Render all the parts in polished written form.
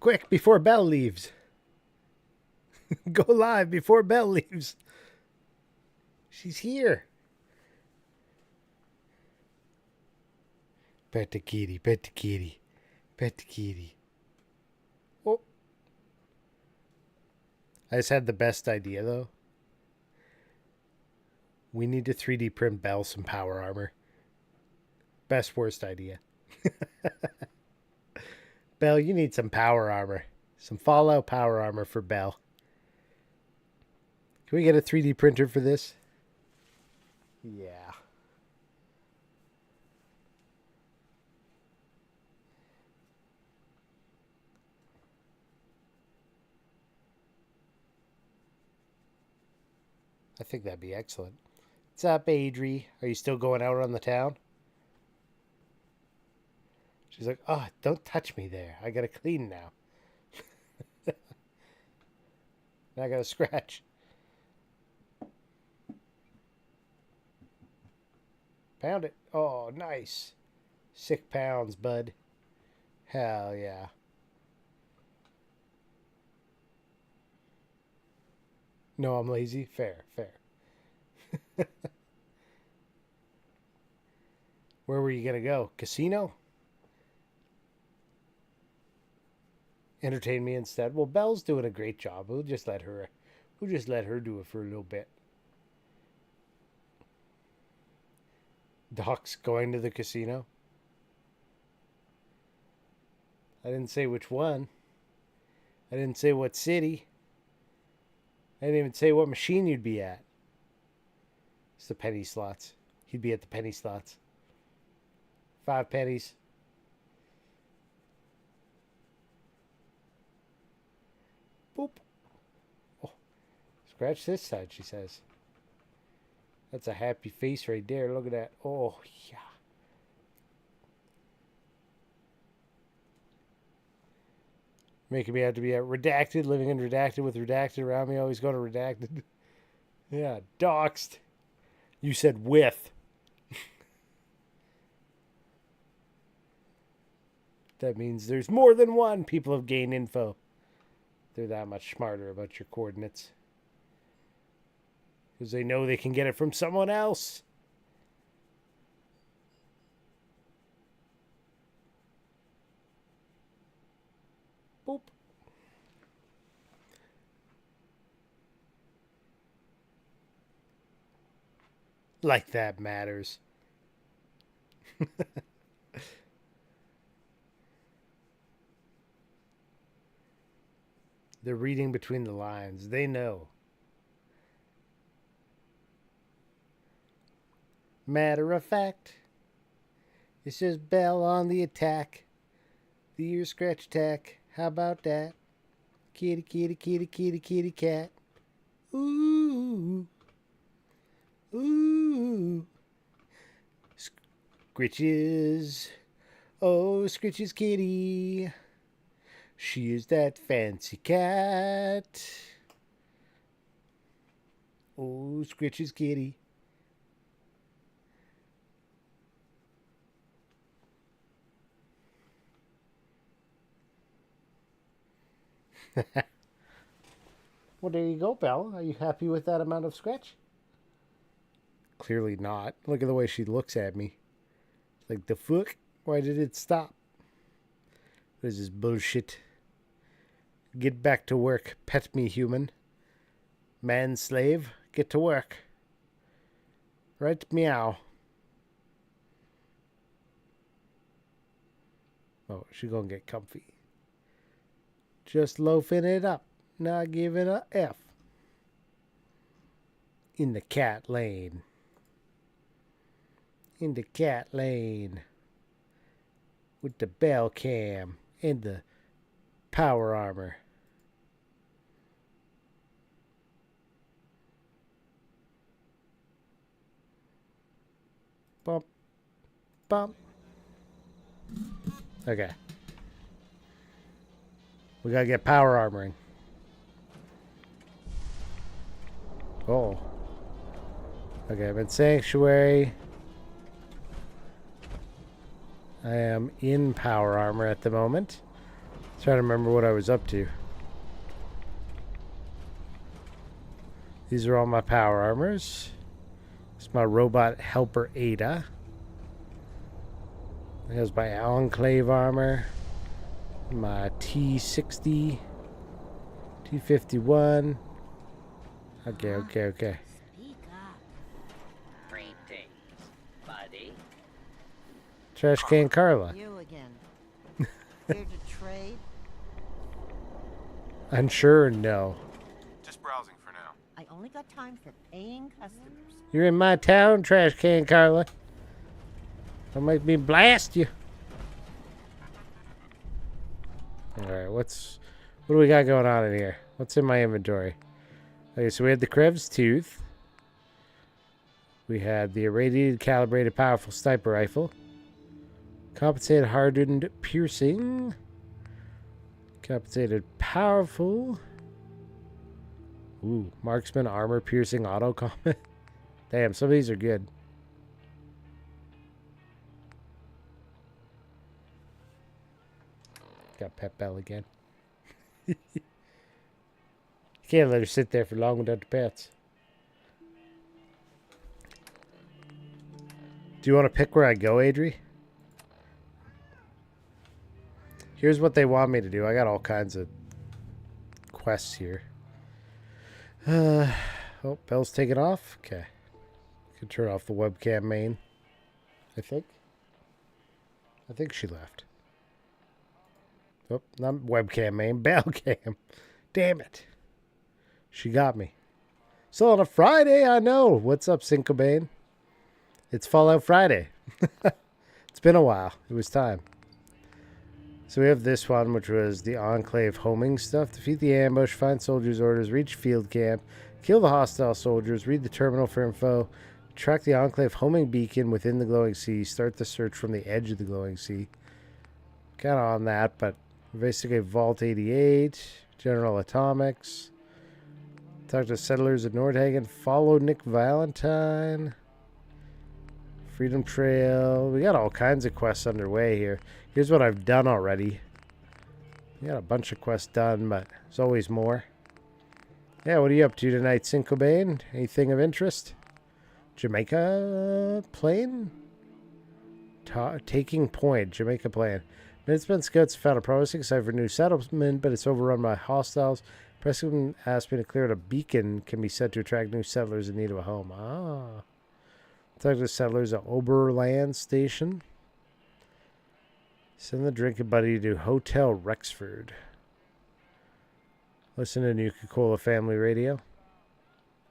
Quick, before Belle leaves. Go live before Belle leaves. She's here. Pet the kitty, pet the kitty, pet the kitty. Oh. I just had the best idea, though. We need to 3D print Belle some power armor. Best worst idea. Belle, you need some power armor. Some Fallout power armor for Belle. Can we get a 3D printer for this? Yeah. I think that'd be excellent. What's up, Adri? Are you still going out on the town? She's like, oh, don't touch me there. I gotta clean now. I gotta scratch. Pound it. Oh, nice. 6 pounds, bud. Hell yeah. No, I'm lazy. Fair, fair. Where were you gonna go? Casino? Entertain me instead. Well, Belle's doing a great job. We'll just let her. We'll just let her do it for a little bit. Doc's going to the casino. I didn't say which one. I didn't say what city. I didn't even say what machine you'd be at. It's the penny slots. He'd be at the penny slots. 5 pennies. Boop. Oh, scratch this side, she says. That's a happy face right there. Look at that. Oh, yeah. Making me have to be at redacted, living in redacted with redacted around me. Always going to redacted. Yeah, doxed. You said with. That means there's more than one. People have gained info. They're that much smarter about your coordinates. Because they know they can get it from someone else. Boop. Like that matters. They're reading between the lines. They know. Matter of fact, it's just Belle on the attack. The ear scratch attack. How about that? Kitty, kitty, kitty, kitty, kitty, cat. Ooh. Ooh. Scritches. Oh, Scritches kitty. She is that fancy cat. Oh, Scritches kitty. Well, there you go, Belle. Are you happy with that amount of scratch? Clearly not. Look at the way she looks at me. Like, the fuck? Why did it stop? What is this bullshit? Get back to work. Pet me, human. Man slave, get to work. Right, meow. Oh, she gonna get comfy. Just loafing it up. Not giving a F. In the cat lane. In the cat lane. With the bell cam and the power armor. Bump. Bump. Okay. We gotta get power armoring. Oh. Okay, I'm in Sanctuary. I am in power armor at the moment. Trying to remember what I was up to. These are all my power armors. It's my robot helper Ada. There's my Enclave armor. My T60. T51. Okay. Speak up. Greetings, buddy. Trash Can Carla. You again. Here to trade? Unsure? No. Just browsing for now. I only got time for paying customers. You're in my town, Trash Can Carla. Don't make me blast you. Alright, what do we got going on in here? What's in my inventory? Okay, so we had the Krebs Tooth. We had the irradiated, calibrated, powerful sniper rifle. Compensated, hardened, piercing. Compensated, powerful. Ooh, marksman, armor, piercing, auto combat. Damn, some of these are good. Got Pet Bell again. You can't let her sit there for long without the pets. Do you want to pick where I go, Adri? Here's what they want me to do. I got all kinds of quests here. Oh, Bell's taken off. Okay. Can turn off the webcam main. I think she left. Oh, not webcam main. Bell cam. Damn it. She got me. So on a Friday, I know. What's up, Syncobane? It's Fallout Friday. It's been a while. It was time. So we have this one, which was the Enclave homing stuff. Defeat the ambush, find soldiers' orders, reach field camp, kill the hostile soldiers, read the terminal for info, track the Enclave homing beacon within the glowing sea, start the search from the edge of the glowing sea. Kind of on that, but basically Vault 88, General Atomics, talk to settlers at Nordhagen, follow Nick Valentine, Freedom Trail. We got all kinds of quests underway here. Here's what I've done already. We got a bunch of quests done, but there's always more. Yeah, what are you up to tonight, Syncobane? Anything of interest? Jamaica plane? Taking point, Jamaica plane. Minutemen scouts found a promising site for a new settlement, but it's overrun by hostiles. Preston asked me to clear out a beacon can be said to attract new settlers in need of a home. Ah. Talk to the settlers at Oberland Station. Send the drinking buddy to Hotel Rexford. Listen to Nuka-Cola Family Radio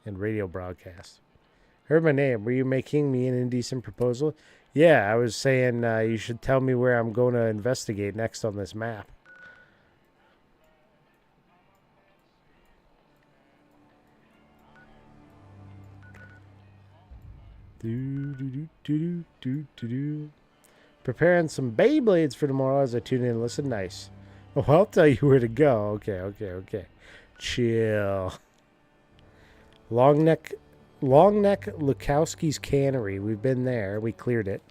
and radio broadcast. Heard my name. Were you making me an indecent proposal? Yeah, I was saying you should tell me where I'm going to investigate next on this map. Preparing some Beyblades for tomorrow as I tune in and listen. Nice. Oh, I'll tell you where to go. Okay. Chill. Long Neck Lukowski's Cannery. We've been there. We cleared it.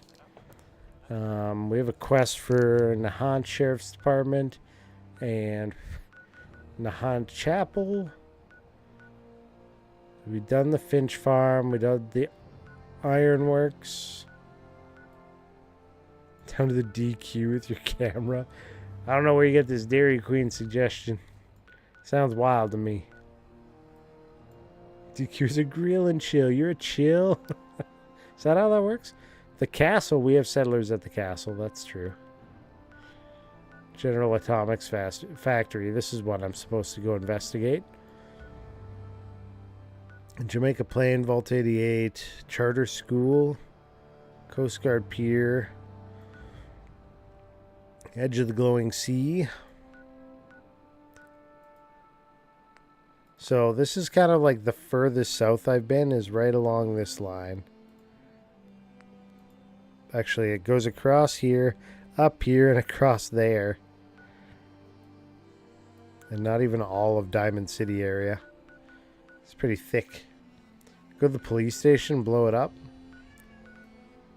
We have a quest for Nahant Sheriff's Department and Nahant Chapel. We've done the Finch Farm. We done the Ironworks. Down to the DQ with your camera. I don't know where you get this Dairy Queen suggestion. Sounds wild to me. DQ's a grill and chill. You're a chill. Is that how that works? The castle. We have settlers at the castle. That's true. General Atomics Factory. This is what I'm supposed to go investigate. Jamaica Plain, Vault 88, Charter School, Coast Guard Pier, Edge of the Glowing Sea. So this is kind of like the furthest south I've been is right along this line. Actually, it goes across here, up here, and across there. And not even all of Diamond City area. It's pretty thick. Go to the police station, blow it up.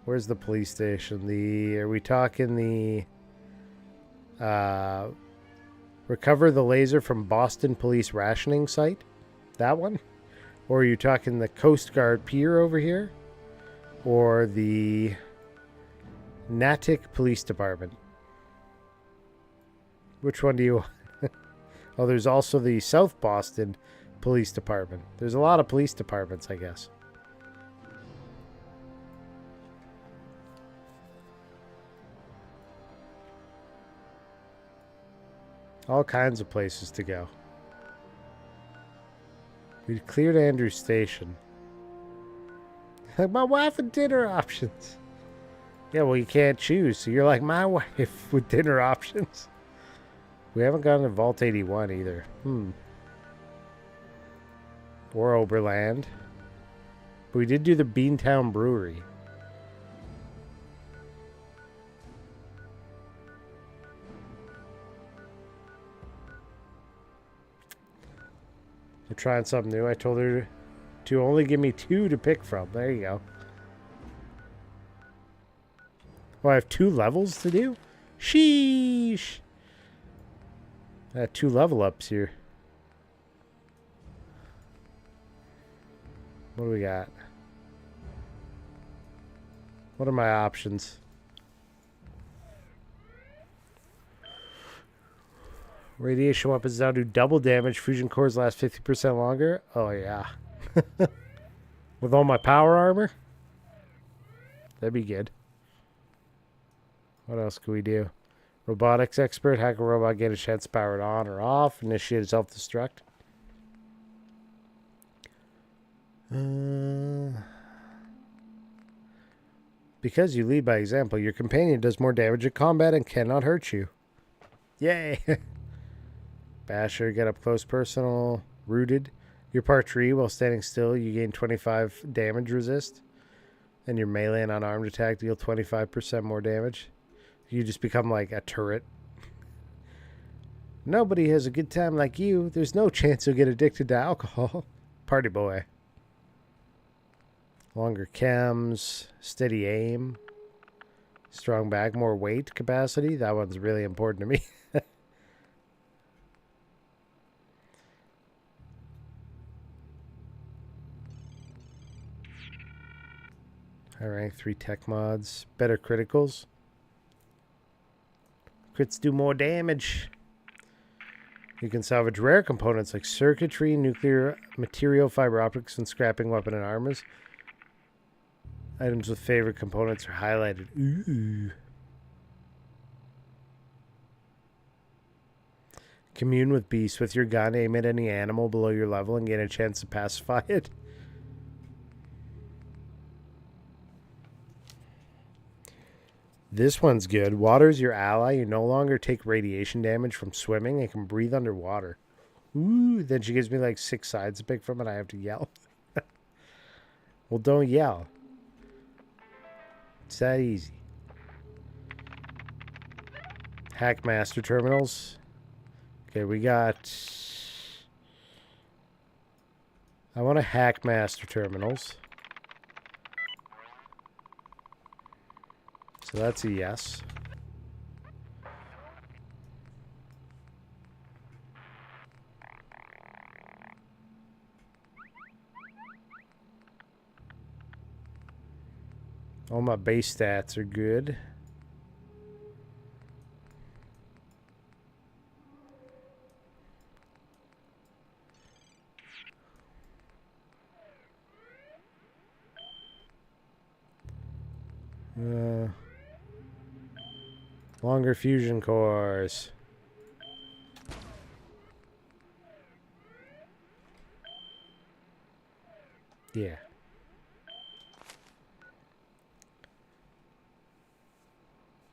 Where's the police station? Are we talking the recover the laser from Boston police rationing site? That one? Or are you talking the Coast Guard pier over here? Or the Natick Police Department? Which one do you want? Oh, there's also the South Boston Police Department. There's a lot of police departments, I guess. All kinds of places to go. We cleared Andrews Station. Like my wife and dinner options. Yeah, well, you can't choose, so you're like my wife with dinner options. We haven't gone to Vault 81 either. Or Oberland. But we did do the Beantown Brewery. We're trying something new. I told her to only give me 2 to pick from. There you go. Oh, I have 2 levels to do? Sheesh. I had 2 level ups here. What do we got? What are my options? Radiation weapons now do double damage. Fusion cores last 50% longer. Oh, yeah. With all my power armor? That'd be good. What else could we do? Robotics expert. Hack a robot. Get a chance to power it on or off. Initiate self-destruct. Because you lead by example, your companion does more damage in combat and cannot hurt you. Yay! Basher, get up close personal. Rooted. Your part tree while standing still, you gain 25 damage resist. And your melee and unarmed attack deal 25% more damage. You just become like a turret. Nobody has a good time like you. There's no chance you'll get addicted to alcohol. Party boy. Longer chems. Steady aim. Strong back. More weight capacity. That one's really important to me. High rank 3 tech mods. Better criticals. Crits do more damage. You can salvage rare components like circuitry, nuclear material, fiber optics, and scrapping weapon and armors. Items with favorite components are highlighted. Ooh. Commune with beasts. With your gun, aim at any animal below your level and gain a chance to pacify it. This one's good. Water's your ally. You no longer take radiation damage from swimming and can breathe underwater. Ooh, then she gives me like 6 sides to pick from and I have to yell. Well, don't yell. It's that easy. Hack master terminals. Okay, we got... I want to hack master terminals. So that's a yes. All my base stats are good. Longer fusion cores. Yeah.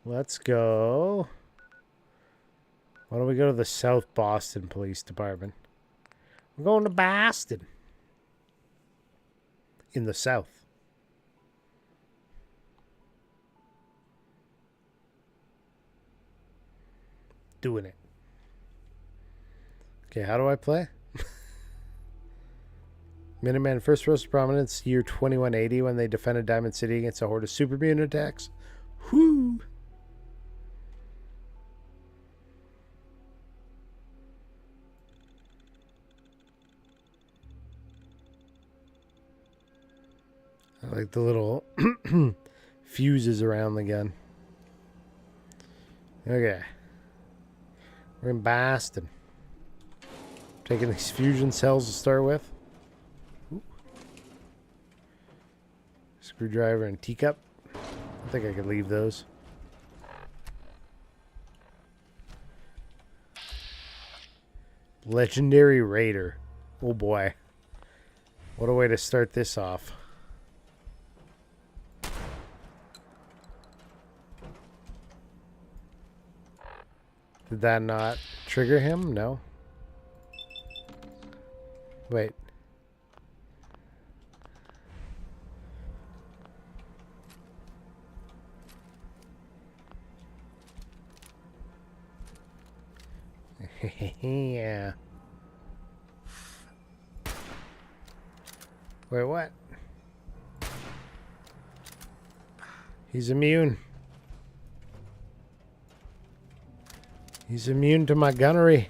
Let's go. Why don't we go to the South Boston Police Department? We're going to Boston. In the South. doing it. Okay, how do I play? Minutemen first rose to prominence year 2180 when they defended Diamond City against a horde of super mutant attacks. Whoo! I like the little fuses around the gun. Okay. We're in Boston. Taking these fusion cells to start with. Ooh. Screwdriver and teacup. I think I could leave those. Legendary Raider. Oh boy. What a way to start this off. Did that not trigger him? No. Wait. Yeah. Wait, what? He's immune. He's immune to my gunnery.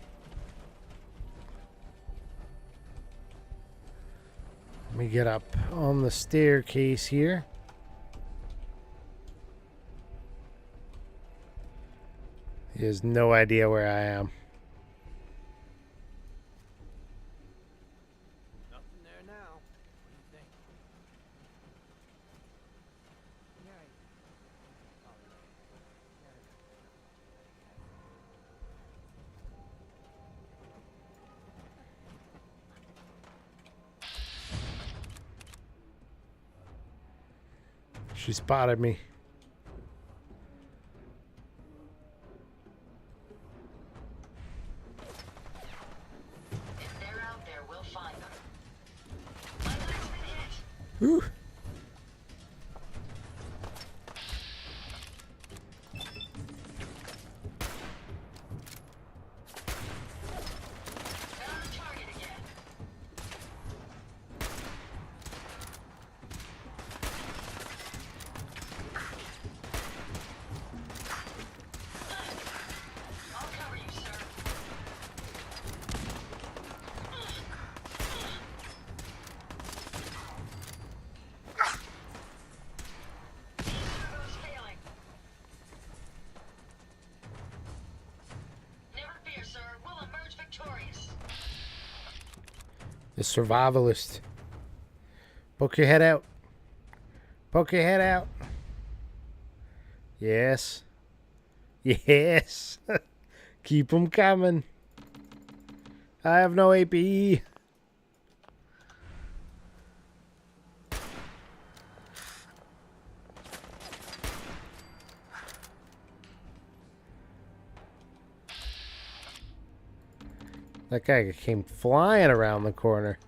Let me get up on the staircase here. He has no idea where I am. Nothing there now. What do you think? She spotted me. If they're out there, we'll find them. My light's been hit. Ooh. They're on the target again. I'll cover you, sir. Turbo's failing. Never fear, sir. We'll emerge victorious. The survivalist. Poke your head out. Poke your head out. Yes. Yes. Keep them coming. I have no AP. That guy came flying around the corner.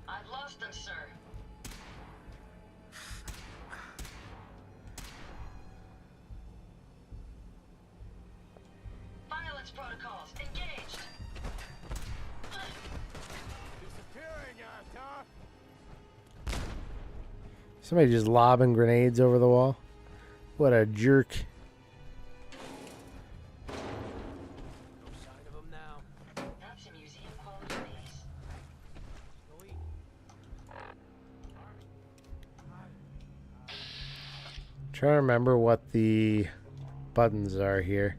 I've lost them, sir. Violence protocols engaged. Disappearing, Arthur. Somebody just lobbing grenades over the wall. What a jerk. No sign of him now. That's a museum quality piece. Go eat. Trying to remember what the buttons are here.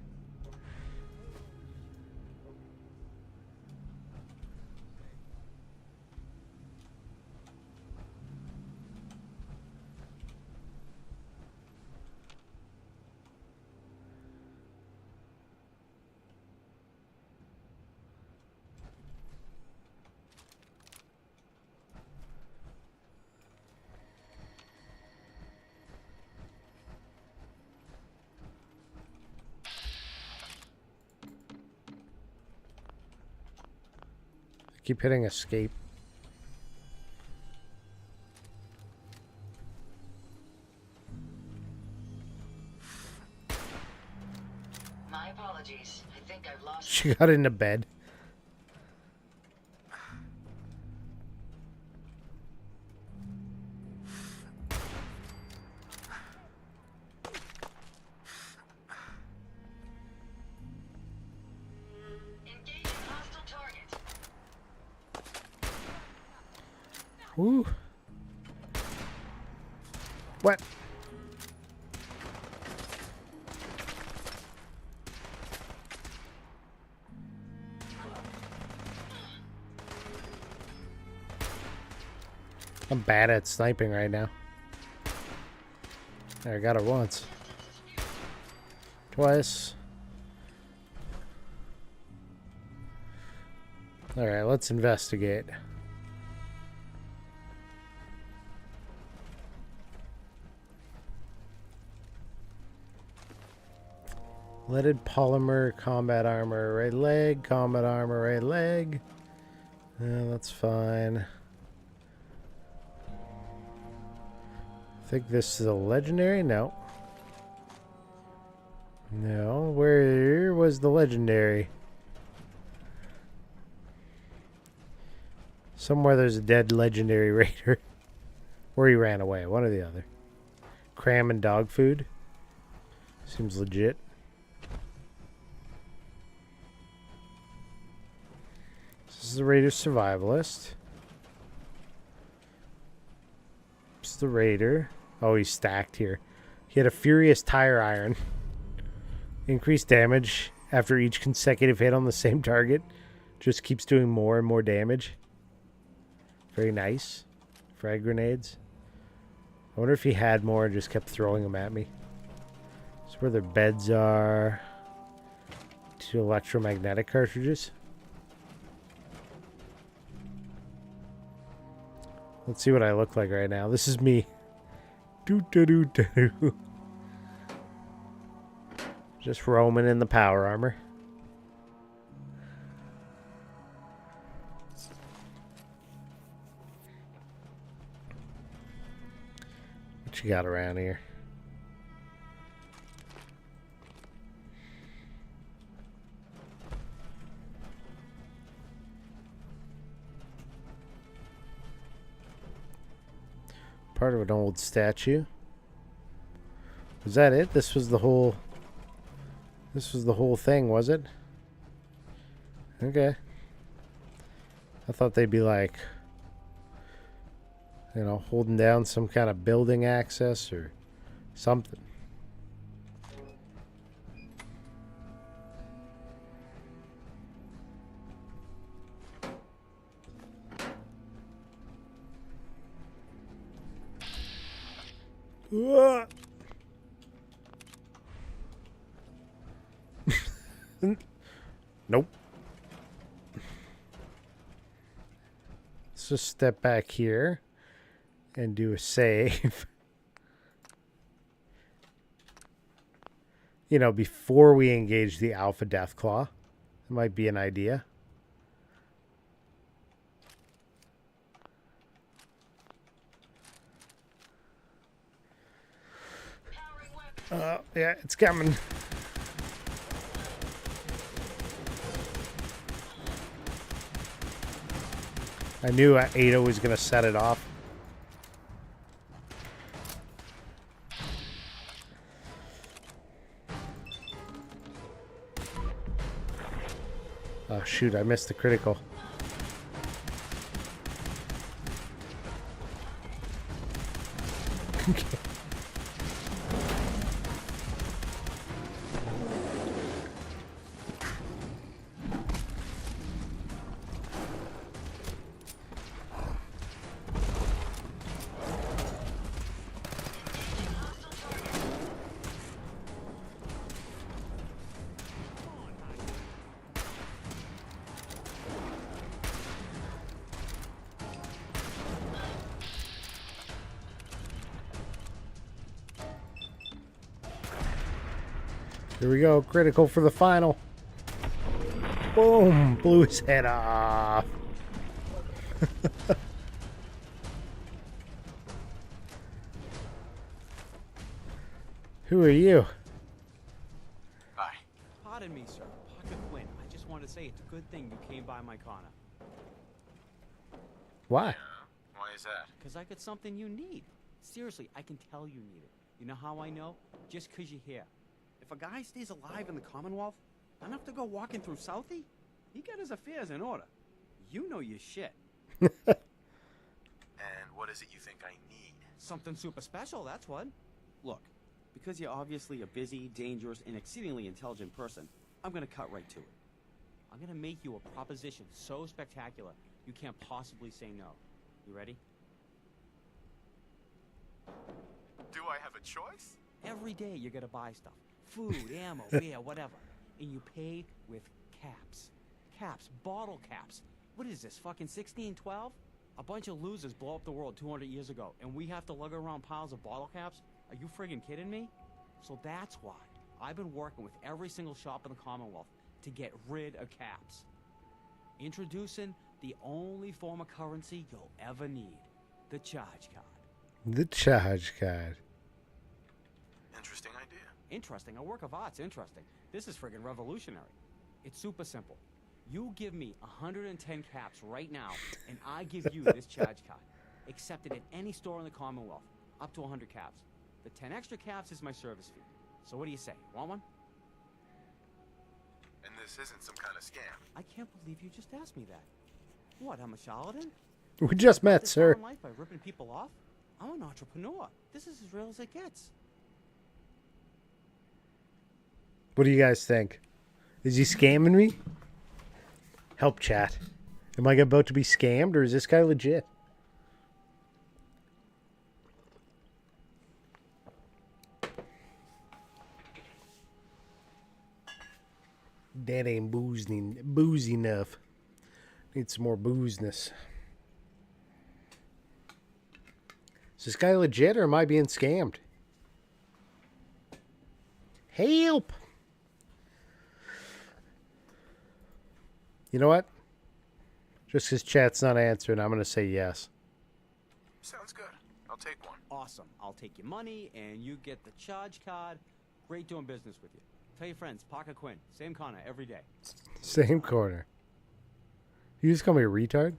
Keep hitting escape. My apologies. apologies. I think I've lost. She got into bed. Engaging hostile target. Ooh. What? I'm bad at sniping right now. I got it once. Twice. Alright, let's investigate. Leaded polymer, combat armor, right leg, combat armor, right leg. That's fine. I think this is a legendary? No. No, where was the legendary? Somewhere there's a dead legendary raider. Or he ran away, one or the other. Cram and dog food. Seems legit. This is the Raider Survivalist. This is the Raider. Oh, he's stacked here. He had a Furious Tire Iron. Increased damage after each consecutive hit on the same target. Just keeps doing more and more damage. Very nice. Frag grenades. I wonder if he had more and just kept throwing them at me. This is where their beds are. 2 electromagnetic cartridges. Let's see what I look like right now. This is me. Doo-doo-doo-doo. Just roaming in the power armor. What you got around here? Part of an old statue. Was that it? This was the whole thing, was it? Okay. I thought they'd be like, you know, holding down some kind of building access or something. Nope. Let's just step back here and do a save. You know, before we engage the Alpha Deathclaw. It might be an idea. Yeah, it's coming. I knew Ada was going to set it off. Oh, shoot, I missed the critical. Here we go, critical for the final. Boom, blew his head off. Who are you? Bye. Pardon me, to say it's a good thing you came by my corner. Why? Why is that? Because I got something you need. Seriously, I can tell you need it. You know how I know? Just 'cause you're here. If a guy stays alive in the Commonwealth, enough to go walking through Southie, he got his affairs in order. You know your shit. And what is it you think I need? Something super special, that's what. Look, because you're obviously a busy, dangerous, and exceedingly intelligent person, I'm gonna cut right to it. I'm gonna make you a proposition so spectacular you can't possibly say no. You ready? Do I have a choice? Every day you gotta buy stuff. Food, ammo, beer, whatever. And you pay with caps. Caps, bottle caps. What is this, fucking 1612? A bunch of losers blow up the world 200 years ago, and we have to lug around piles of bottle caps? Are you friggin' kidding me? So that's why I've been working with every single shop in the Commonwealth to get rid of caps. Introducing the only form of currency you'll ever need. The charge card. The charge card. Interesting idea. Interesting. A work of art's interesting. This is friggin' revolutionary. It's super simple. You give me 110 caps right now, and I give you this charge card. Accepted at any store in the Commonwealth. Up to 100 caps. The 10 extra caps is my service fee. So what do you say? Want one? And this isn't some kind of scam. I can't believe you just asked me that. What, I'm a charlatan? We just met, This sir. far in life by ripping people off? I'm an entrepreneur. This is as real as it gets. What do you guys think? Is he scamming me? Help, chat. Am I about to be scammed, or is this guy legit? That ain't boozy enough. Need some more boozeness. Is this guy legit, or am I being scammed? Help! You know what? Just because chat's not answering, I'm going to say yes. Sounds good. I'll take one. Awesome. I'll take your money, and you get the charge card. Great doing business with you. Tell your friends, Parker Quinn. Same corner every day. Same corner. You just call me a retard?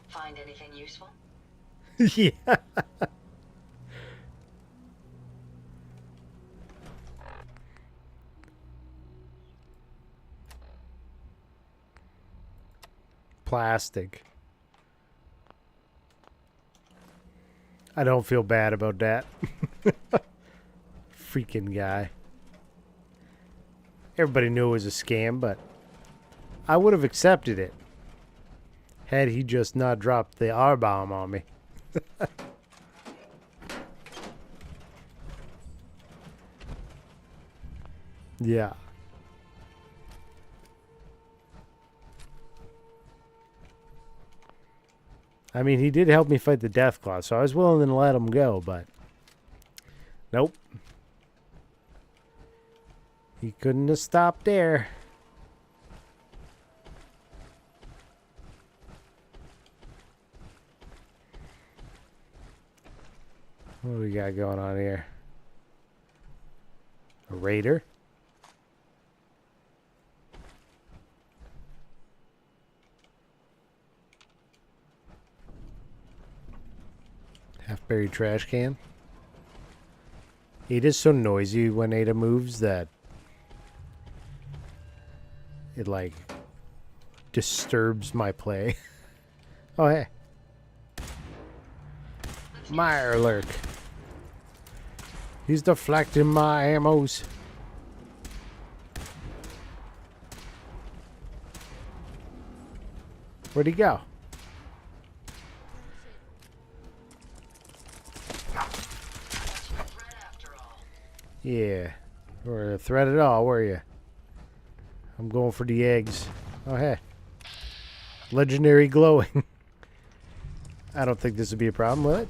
Find anything useful? Yeah. Plastic. I don't feel bad about that. Freaking guy. Everybody knew it was a scam, but I would have accepted it had he just not dropped the R-bomb on me. Yeah. I mean, he did help me fight the Deathclaw, so I was willing to let him go, but nope. He couldn't have stopped there. What do we got going on here? A raider? Half-buried trash can. It is so noisy when Ada moves that it, like, disturbs my play. Oh, hey. Mirelurk. He's deflecting my ammos. Where'd he go? Yeah. Or a threat at all, were you? I'm going for the eggs. Oh, hey. Legendary glowing. I don't think this would be a problem with it.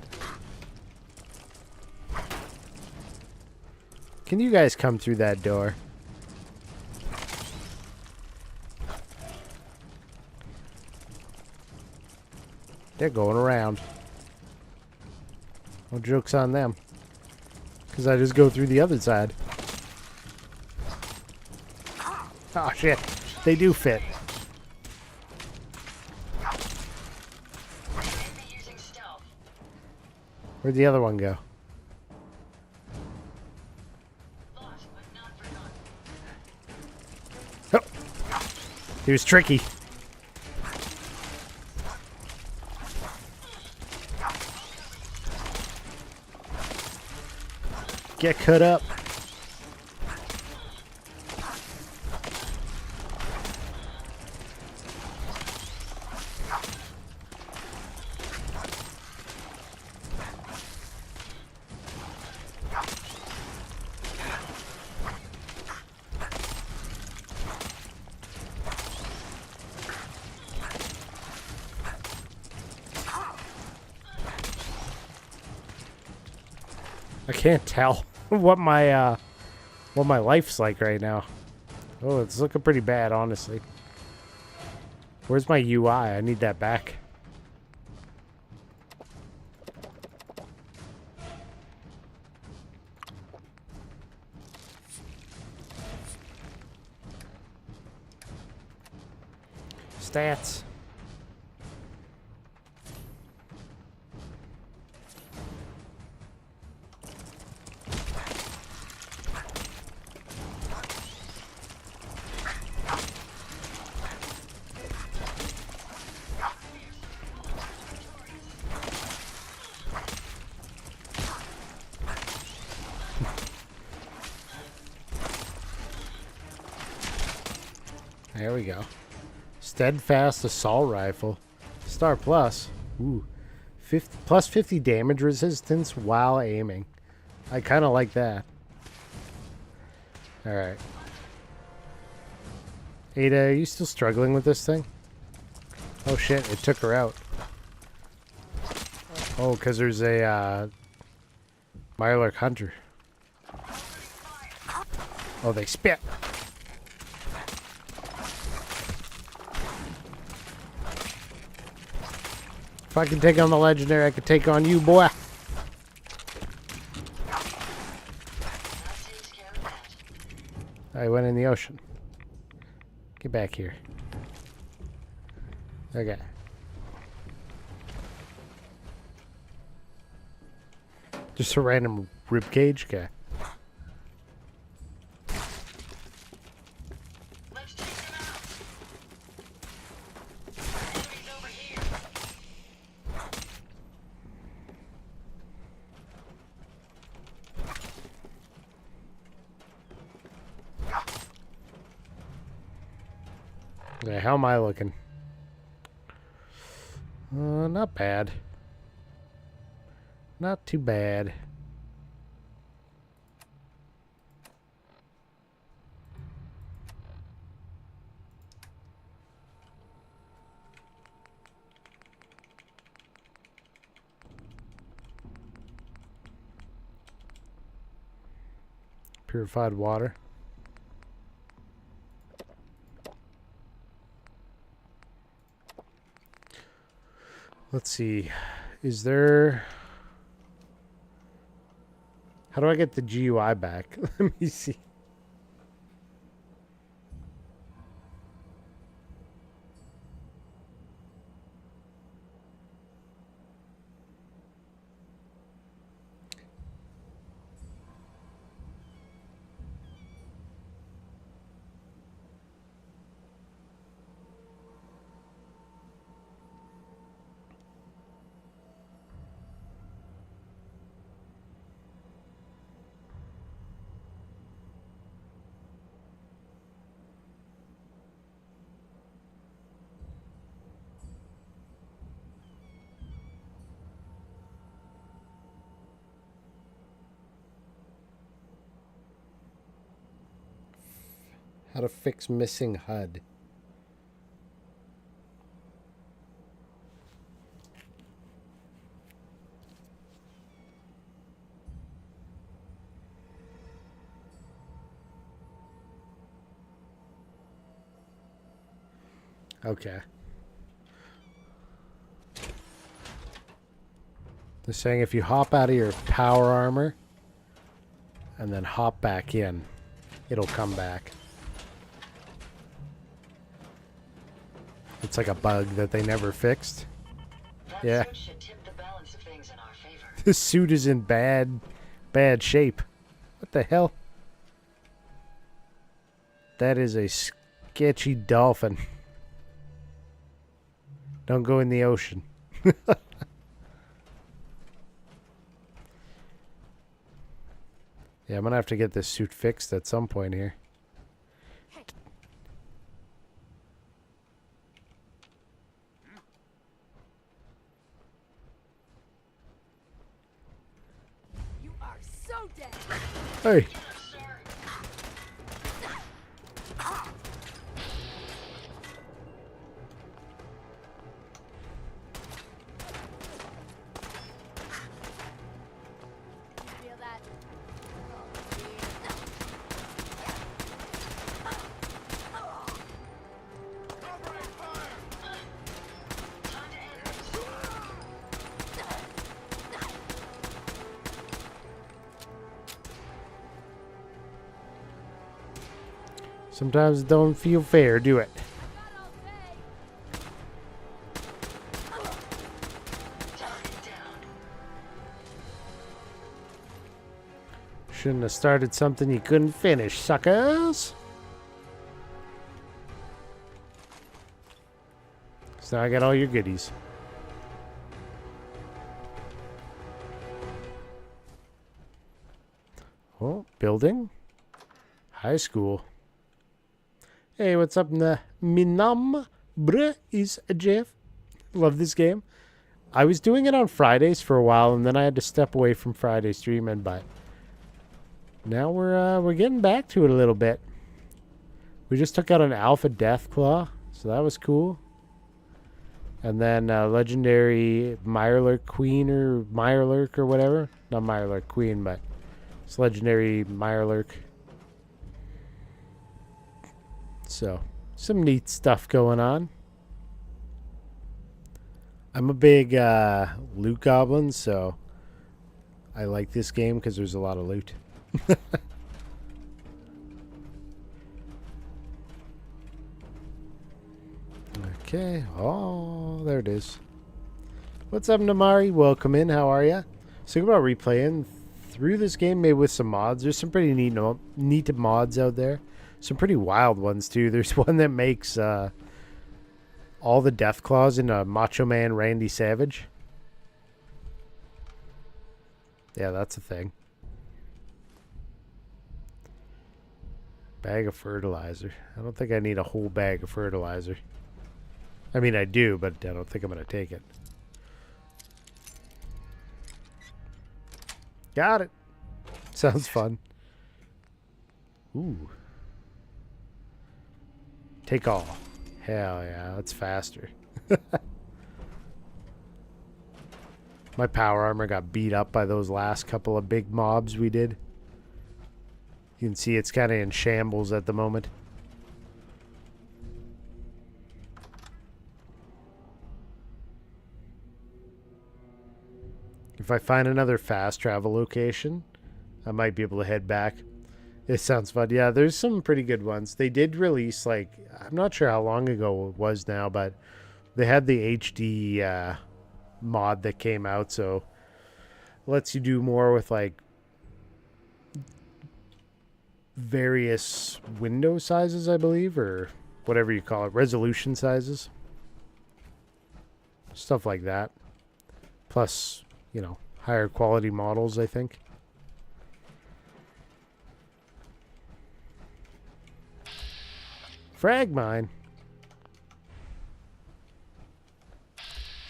Can you guys come through that door? They're going around. No joke's on them. Because I just go through the other side. Oh shit. They do fit. Using stealth. Where'd the other one go? Lost, but not forgotten. Oh. He was tricky. Get cut up. I can't tell what my life's like right now. Oh, it's looking pretty bad, honestly. Where's my UI? I need that back. Stats. There we go. Steadfast assault rifle. Star plus. Ooh. Plus 50 damage resistance while aiming. I kind of like that. Alright. Ada, are you still struggling with this thing? Oh shit, it took her out. Oh, because there's a Mirelurk Hunter. Oh, they spit. If I can take on the legendary, I can take on you, boy. I went in the ocean. Get back here. Okay. Just a random ribcage guy. Let's take them out. Enemies over here. Okay, how am I looking? Not bad. Not too bad. Purified water. Let's see. Is there... How do I get the GUI back? Let me see. How to fix missing HUD. Okay. They're saying if you hop out of your power armor and then hop back in, it'll come back. It's like a bug that they never fixed. That Yeah. suit should tip the balance of things in our favor. This suit is in bad shape. What the hell? That is a sketchy dolphin. Don't go in the ocean. Yeah, I'm gonna have to get this suit fixed at some point here. You are so dead. Hey! You feel that? Sometimes it don't feel fair, do it? Shouldn't have started something you couldn't finish, suckers. So now I got all your goodies. Oh, building. High school. Hey, what's up, Minam? Bruh is Jeff. Love this game. I was doing it on Fridays for a while, and then I had to step away from Friday streaming, but now we're getting back to it a little bit. We just took out an Alpha Deathclaw, so that was cool. And then legendary Mirelurk Queen or Mirelurk or whatever. Not Mirelurk Queen, but it's legendary Mirelurk. So, some neat stuff going on. I'm a big loot goblin, so I like this game because there's a lot of loot. Okay. Oh, there it is. What's up, Namari? Welcome in. How are ya? Think about replaying through this game, maybe with some mods. There's some pretty neat mods out there. Some pretty wild ones too. There's one that makes all the Deathclaws into Macho Man Randy Savage. Yeah, that's a thing. Bag of fertilizer. I don't think I need a whole bag of fertilizer. I mean, I do, but I don't think I'm going to take it. Got it. Sounds fun. Ooh. Take all. Hell yeah, that's faster. My power armor got beat up by those last couple of big mobs we did. You can see it's kind of in shambles at the moment. If I find another fast travel location, I might be able to head back. It sounds fun. Yeah, there's some pretty good ones. They did release, like, I'm not sure how long ago it was now, but they had the HD mod that came out, so it lets you do more with, like, various window sizes, I believe, or whatever you call it, resolution sizes. Stuff like that. Plus, you know, higher quality models, I think. Frag mine.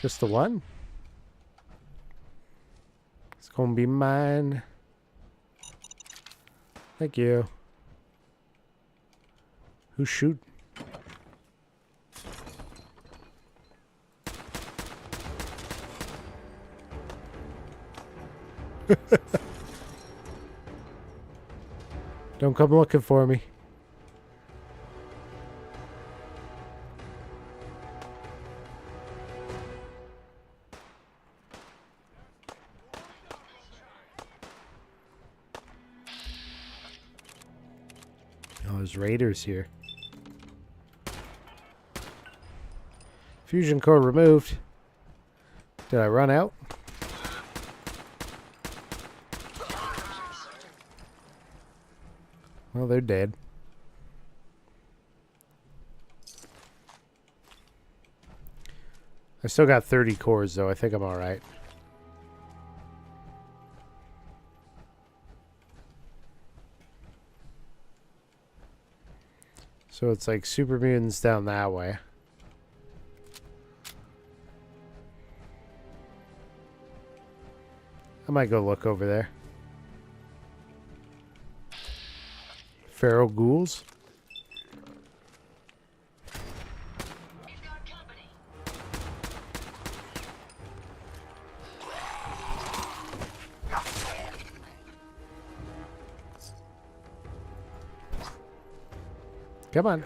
Just the one? It's gonna be mine. Thank you. Who's shooting? Don't come looking for me. there's raiders here. Fusion core removed. Did I run out? Well, they're dead. I still got 30 cores, though. I think I'm alright. So it's like super mutants down that way. I might go look over there. Feral ghouls. We've got company. Come on.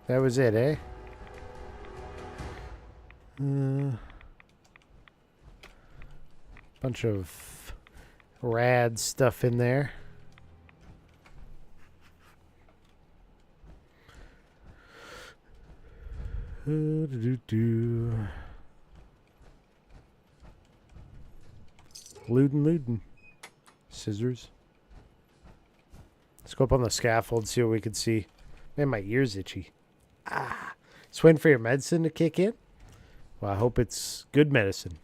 That was it, eh? Bunch of rad stuff in there. Lootin'. Scissors. Let's go up on the scaffold, see what we can see. Man, my ear's itchy. Ah. Just waiting for your medicine to kick in. Well, I hope it's good medicine.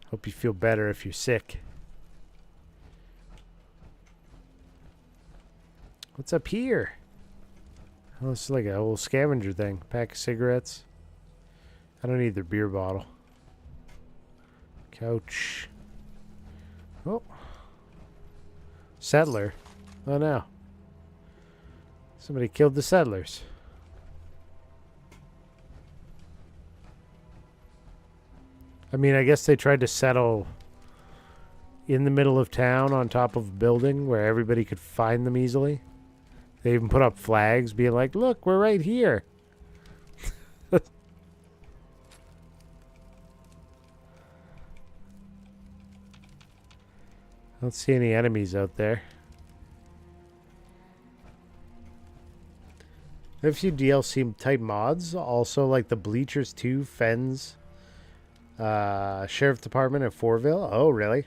Hope you feel better if you're sick. What's up here? Oh, it's like a whole scavenger thing. Pack of cigarettes. I don't need their beer bottle. Couch. Oh. Settler. Oh no. Somebody killed the settlers. I mean, I guess they tried to settle in the middle of town on top of a building where everybody could find them easily. They even put up flags being like, look, we're right here. I don't see any enemies out there. I have a few DLC type mods. Also, like the Bleachers 2, Fens, Sheriff Department at Fortville. Oh, really?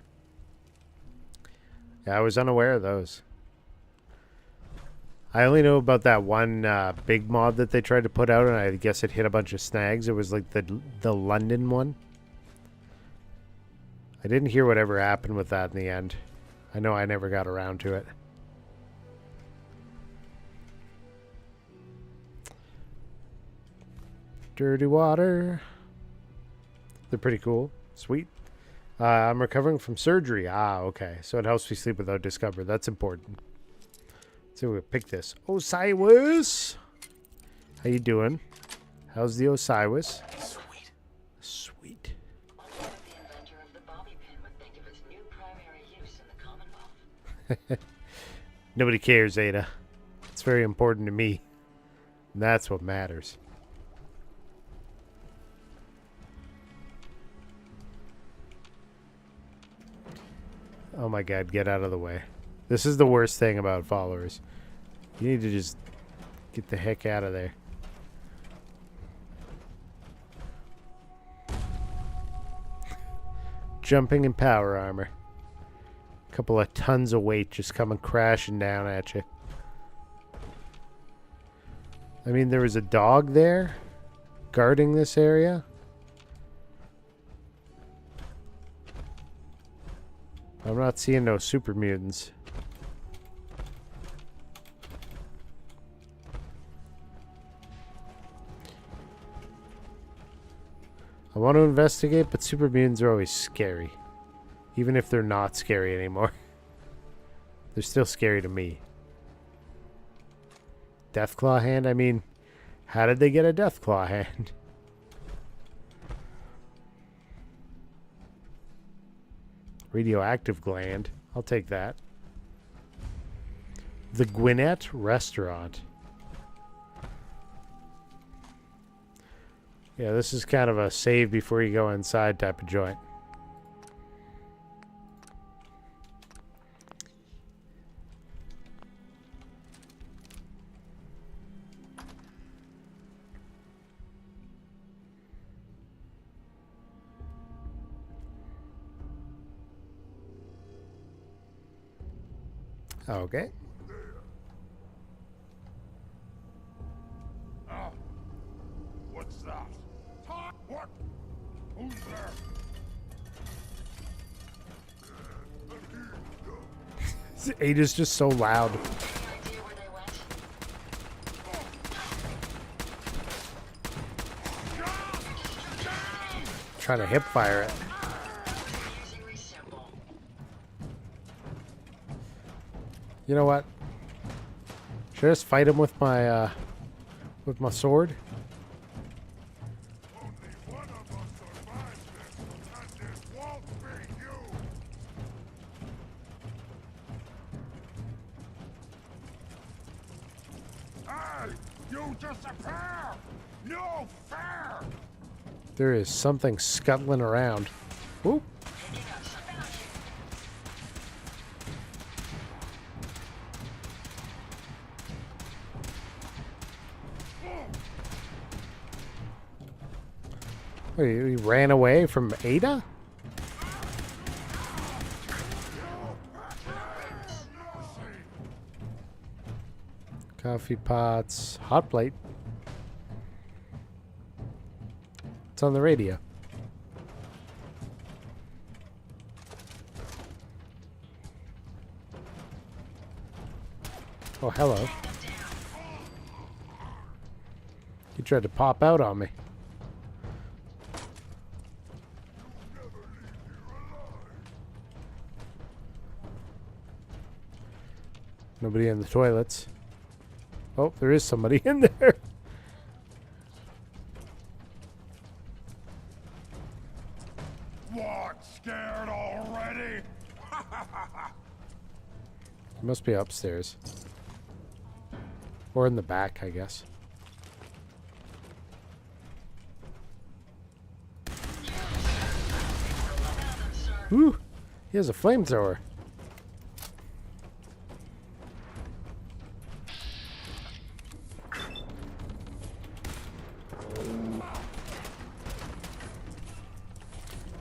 Yeah, I was unaware of those. I only know about that one big mod that they tried to put out, and I guess it hit a bunch of snags. It was like the London one. I didn't hear whatever happened with that in the end. I know I never got around to it. Dirty water. They're pretty cool. Sweet. I'm recovering from surgery. Ah, okay. So it helps me sleep without discomfort. That's important. So we'll pick this. Osiris! How you doing? How's the Osiris? Sweet. Sweet. I wonder if the inventor of the bobby pin would think of its new primary use in the Commonwealth. Nobody cares, Ada. It's very important to me. And that's what matters. Oh my god, get out of the way. This is the worst thing about followers. You need to just get the heck out of there. Jumping in power armor. Couple of tons of weight just coming crashing down at you. I mean, there was a dog there guarding this area. I'm not seeing no super mutants. I want to investigate, but super mutants are always scary. Even if they're not scary anymore. They're still scary to me. Deathclaw hand? I mean, how did they get a Deathclaw hand? Radioactive gland. I'll take that. The Gwinnett Restaurant. Yeah, this is kind of a save before you go inside type of joint. Okay. What's that? What? Who's there? Ada's just so loud. Any idea where they went? Trying to hip fire it. Using resymbol. You know what? Should I just fight him with my sword? Only one of us survived this, and it won't be you! Hey! You disappear! No fair! There is something scuttling around. Oop. Picking up some bounty. Wait, he ran away from Ada? Coffee pots, hot plate. It's on the radio. Oh, hello. He tried to pop out on me. Nobody in the toilets. Oh, there is somebody in there. What? Scared already? He must be upstairs. Or in the back, I guess. Ooh, he has a flamethrower.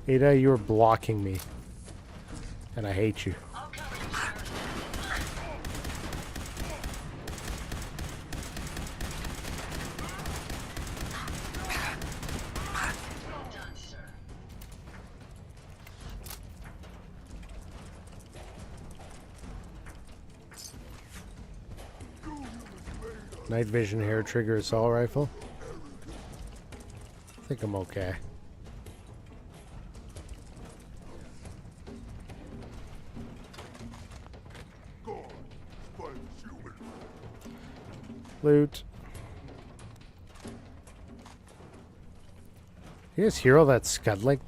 Ada, you're blocking me. And I hate you. I'll cover you, sir. Well done, sir. Night vision hair trigger assault rifle. I think I'm okay. Loot. You guys hear all that scuttling?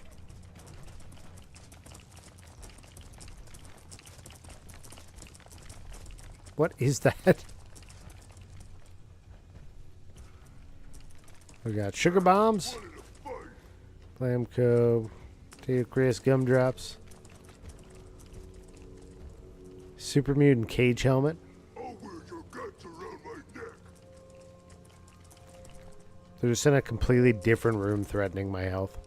What is that? We got sugar bombs, Flamco, potato crisp, gumdrops, super mutant cage helmet. They're just in a completely different room threatening my health.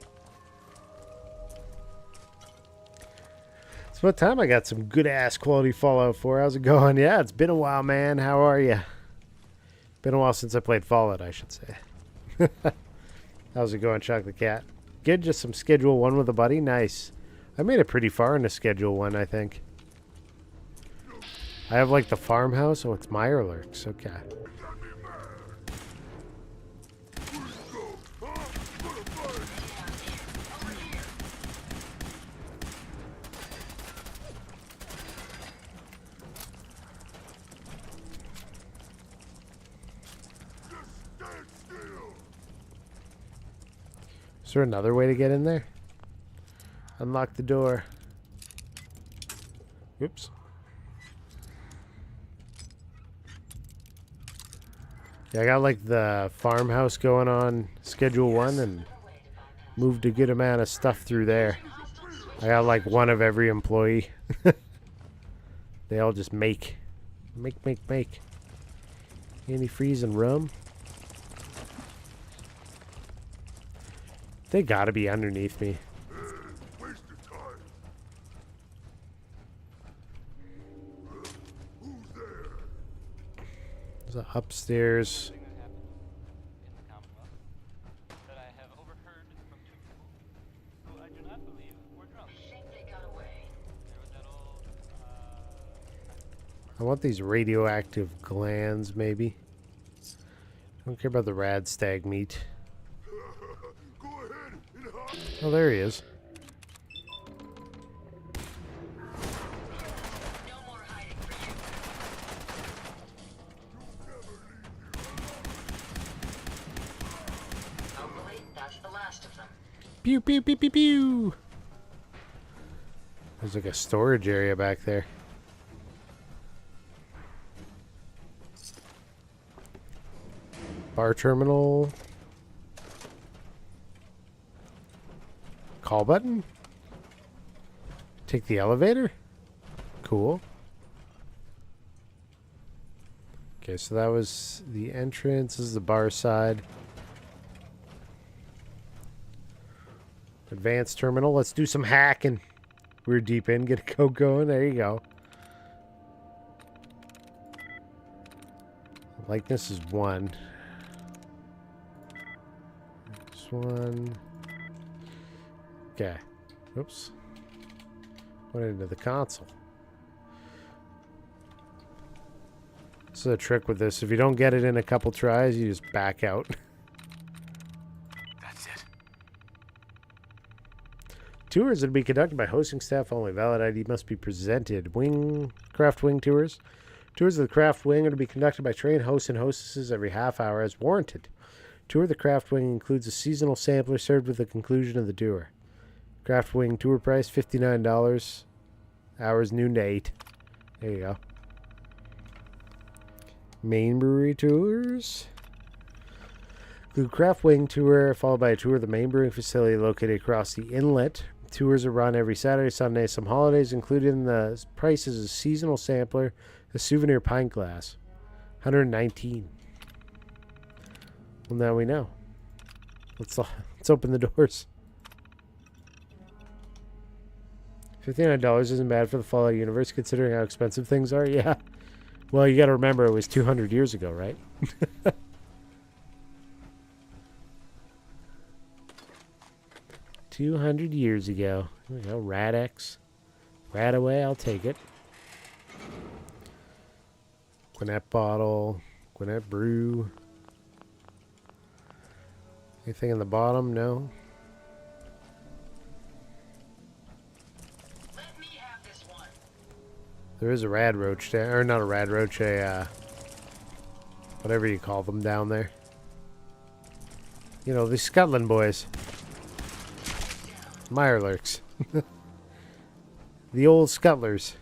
It's about time I got some good ass quality Fallout 4. How's it going? Yeah, it's been a while, man. How are you? Been a while since I played Fallout, I should say. How's it going, Chocolate Cat? Good, just some Schedule 1 with a buddy? Nice. I made it pretty far into Schedule 1, I think. I have, like, the farmhouse. Oh, it's Mirelurks. Okay. Is there another way to get in there? Unlock the door. Oops. Yeah, I got like the farmhouse going on Schedule 1 and moved a good amount of stuff through there. I got like one of every employee. They all just make. Antifreeze and rum. They gotta be underneath me. Waste of time. Who's there? There's a upstairs. Thing that happened in the Commonwealth that I have overheard from two people who I do not believe were drunk. I think they got away. There was that old, I want these radioactive glands, maybe. I don't care about the rad stag meat. Go ahead and hide. Oh, there he is. No more hiding for you. Hopefully, that's the last of them. Pew, pew, pew, pew, pew. There's like a storage area back there. Bar terminal. Call button. Take the elevator. Cool. Okay, so that was the entrance. This is the bar side. Advanced terminal. Let's do some hacking. We're deep in. Get a code going. There you go. Likeness is 1. This one. Okay. Oops. Went into the console. This is a trick with this. If you don't get it in a couple tries, you just back out. That's it. Tours would be conducted by hosting staff only. Valid ID must be presented. Craft Wing tours. Tours of the Craft Wing are to be conducted by trained hosts and hostesses every half hour as warranted. Tour of the Craft Wing includes a seasonal sampler served with the conclusion of the tour. Craft Wing tour price $59. Hours noon to 8. There you go. Main brewery tours. The Craft Wing tour followed by a tour of the main brewing facility located across the inlet. Tours are run every Saturday, Sunday, some holidays. Included in the price is a seasonal sampler, a souvenir pint glass. $119. Well, now we know. Let's open the doors. $59 isn't bad for the Fallout universe, considering how expensive things are. Yeah. Well, you got to remember it was 200 years ago, right? 200 years ago. There we go. Radex. Radaway, I'll take it. Gwinnett bottle. Gwinnett brew. Anything in the bottom? No. Let me have this one. There is a rad roach there. Or not a rad roach, whatever you call them down there. You know, the Scotland boys. Mirelurks. The old scuttlers.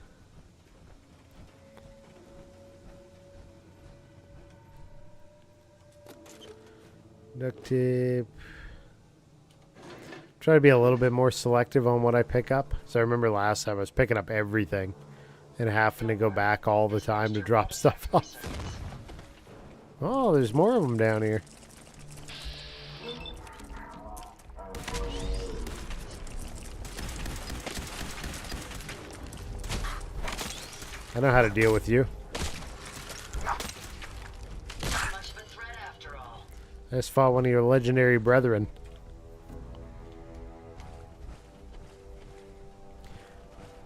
Duct tape. Try to be a little bit more selective on what I pick up. So I remember last time I was picking up everything and having to go back all the time to drop stuff off. Oh, there's more of them down here. I know how to deal with you. Not much of a threat after all. I just fought one of your legendary brethren.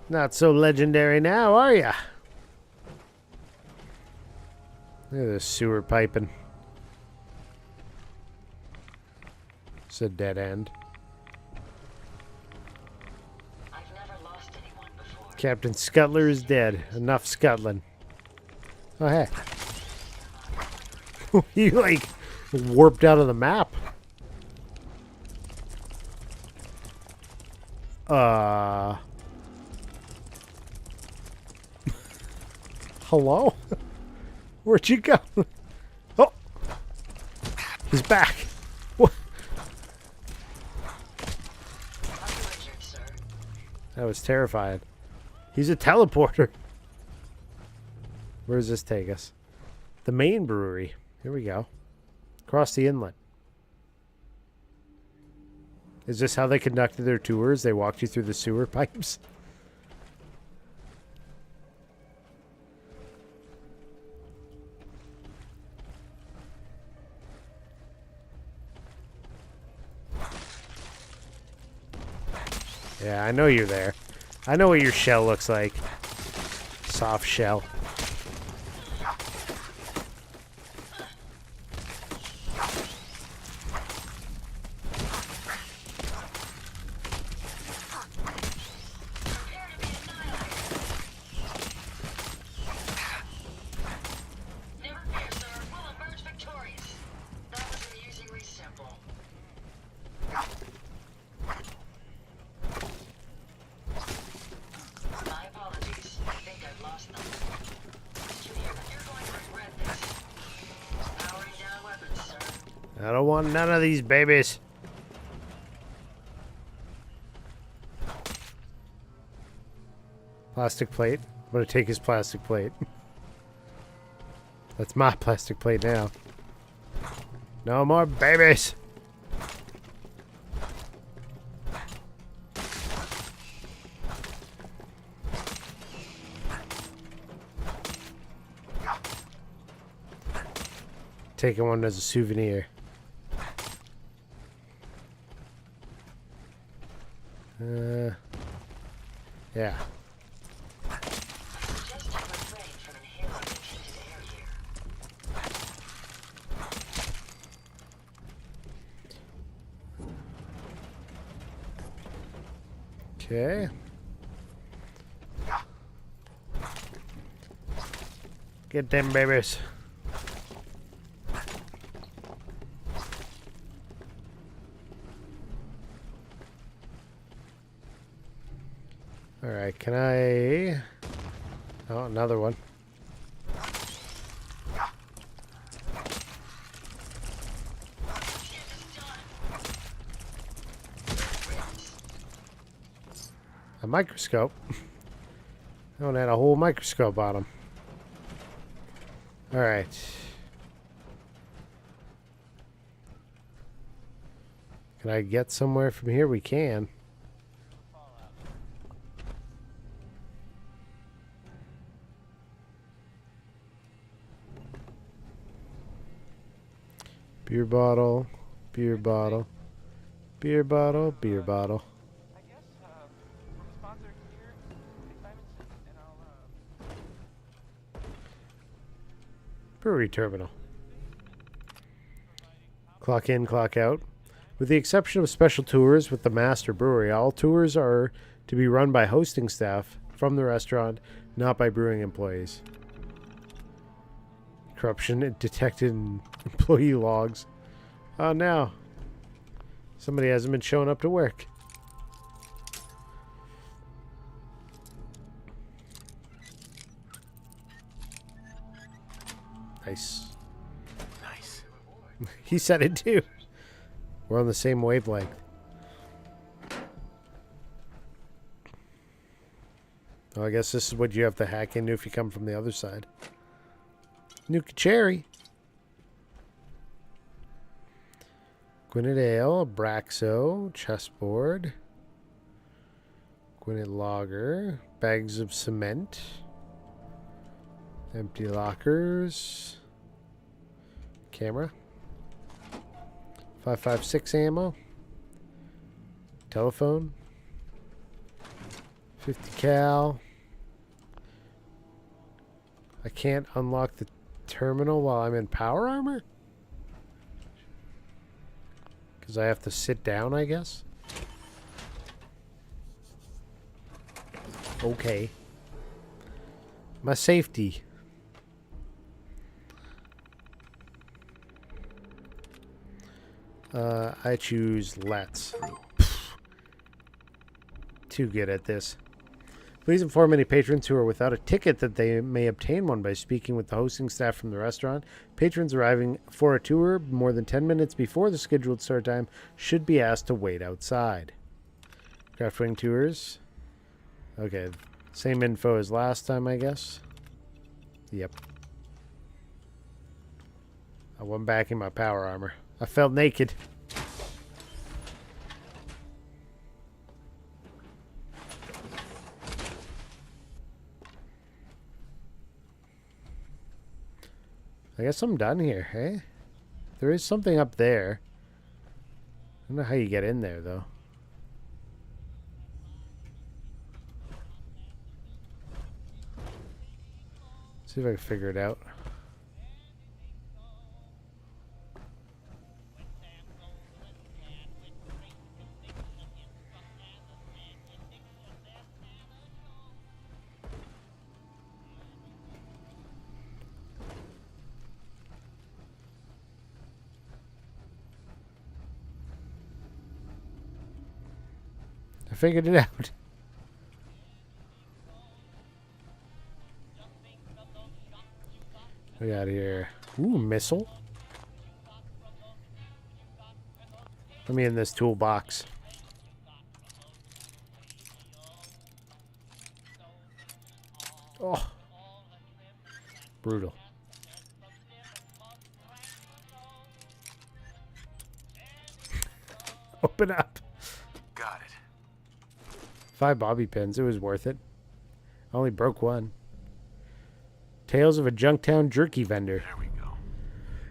Not so legendary now, are ya? Look at this sewer piping. It's a dead end. I've never lost anyone before. Captain Scuttler is dead. Enough scuttling. Oh, hey. He, like, warped out of the map. Hello? Where'd you go? Oh! He's back. What? How you injured, sir? That was terrifying. He's a teleporter. Where does this take us? The main brewery. Here we go. Across the inlet. Is this how they conducted their tours? They walked you through the sewer pipes? Yeah, I know you're there. I know what your shell looks like. Soft shell. Prepare to be annihilated. Never fear, sir. We'll emerge victorious. That was amusingly simple. My apologies. I think I've lost them. You're going to regret this. Powering down weapons, sir. I don't want none of these babies. Plastic plate. I'm going to take his plastic plate. That's my plastic plate now. No more babies. Taking one as a souvenir. Yeah. Just to refrain from inhaling the tainted air here. Okay. Get them babies. Alright, can I... Oh, another one. A microscope? I don't have a whole microscope on him. Alright. Can I get somewhere from here? We can. Beer bottle, beer bottle, beer bottle, beer bottle. I guess sponsor here, Simonson, and I'll Brewery terminal. Clock in, clock out. With the exception of special tours with the master brewery, all tours are to be run by hosting staff from the restaurant, not by brewing employees. Corruption detected in employee logs. Oh no. Somebody hasn't been showing up to work. Nice. Nice. He said it too. We're on the same wavelength. Oh, I guess this is what you have to hack into if you come from the other side. Nuka Cherry. Gwinnett Ale, Braxo, chessboard. Gwinnett Lager, bags of cement. Empty lockers. Camera. 5.56 ammo. Telephone. 50 cal. I can't unlock the terminal while I'm in power armor? Because I have to sit down, I guess? Okay. My safety. I choose let's. Too good at this. Please inform any patrons who are without a ticket that they may obtain one by speaking with the hosting staff from the restaurant. Patrons arriving for a tour more than 10 minutes before the scheduled start time should be asked to wait outside. Craftwing tours. Okay, same info as last time, I guess. Yep. I went back in my power armor. I felt naked. I guess I'm done here, hey? There is something up there. I don't know how you get in there, though. See if I can figure it out. I figured it out. We got here. Ooh, missile. Let me in this toolbox. Oh. Brutal. Open up. Got it. 5 bobby pins. It was worth it. I only broke one. Tales of a Junktown Jerky Vendor. There we go.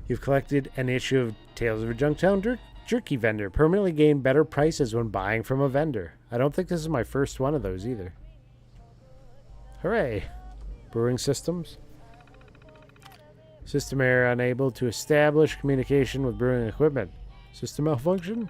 You've collected an issue of Tales of a Junktown Jerky Vendor. Permanently gain better prices when buying from a vendor. I don't think this is my first one of those either. Hooray. Brewing systems. System error, unable to establish communication with brewing equipment. System malfunction?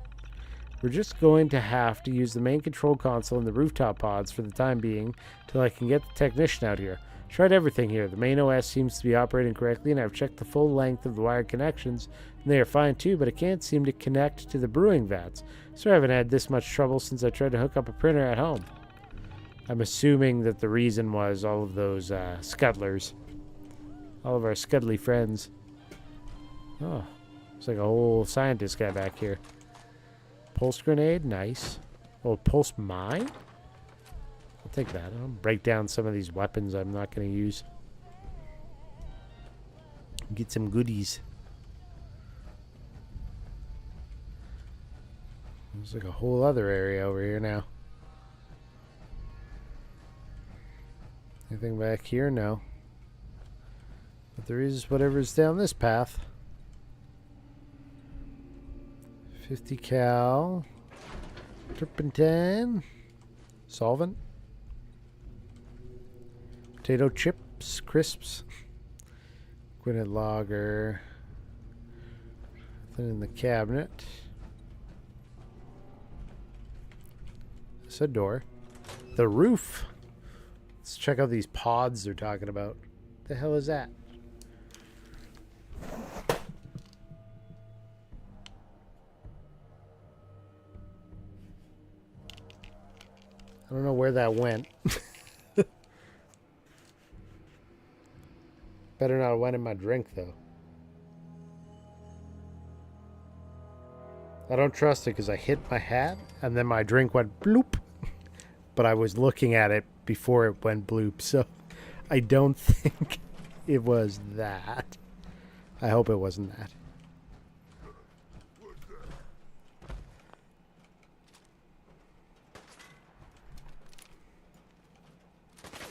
We're just going to have to use the main control console and the rooftop pods for the time being till I can get the technician out here. Tried everything here. The main OS seems to be operating correctly, and I've checked the full length of the wired connections, and they are fine too, but it can't seem to connect to the brewing vats. So I haven't had this much trouble since I tried to hook up a printer at home. I'm assuming that the reason was all of those scuttlers. All of our scuddly friends. Oh, it's like a whole scientist guy back here. Pulse grenade, nice. Oh, pulse mine? I'll take that. I'll break down some of these weapons I'm not going to use. Get some goodies. There's like a whole other area over here now. Anything back here? No. But there is whatever's down this path. 50 cal. Turpentine. Solvent. Potato chips. Crisps. Quinted lager. Nothing in the cabinet. It's a door. The roof. Let's check out these pods they're talking about. The hell is that? I don't know where that went. Better not have went in my drink, though. I don't trust it because I hit my hat and then my drink went bloop. But I was looking at it before it went bloop, so I don't think it was that. I hope it wasn't that.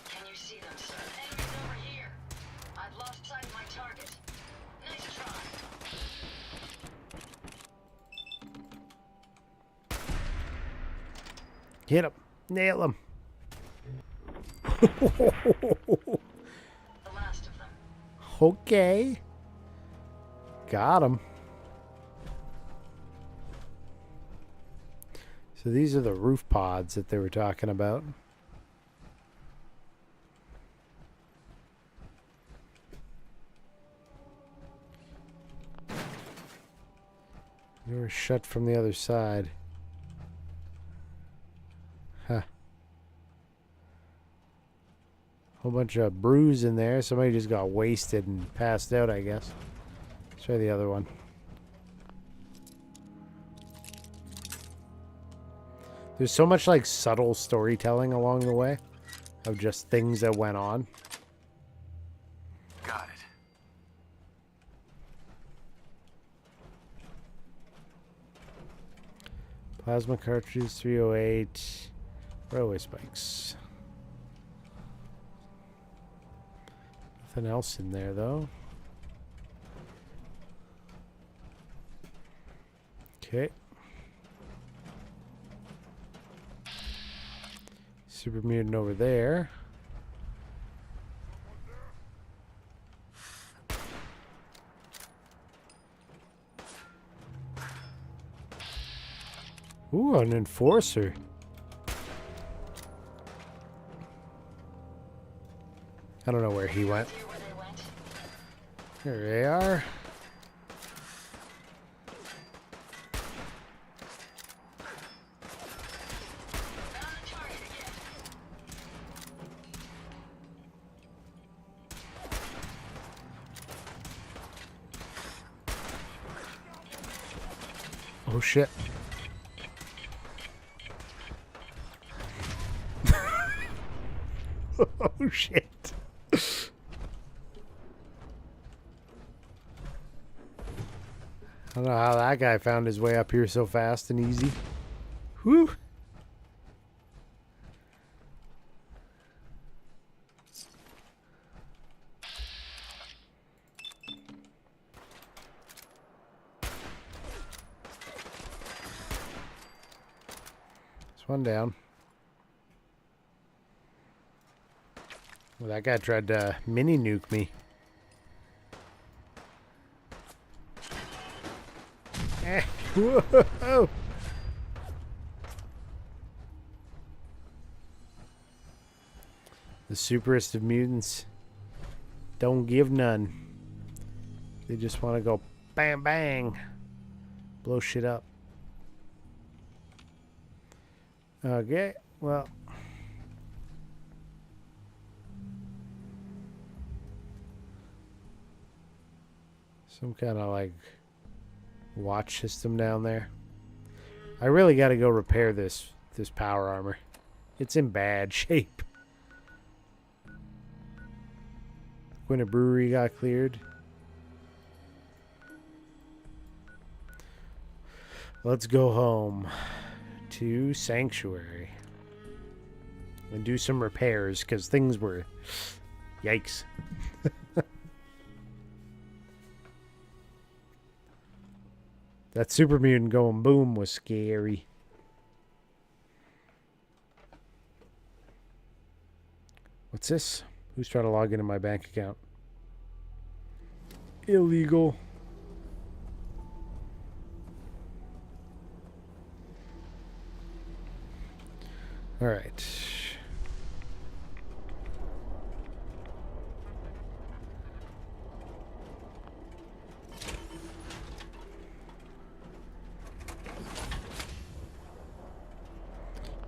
Can you see them, sir? Enemies over here. I've lost sight of my target. Nice try. Hit him. Nail him. The last of them. Okay. Got him. So these are the roof pods that they were talking about. They were shut from the other side. Huh. Whole bunch of brews in there. Somebody just got wasted and passed out, I guess. Let's try the other one. There's so much like subtle storytelling along the way of just things that went on. Got it. Plasma cartridge 308. Railway spikes. Nothing else in there though. Okay. Super mutant over there. Ooh, an enforcer. I don't know where he went. Here they are. Oh shit. Oh shit. I don't know how that guy found his way up here so fast and easy. Whew. There's one down. Well, that guy tried to mini nuke me. Whoa! The superest of mutants don't give none. They just want to go bang bang, blow shit up. Okay, well. Some kind of like watch system down there. I really got to go repair this power armor. It's in bad shape. When a brewery got cleared. Let's go home to Sanctuary and do some repairs because things were yikes. That super mutant going boom was scary. What's this? Who's trying to log into my bank account? Illegal. All right.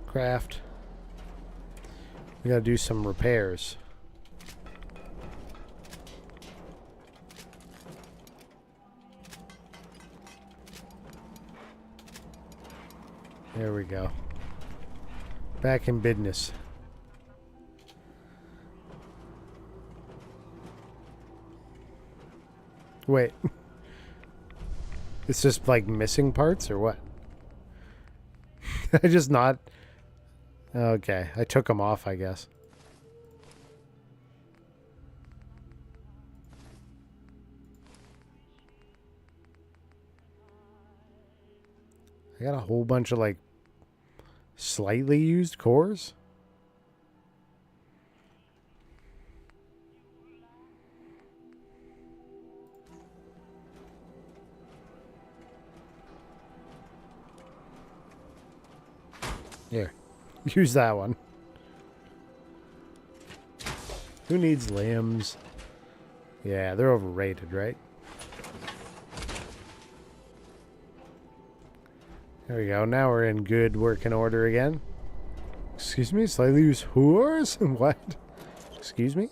Craft. We gotta do some repairs. There we go. Back in business. Wait. It's just like missing parts or what? I just not... Okay, I took them off, I guess. I got a whole bunch of like slightly used cores. Here. Use that one. Who needs limbs? Yeah, they're overrated, right? There we go. Now we're in good working order again. Excuse me? Slightly used whores? What? Excuse me?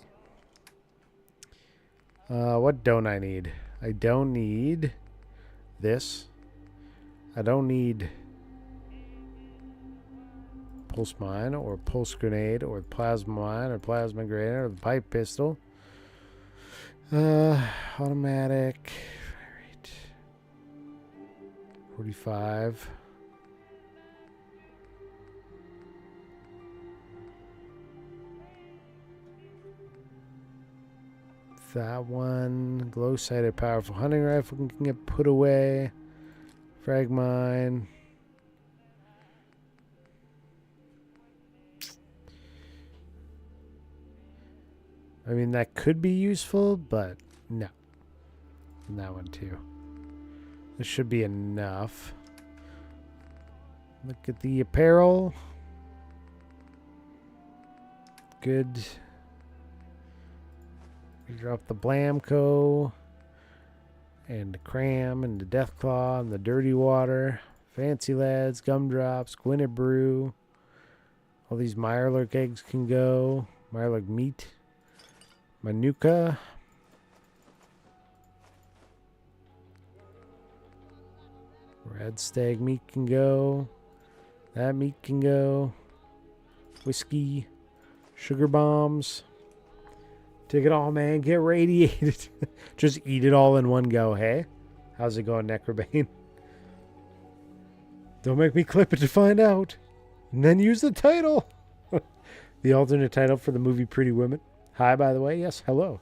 What don't I need? I don't need this. I don't need pulse mine or pulse grenade or plasma mine or plasma grenade or the pipe pistol. Automatic. Right. 45. That one. Glow-sighted powerful hunting rifle can get put away. Frag mine. I mean, that could be useful, but no. And that one too. This should be enough. Look at the apparel. Good. Drop the Blamco. And the Cram and the Deathclaw and the Dirty Water. Fancy Lads, Gumdrops, Gwynedd Brew. All these Mirelurk eggs can go. Mirelurk meat. Manuka. Red stag meat can go. That meat can go. Whiskey. Sugar bombs. Take it all, man. Get radiated. Just eat it all in one go, hey? How's it going, Necrobane? Don't make me clip it to find out. And then use the title. The alternate title for the movie Pretty Women. Hi, by the way. Yes, hello.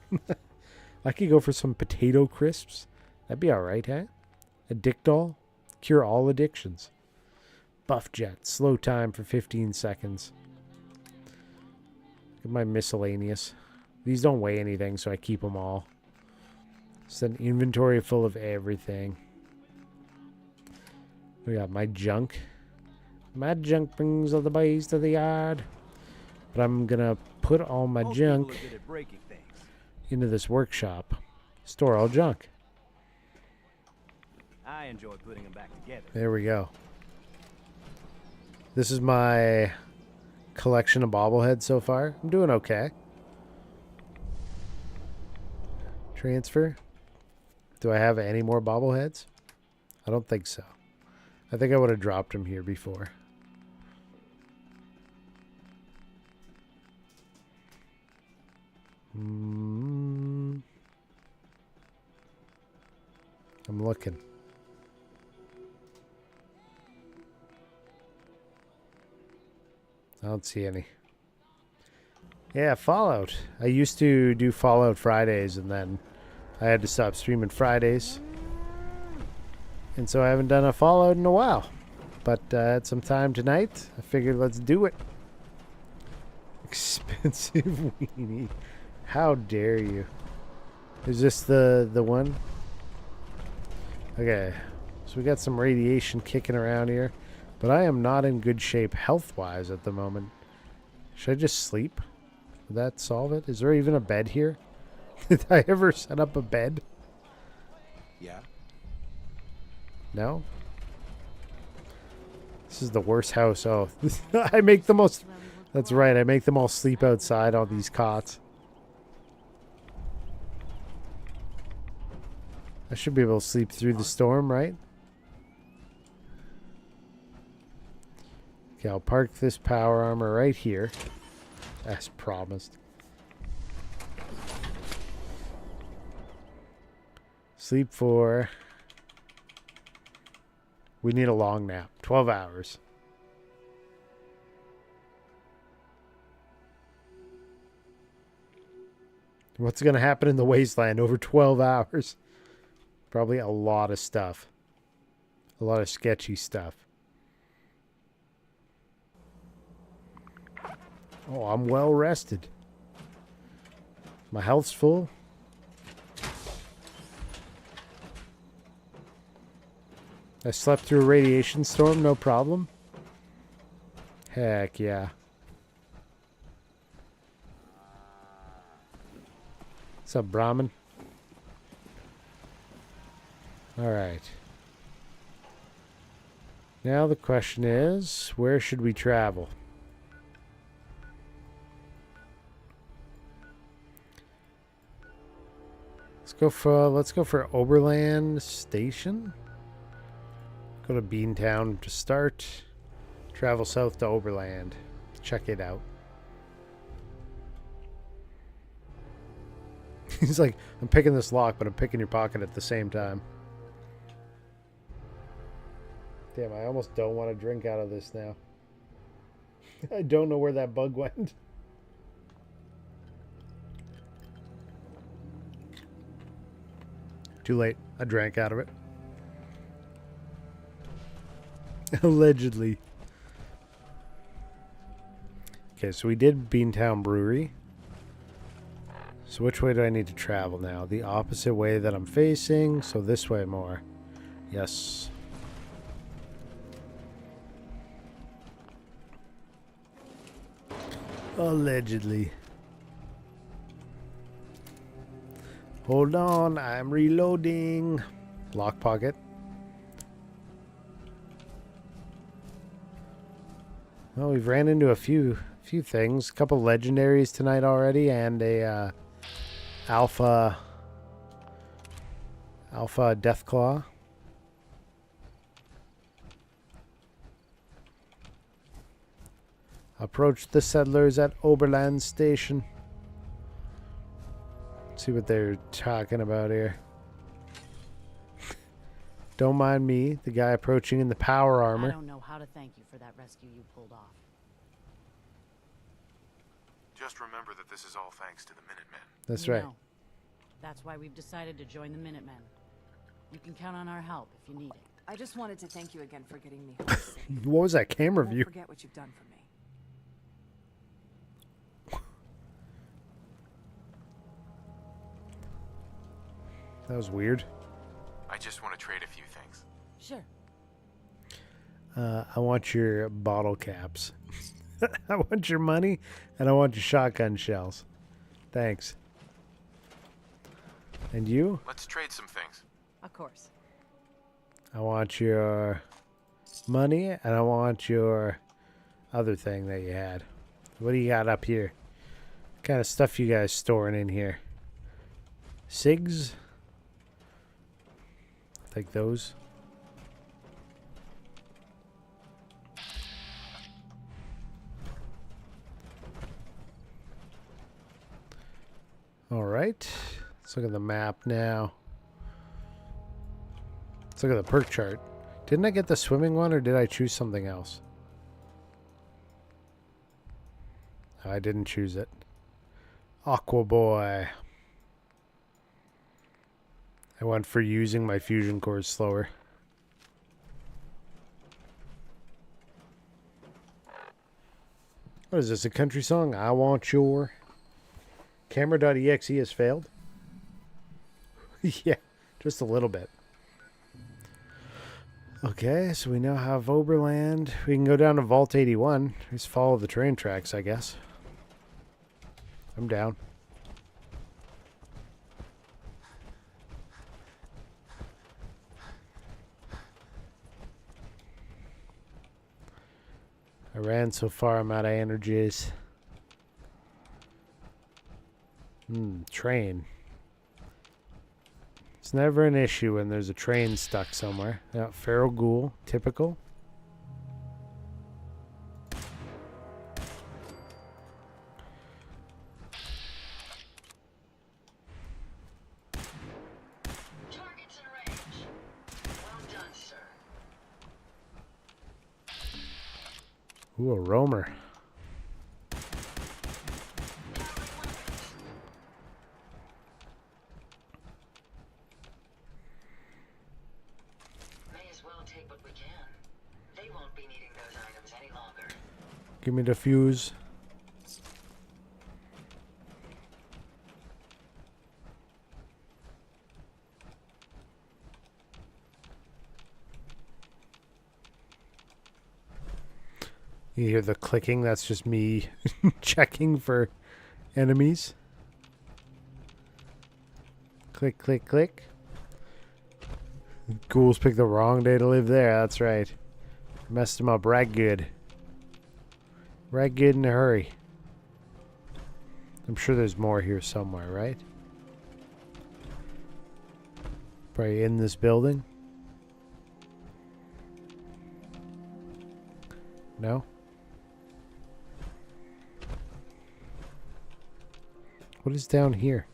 I could go for some potato crisps. That'd be alright, huh? Addictol. Cure all addictions. Buff Jet. Slow time for 15 seconds. Look at my miscellaneous. These don't weigh anything, so I keep them all. It's an inventory full of everything. We got my junk. My junk brings all the boys to the yard. But I'm going to put all my junk into this workshop. Store all junk. I enjoy putting them back together. There we go. This is my collection of bobbleheads so far. I'm doing okay. Transfer. Do I have any more bobbleheads? I don't think so. I think I would have dropped them here before. I'm looking. I don't see any. Yeah, Fallout. I used to do Fallout Fridays, and then I had to stop streaming Fridays. And so I haven't done a Fallout in a while. But I had some time tonight. I figured let's do it. Expensive weenie. How dare you? Is this the one? Okay. So we got some radiation kicking around here. But I am not in good shape health-wise at the moment. Should I just sleep? Would that solve it? Is there even a bed here? Did I ever set up a bed? Yeah. No? This is the worst house. Oh, I make the most... That's right. I make them all sleep outside on these cots. I should be able to sleep through the storm, right? Okay, I'll park this power armor right here. As promised. Sleep for... We need a long nap. 12 hours. What's going to happen in the Wasteland over 12 hours? Probably a lot of stuff. A lot of sketchy stuff. Oh, I'm well rested. My health's full. I slept through a radiation storm, no problem. Heck yeah. What's up, Brahmin? Alright. Now the question is, where should we travel? Let's go for Oberland Station. Go to Beantown to start. Travel south to Oberland. Check it out. He's like, I'm picking this lock, but I'm picking your pocket at the same time. Damn, I almost don't want to drink out of this now. I don't know where that bug went. Too late. I drank out of it. Allegedly. Okay, so we did Beantown Brewery. So which way do I need to travel now? The opposite way that I'm facing, so this way more. Yes. Allegedly. Hold on, I'm reloading. Lock pocket. Well, we've ran into a few things. A couple legendaries tonight already, and a alpha Deathclaw. Approach the settlers at Oberland Station. See what they're talking about here. Don't mind me, the guy approaching in the power armor. I don't know how to thank you for that rescue you pulled off. Just remember that this is all thanks to the Minutemen. That's right. No. That's why we've decided to join the Minutemen. You can count on our help if you need it. I just wanted to thank you again for getting me home safe. What was that camera Don't view? forget what you've done for me. That was weird. I just want to trade a few things. Sure. I want your bottle caps. I want your money, and I want your shotgun shells. Thanks. And you? Let's trade some things. Of course. I want your money, and I want your other thing that you had. What do you got up here? What kind of stuff you guys storing in here? Cigs? Like those? All right. Let's look at the map now. Let's look at the perk chart. Didn't I get the swimming one, or did I choose something else? I didn't choose it. Aqua Boy. I went for using my fusion cores slower. What is this, a country song? I want your... Camera.exe has failed? Yeah, just a little bit. Okay, so we now have Oberland. We can go down to Vault 81. Just follow the train tracks, I guess. I'm down. I ran so far, I'm out of energies. Train. It's never an issue when there's a train stuck somewhere. Yeah, feral ghoul, typical. Targets in range. Well done, sir. Ooh, a roamer. May as well take what we can. They won't be needing those items any longer. Give me the fuse. You hear the clicking? That's just me checking for enemies. Click, click, click. Ghouls picked the wrong day to live there. That's right. Messed him up right good. Right good in a hurry. I'm sure there's more here somewhere, right? Probably in this building. No? What is down here?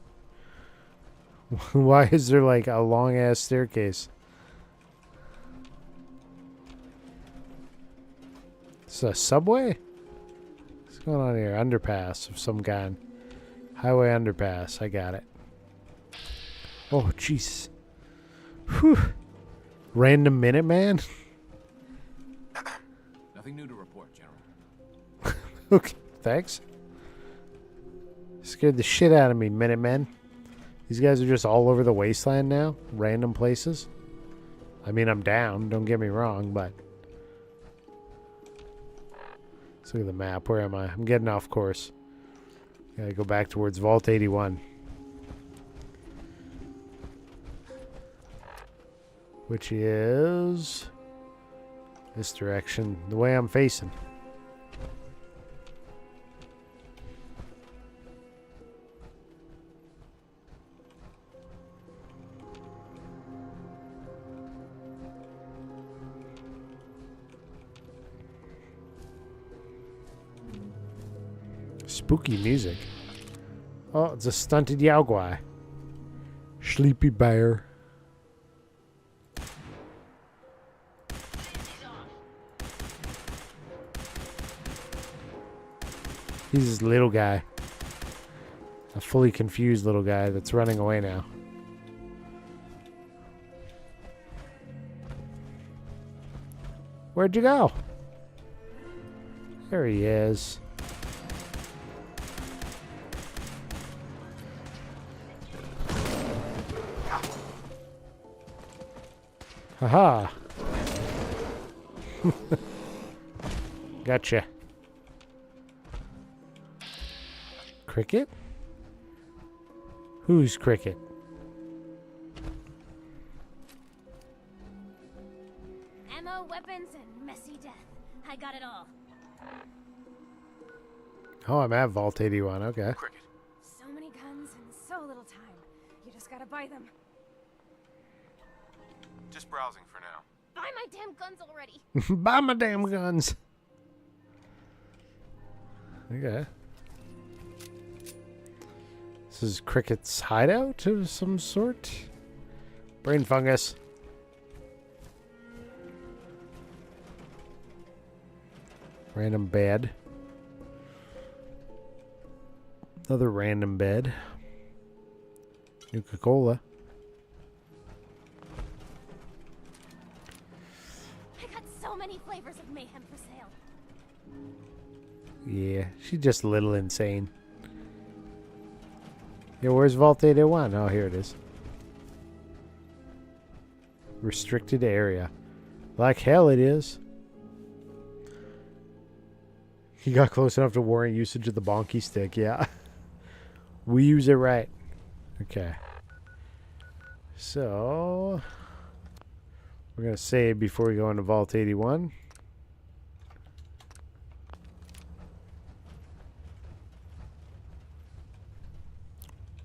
Why is there like a long ass staircase? It's a subway? What's going on here? Underpass of some kind. Highway underpass. I got it. Oh, jeez. Whew. Random Minuteman? Nothing new to report, General. Okay, thanks. Scared the shit out of me, Minutemen. These guys are just all over the wasteland now. Random places. I mean, I'm down. Don't get me wrong, but... Let's look at the map. Where am I? I'm getting off course. Gotta go back towards Vault 81. Which is... this direction. The way I'm facing. Spooky music. Oh, it's a stunted Yaogwai. Sleepy bear. He's this little guy. A fully confused little guy that's running away now. Where'd you go? There he is. Haha. Gotcha. Cricket? Who's Cricket? Ammo, weapons, and messy death. I got it all. Oh, I'm at Vault 81. Okay. Cricket. So many guns and so little time. You just gotta buy them. Just browsing for now. Buy my damn guns already. Buy my damn guns. Okay. This is Cricket's hideout of some sort. Brain fungus. Random bed. Another random bed. Nuka-Cola. I got so many flavors of mayhem for sale. Yeah, she's just a little insane. Yeah, where's Vault 81? Oh, here it is. Restricted area. Like hell it is. He got close enough to warrant usage of the bonky stick, yeah. We use it right. Okay. So... we're going to save before we go into Vault 81.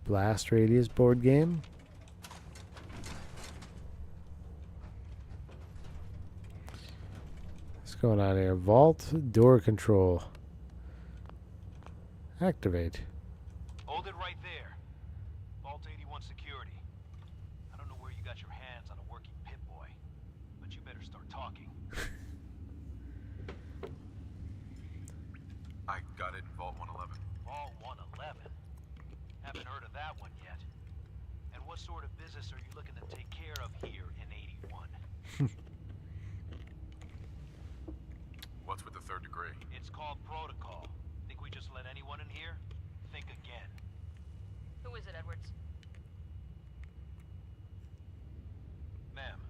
Blast Radius board game. What's going on here? Vault door control. Activate. Hold it right there. Vault 81 security. I don't know where you got your hands on a working pit boy, but you better start talking. I got it in Vault 111. Vault 111? Haven't heard of that one yet. And what sort of business are you looking to take care of here in 81? What's with the third degree? It's called protocol. Think we just let anyone in here? Think again. Who is it, Edwards? Ma'am,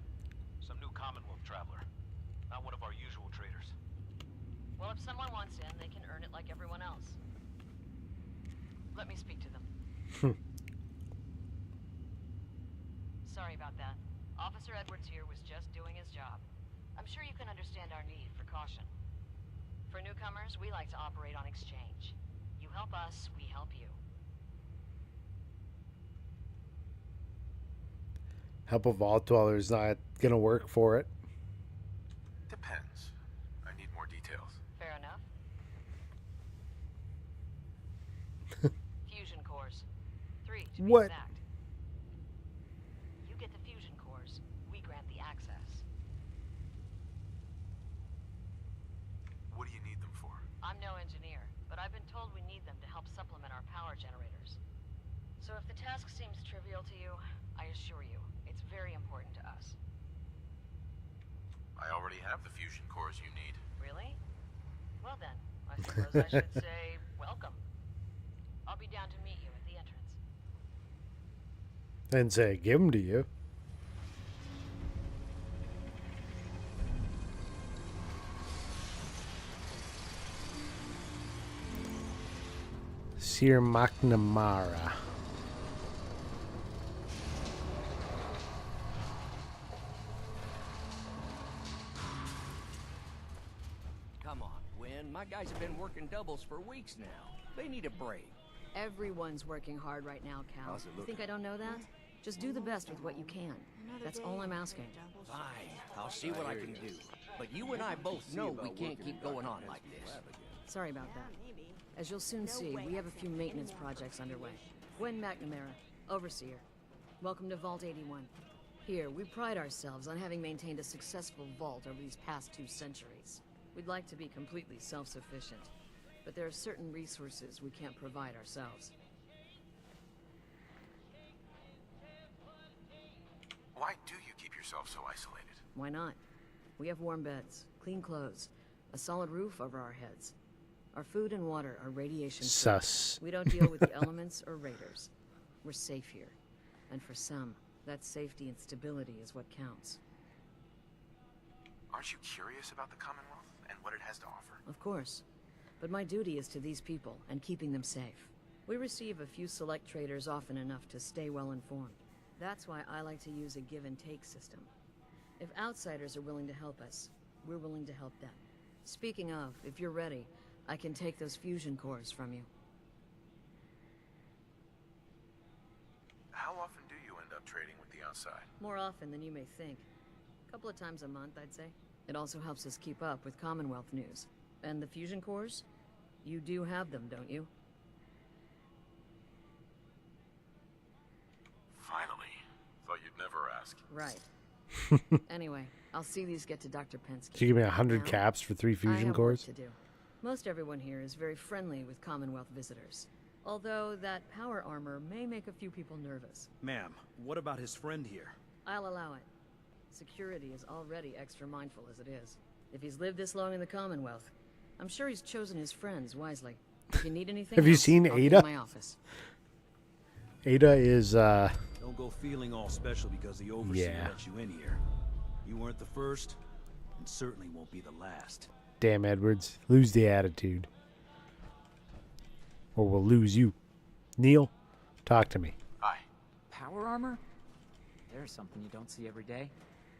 some new Commonwealth traveler. Not one of our usual traders. Well, if someone wants in, they can earn it like everyone else. Let me speak to them. Sorry about that. Officer Edwards here was just doing his job. I'm sure you can understand our need for caution. For newcomers, we like to operate on exchange. You help us, we help you. Help a vault dweller is not gonna work for it. Depends. I need more details. Fair enough. Fusion cores. 3 to be What? exact. You get the fusion cores, we grant the access. What do you need them for? I'm no engineer, but I've been told we need them to help supplement our power generators. So if the task seems trivial to you, I assure you, it's very important to us. I already have the fusion cores you need. Really? Well then, I suppose I should say welcome. I'll be down to meet you at the entrance. And say, give them to you. Sir McNamara. Come on, Gwen. My guys have been working doubles for weeks now. They need a break. Everyone's working hard right now, Cal. How's it You looking? think I don't know that? Just do the best with what you can. That's all I'm asking. Fine, I'll see what I can do. But you and I both know we can't keep going on like this. Sorry about that. As you'll soon see, we have a few maintenance projects underway. Gwen McNamara, Overseer. Welcome to Vault 81. Here, we pride ourselves on having maintained a successful vault over these past 2 centuries. We'd like to be completely self-sufficient, but there are certain resources we can't provide ourselves. Why do you keep yourself so isolated? Why not? We have warm beds, clean clothes, a solid roof over our heads. Our food and water are radiation free. Sus. We don't deal with the elements or raiders. We're safe here. And for some, that safety and stability is what counts. Aren't you curious about the Commonwealth and what it has to offer? Of course. But my duty is to these people and keeping them safe. We receive a few select traders often enough to stay well informed. That's why I like to use a give and take system. If outsiders are willing to help us, we're willing to help them. Speaking of, if you're ready, I can take those fusion cores from you. How often do you end up trading with the outside? More often than you may think. A couple of times a month, I'd say. It also helps us keep up with Commonwealth news. And the fusion cores? You do have them, don't you? Finally. Thought you'd never ask. Right. Anyway, I'll see these get to Dr. Penske. Did you give me 100 Now, caps for 3 I fusion have cores? work to do. Most everyone here is very friendly with Commonwealth visitors. Although that power armor may make a few people nervous. Ma'am, what about his friend here? I'll allow it. Security is already extra mindful as it is. If he's lived this long in the Commonwealth, I'm sure he's chosen his friends wisely. If you need anything Have you else, seen I'll be Ada? in my office. Ada is, Don't go feeling all special because the Overseer Yeah. let you in here. You weren't the first, and certainly won't be the last. damn Edwards. Lose the attitude. Or we'll lose you. Neil, talk to me. Hi. Power armor? There's something you don't see every day.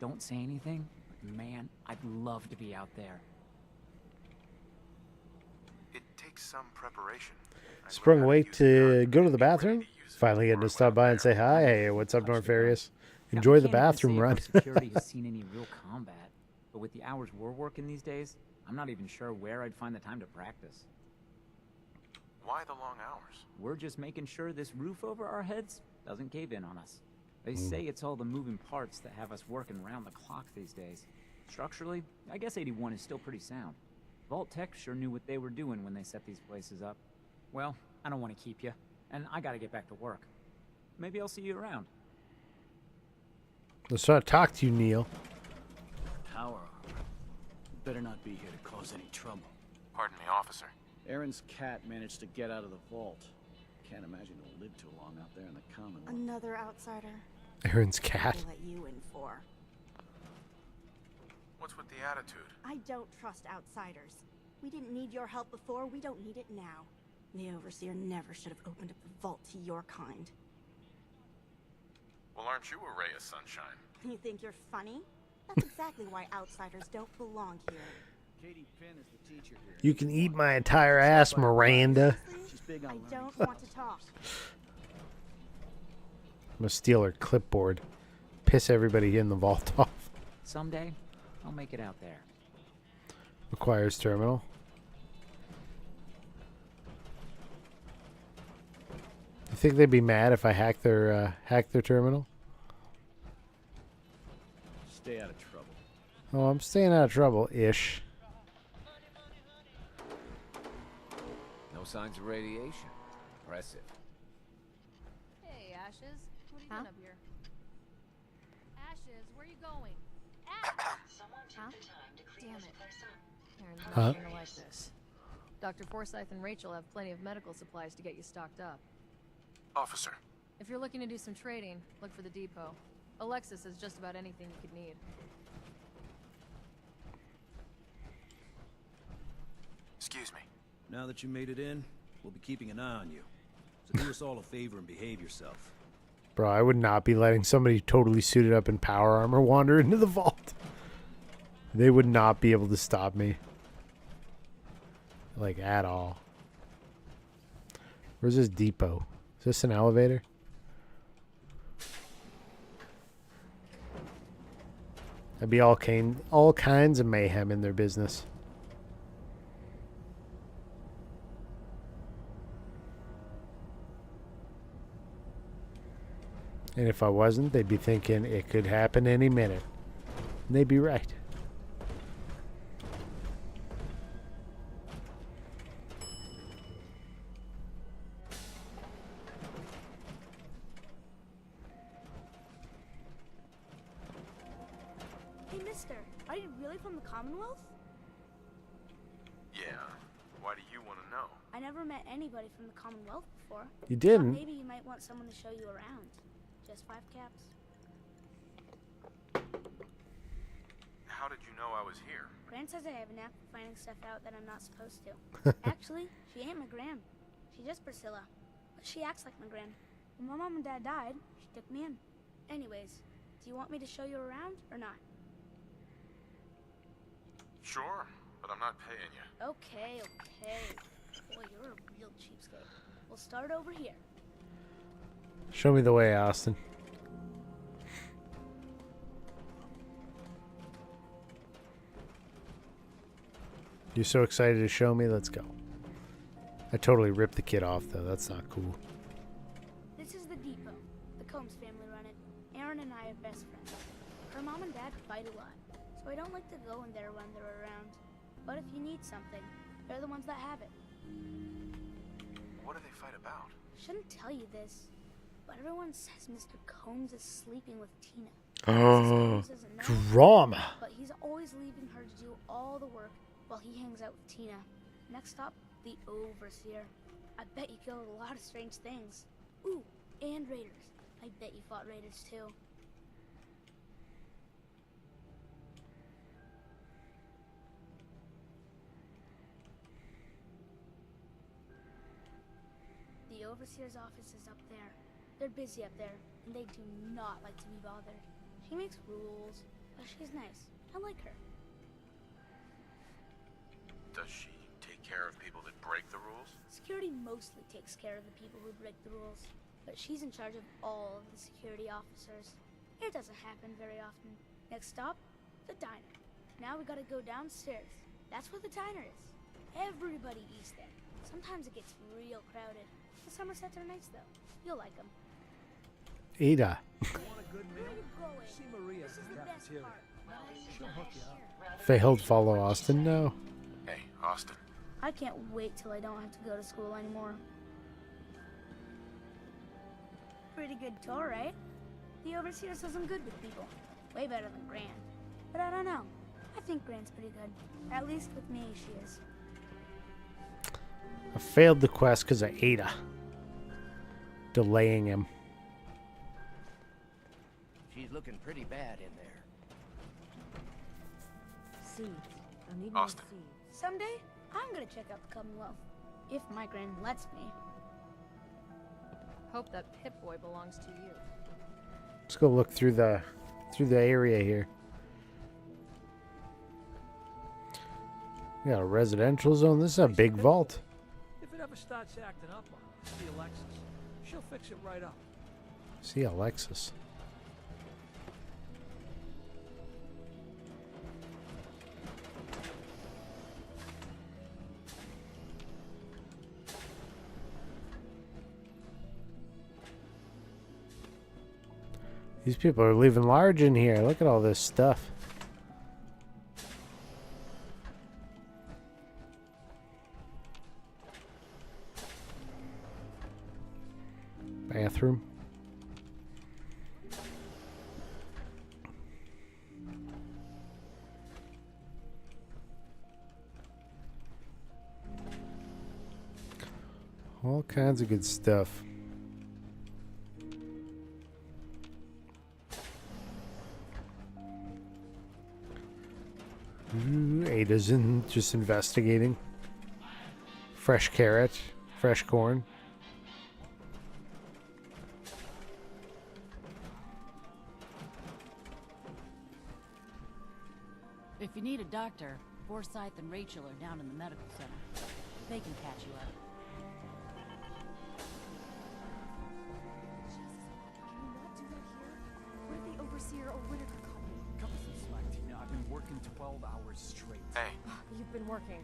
Don't say anything, but man, I'd love to be out there. It takes some preparation. Sprung awake to go to the bathroom? Finally getting to stop by and say hi. Hey, what's up, Norfarius? Enjoy the bathroom run. Security has seen any real combat, but with the hours we're working these days, I'm not even sure where I'd find the time to practice. Why the long hours? We're just making sure this roof over our heads doesn't cave in on us. They say it's all the moving parts that have us working round the clock these days. Structurally, I guess 81 is still pretty sound. Vault Tech sure knew what they were doing when they set these places up. Well, I don't want to keep you, and I gotta get back to work. Maybe I'll see you around. Let's not talk to you, Neil. Power armor. Better not be here to cause any trouble. Pardon me, officer. Aaron's cat managed to get out of the vault. Can't imagine he'll live too long out there in the Commonwealth. Another outsider. Aaron's cat. What let you in for? What's with the attitude? I don't trust outsiders. We didn't need your help before, we don't need it now. The Overseer never should have opened up the vault to your kind. Well, aren't you a ray of sunshine? You think you're funny? That's exactly why outsiders don't belong here. Katie Finn is the teacher here. You can eat my entire ass, Miranda. She's big on I don't want to talk. I'm gonna steal her clipboard. piss everybody in the vault off. Someday, I'll make it out there. Requires terminal. You think they'd be mad if I hack their terminal? Stay out of trouble. Oh, I'm staying out of trouble-ish. No signs of radiation. Impressive. Hey, Ashes. What are you doing up here? Ashes, where are you going? Someone took the time to clean Damn this it. place up. Aaron's Huh? not gonna like this. Dr. Forsyth and Rachel have plenty of medical supplies to get you stocked up. Officer. If you're looking to do some trading, look for the depot. Alexis has just about anything you could need. Excuse me. Now that you made it in, we'll be keeping an eye on you. So do us all a favor and behave yourself. Bro, I would not be letting somebody totally suited up in power armor wander into the vault. They would not be able to stop me. Like, at all. Where's this depot? Is this an elevator? That'd be all kinds of mayhem in their business. And if I wasn't, they'd be thinking it could happen any minute. And they'd be right. Hey, mister, are you really from the Commonwealth? Yeah. Why do you want to know? I never met anybody from the Commonwealth before. You didn't? Thought maybe you might want someone to show you around. Just 5 caps. How did you know I was here? Gran says I have a knack for finding stuff out that I'm not supposed to. Actually, she ain't my Gran. She's just Priscilla. But she acts like my Gran. When my mom and dad died, she took me in. Anyways, do you want me to show you around or not? Sure, but I'm not paying you. Okay. Boy, you're a real cheapskate. We'll start over here. Show me the way, Austin. You're so excited to show me? Let's go. I totally ripped the kid off, though. That's not cool. This is the depot. The Combs family run it. Aaron and I are best friends. Her mom and dad fight a lot, so I don't like to go in there when they're around. But if you need something, they're the ones that have it. What do they fight about? Shouldn't tell you this, but everyone says Mr. Combs is sleeping with Tina. Oh, Mrs. Combs isn't know, drama. But he's always leaving her to do all the work while he hangs out with Tina. Next stop, the Overseer. I bet you killed a lot of strange things. Ooh, and raiders. I bet you fought raiders too. The Overseer's office is up there. They're busy up there, and they do not like to be bothered. She makes rules, but she's nice. I like her. Does she take care of people that break the rules? Security mostly takes care of the people who break the rules, but she's in charge of all of the security officers. It doesn't happen very often. Next stop, the diner. Now we gotta go downstairs. That's where the diner is. Everybody eats there. Sometimes it gets real crowded. The Somersets are nice though. You'll like them. Ada. Where are you going? See Maria This is the best part. She'll hook you up. Failed follow Austin? No. Hey, Austin. I can't wait till I don't have to go to school anymore. Pretty good tour, right? The Overseer says I'm good with people. Way better than Gran. But I don't know. I think Gran's pretty good. At least with me, she is. I failed the quest because of Ada. Delaying him. She's looking pretty bad in there. Seeds. I need Austin. more seeds. Someday, I'm gonna check out the Commonwealth. If my Gran lets me. Hope that Pip-Boy belongs to you. Let's go look through the area here. We got a residential zone. This is a big vault. If it ever starts acting up on us, see Alexis. She'll fix it right up. See Alexis. These people are living large in here. Look at all this stuff. Bathroom. All kinds of good stuff. Ooh, Ada's just investigating. Fresh carrot, fresh corn. If you need a doctor, Forsyth and Rachel are down in the medical center. They can catch you up. What if the overseer or Whitaker caught me? Cut me some slack, Tina. I've been working 12 hours straight. Hey. You've been working.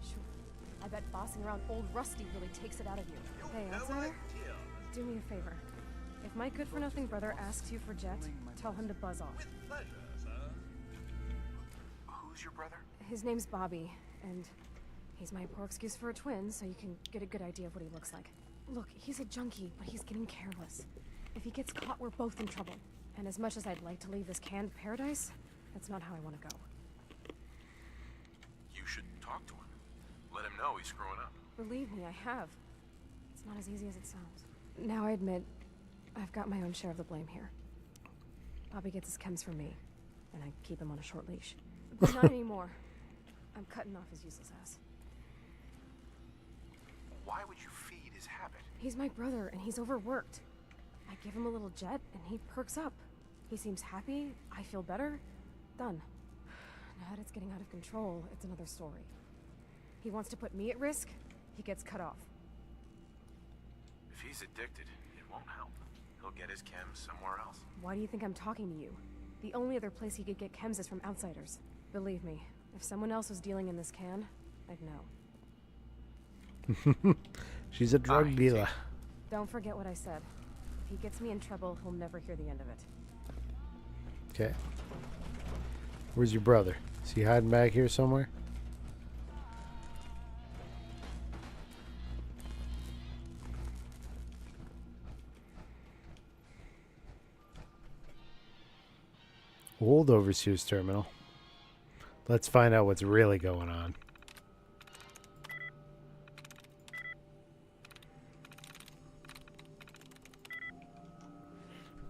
Sure. I bet bossing around old Rusty really takes it out of you. Hey, outsider? Do me a favor. If my good-for-nothing brother asks you for Jet, tell him to buzz off. Who's your brother? His name's Bobby, and he's my poor excuse for a twin, so you can get a good idea of what he looks like. Look, he's a junkie, but he's getting careless. If he gets caught, we're both in trouble. And as much as I'd like to leave this canned paradise, that's not how I want to go. You should talk to him. Let him know he's screwing up. Believe me, I have. It's not as easy as it sounds. Now I admit, I've got my own share of the blame here. Bobby gets his chems from me, and I keep him on a short leash. But not anymore. I'm cutting off his useless ass. Why would you feed his habit? He's my brother, and he's overworked. I give him a little Jet, and he perks up. He seems happy, I feel better. Done. Now that it's getting out of control, it's another story. He wants to put me at risk, he gets cut off. If he's addicted, it won't help. He'll get his chems somewhere else. Why do you think I'm talking to you? The only other place he could get chems is from outsiders. Believe me, if someone else was dealing in this can, I'd know. She's a drug dealer. Don't forget what I said. If he gets me in trouble, he'll never hear the end of it. Okay. Where's your brother? Is he hiding back here somewhere? Old Overseer's terminal. Let's find out what's really going on.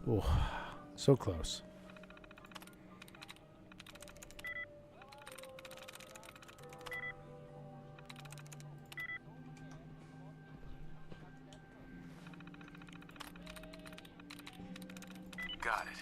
Oh, so close. Got it.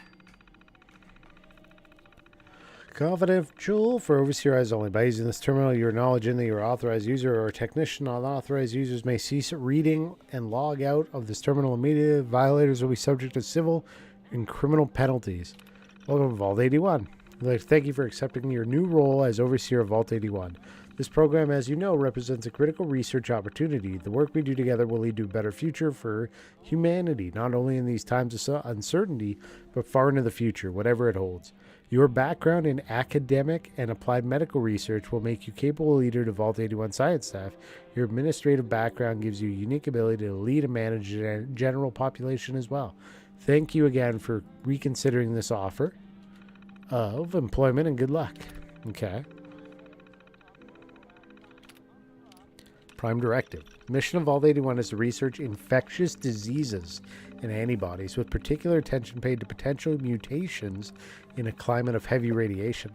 Confidential for Overseer eyes only. By using this terminal, you acknowledge in that you are authorized user or technician. Unauthorized users may cease reading and log out of this terminal immediately. Violators will be subject to civil and criminal penalties. Welcome to Vault 81. We'd like to thank you for accepting your new role as Overseer of Vault 81. This program, as you know, represents a critical research opportunity. The work we do together will lead to a better future for humanity, not only in these times of uncertainty, but far into the future, whatever it holds. Your background in academic and applied medical research will make you capable leader to Vault 81 science staff. Your administrative background gives you a unique ability to lead and manage a general population as well. Thank you again for reconsidering this offer of employment, and good luck. Okay. Prime Directive. Mission of Vault 81 is to research infectious diseases and antibodies, with particular attention paid to potential mutations in a climate of heavy radiation.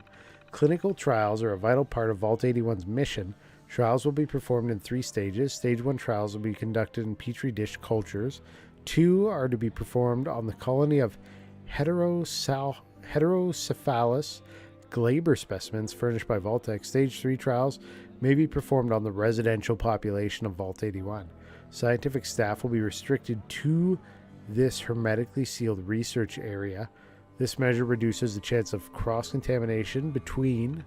Clinical trials are a vital part of Vault 81's mission. Trials will be performed in 3 stages. Stage 1 trials will be conducted in petri dish cultures. 2 are to be performed on the colony of heterocephalus glaber specimens furnished by Vault-Tec. Stage 3 trials may be performed on the residential population of Vault 81. Scientific staff will be restricted to this hermetically sealed research area. This measure reduces the chance of cross-contamination between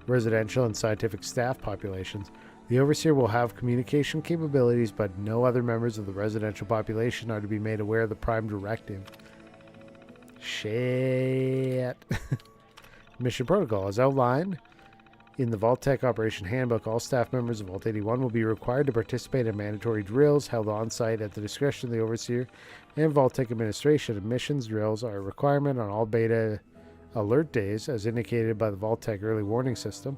residential and scientific staff populations. The Overseer will have communication capabilities, but no other members of the residential population are to be made aware of the Prime Directive. Shit. Mission protocol. As outlined in the Vault-Tec Operation Handbook, all staff members of Vault 81 will be required to participate in mandatory drills held on-site at the discretion of the Overseer and Vault-Tec administration. Admissions drills are a requirement on all beta alert days, as indicated by the Vault-Tec early warning system.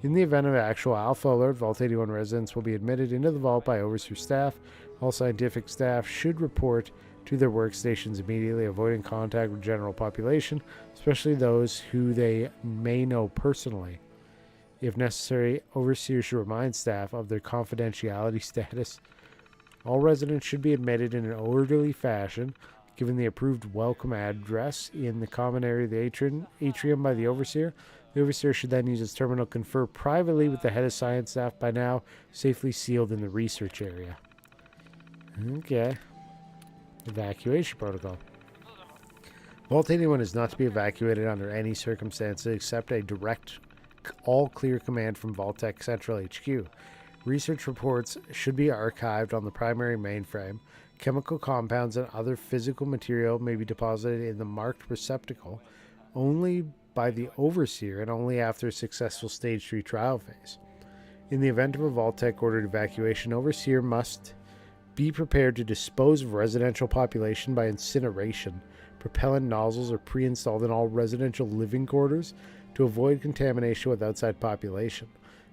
In the event of an actual alpha alert, Vault 81 residents will be admitted into the vault by Overseer staff. All scientific staff should report to their workstations immediately, avoiding contact with general population, especially those who they may know personally. If necessary, Overseer should remind staff of their confidentiality status. All residents should be admitted in an orderly fashion, given the approved welcome address in the common area of the atrium by the Overseer. The Overseer should then use his terminal to confer privately with the head of science staff, by now safely sealed in the research area. Okay. Evacuation protocol. Vault 81 is not to be evacuated under any circumstances except a direct all-clear command from Vault-Tec Central HQ. Research reports should be archived on the primary mainframe. Chemical compounds and other physical material may be deposited in the marked receptacle only by the Overseer and only after a successful Stage 3 trial phase. In the event of a Vault-Tec ordered evacuation, Overseer must be prepared to dispose of residential population by incineration. Propellant nozzles are pre-installed in all residential living quarters to avoid contamination with outside population.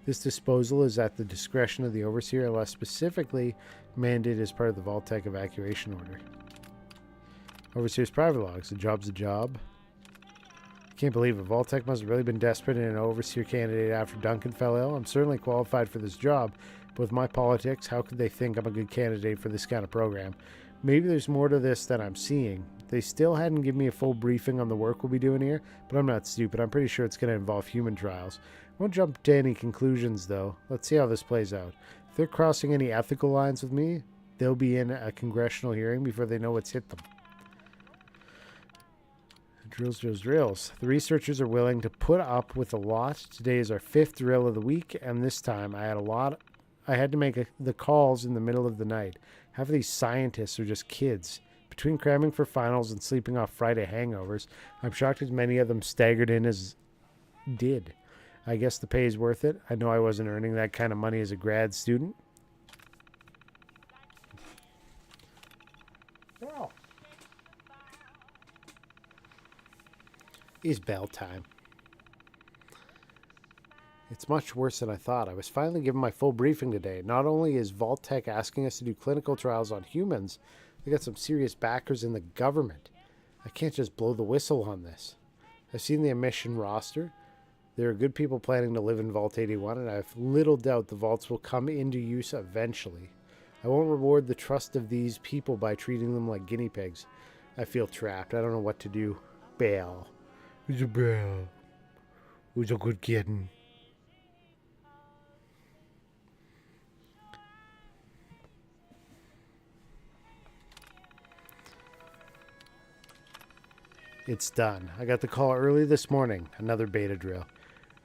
This disposal is at the discretion of the Overseer unless specifically mandated as part of the Vault-Tec evacuation order. Overseer's private logs. A job's a job. Can't believe it. Vault-Tec must have really been desperate in an Overseer candidate after Duncan fell ill. I'm certainly qualified for this job, but with my politics, how could they think I'm a good candidate for this kind of program? Maybe there's more to this than I'm seeing. They still hadn't given me a full briefing on the work we'll be doing here, but I'm not stupid. I'm pretty sure it's going to involve human trials. I won't jump to any conclusions, though. Let's see how this plays out. If they're crossing any ethical lines with me, they'll be in a congressional hearing before they know what's hit them. Drills, drills, drills. The researchers are willing to put up with a lot. Today is our 5th drill of the week, and this time I had to make the calls in the middle of the night. Half of these scientists are just kids. Between cramming for finals and sleeping off Friday hangovers, I'm shocked as many of them staggered in as did. I guess the pay is worth it. I know I wasn't earning that kind of money as a grad student. Well, it's bell time. It's much worse than I thought. I was finally given my full briefing today. Not only is Vault-Tec asking us to do clinical trials on humans, they got some serious backers in the government. I can't just blow the whistle on this. I've seen the emission roster. There are good people planning to live in Vault 81, and I have little doubt the vaults will come into use eventually. I won't reward the trust of these people by treating them like guinea pigs. I feel trapped. I don't know what to do. Bail. Who's a bail? Who's a good kitten? It's done. I got the call early this morning. Another beta drill.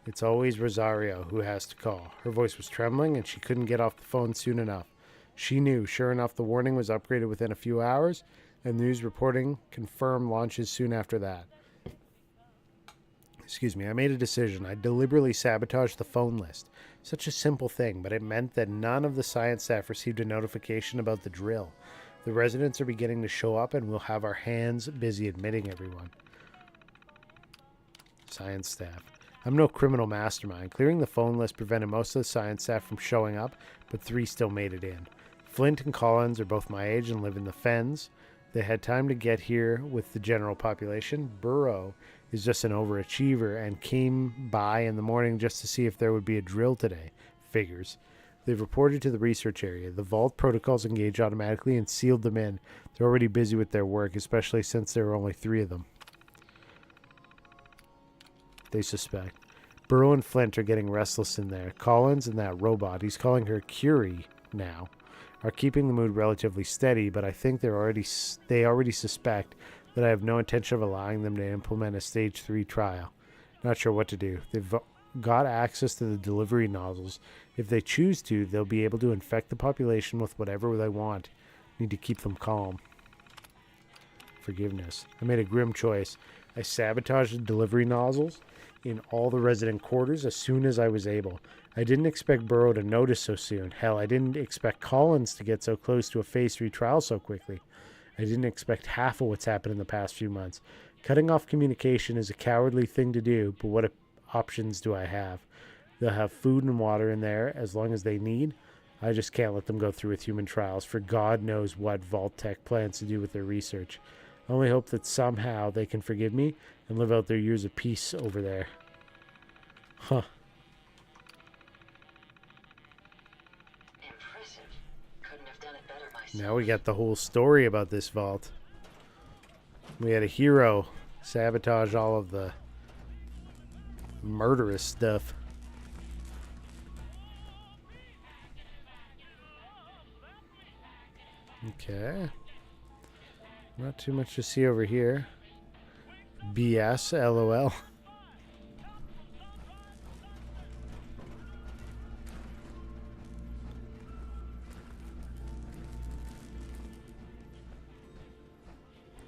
It's always Rosario who has to call. Her voice was trembling and she couldn't get off the phone soon enough. She knew. Sure enough, the warning was upgraded within a few hours, and news reporting confirmed launches soon after that. Excuse me, I made a decision. I deliberately sabotaged the phone list. Such a simple thing, but it meant that none of the science staff received a notification about the drill. The residents are beginning to show up, and we'll have our hands busy admitting everyone. Science staff. I'm no criminal mastermind. Clearing the phone list prevented most of the science staff from showing up, but 3 still made it in. Flint and Collins are both my age and live in the Fens. They had time to get here with the general population. Burrow is just an overachiever and came by in the morning just to see if there would be a drill today. Figures. They've reported to the research area. The vault protocols engage automatically and sealed them in. They're already busy with their work, especially since there are only 3 of them. They suspect. Burrow and Flint are getting restless in there. Collins and that robot, he's calling her Curie now, are keeping the mood relatively steady, but I think they already suspect that I have no intention of allowing them to implement a Stage 3 trial. Not sure what to do. They've got access to the delivery nozzles. If they choose to, they'll be able to infect the population with whatever they want. Need to keep them calm. forgiveness. I made a grim choice. I sabotaged the delivery nozzles in all the resident quarters as soon as I was able. I didn't expect Burrow to notice so soon. Hell, I didn't expect Collins to get so close to a Phase 3 trial so quickly. I didn't expect half of what's happened in the past few months. Cutting off communication is a cowardly thing to do, but what options do I have? They'll have food and water in there as long as they need. I just can't let them go through with human trials, for God knows what Vault Tech plans to do with their research. I only hope that somehow they can forgive me and live out their years of peace over there. Huh. Impressive. Couldn't have done it better myself. Now we got the whole story about this vault. We had a hero sabotage all of the murderous stuff. Okay. Not too much to see over here. BS, LOL.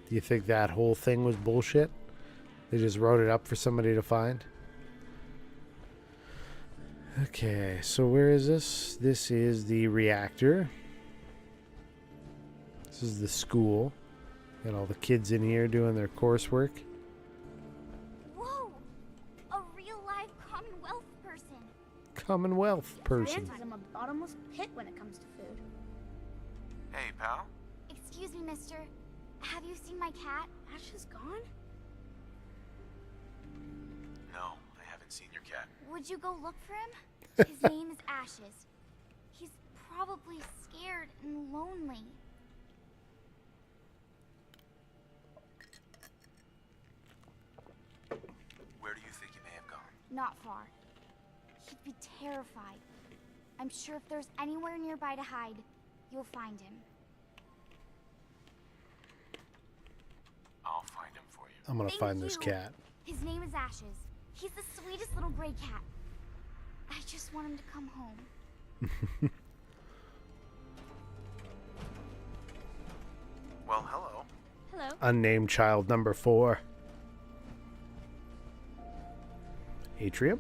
Do you think that whole thing was bullshit? They just wrote it up for somebody to find? Okay, so where is this? This is the reactor. This is the school. Got all the kids in here doing their coursework. Whoa! A real live Commonwealth person. Commonwealth person. I'm a bottomless pit when it comes to food. Hey, pal. Excuse me, mister. Have you seen my cat? Ash is gone? No, I haven't seen your cat. Would you go look for him? His name is Ashes. He's probably scared and lonely. Where do you think he may have gone? Not far. He'd be terrified. I'm sure if there's anywhere nearby to hide, you'll find him. I'll find him for you. I'm gonna Thank find this you. cat. His name is Ashes. He's the sweetest little gray cat. I just want him to come home. Well, hello. Hello. Unnamed child number 4. Atrium?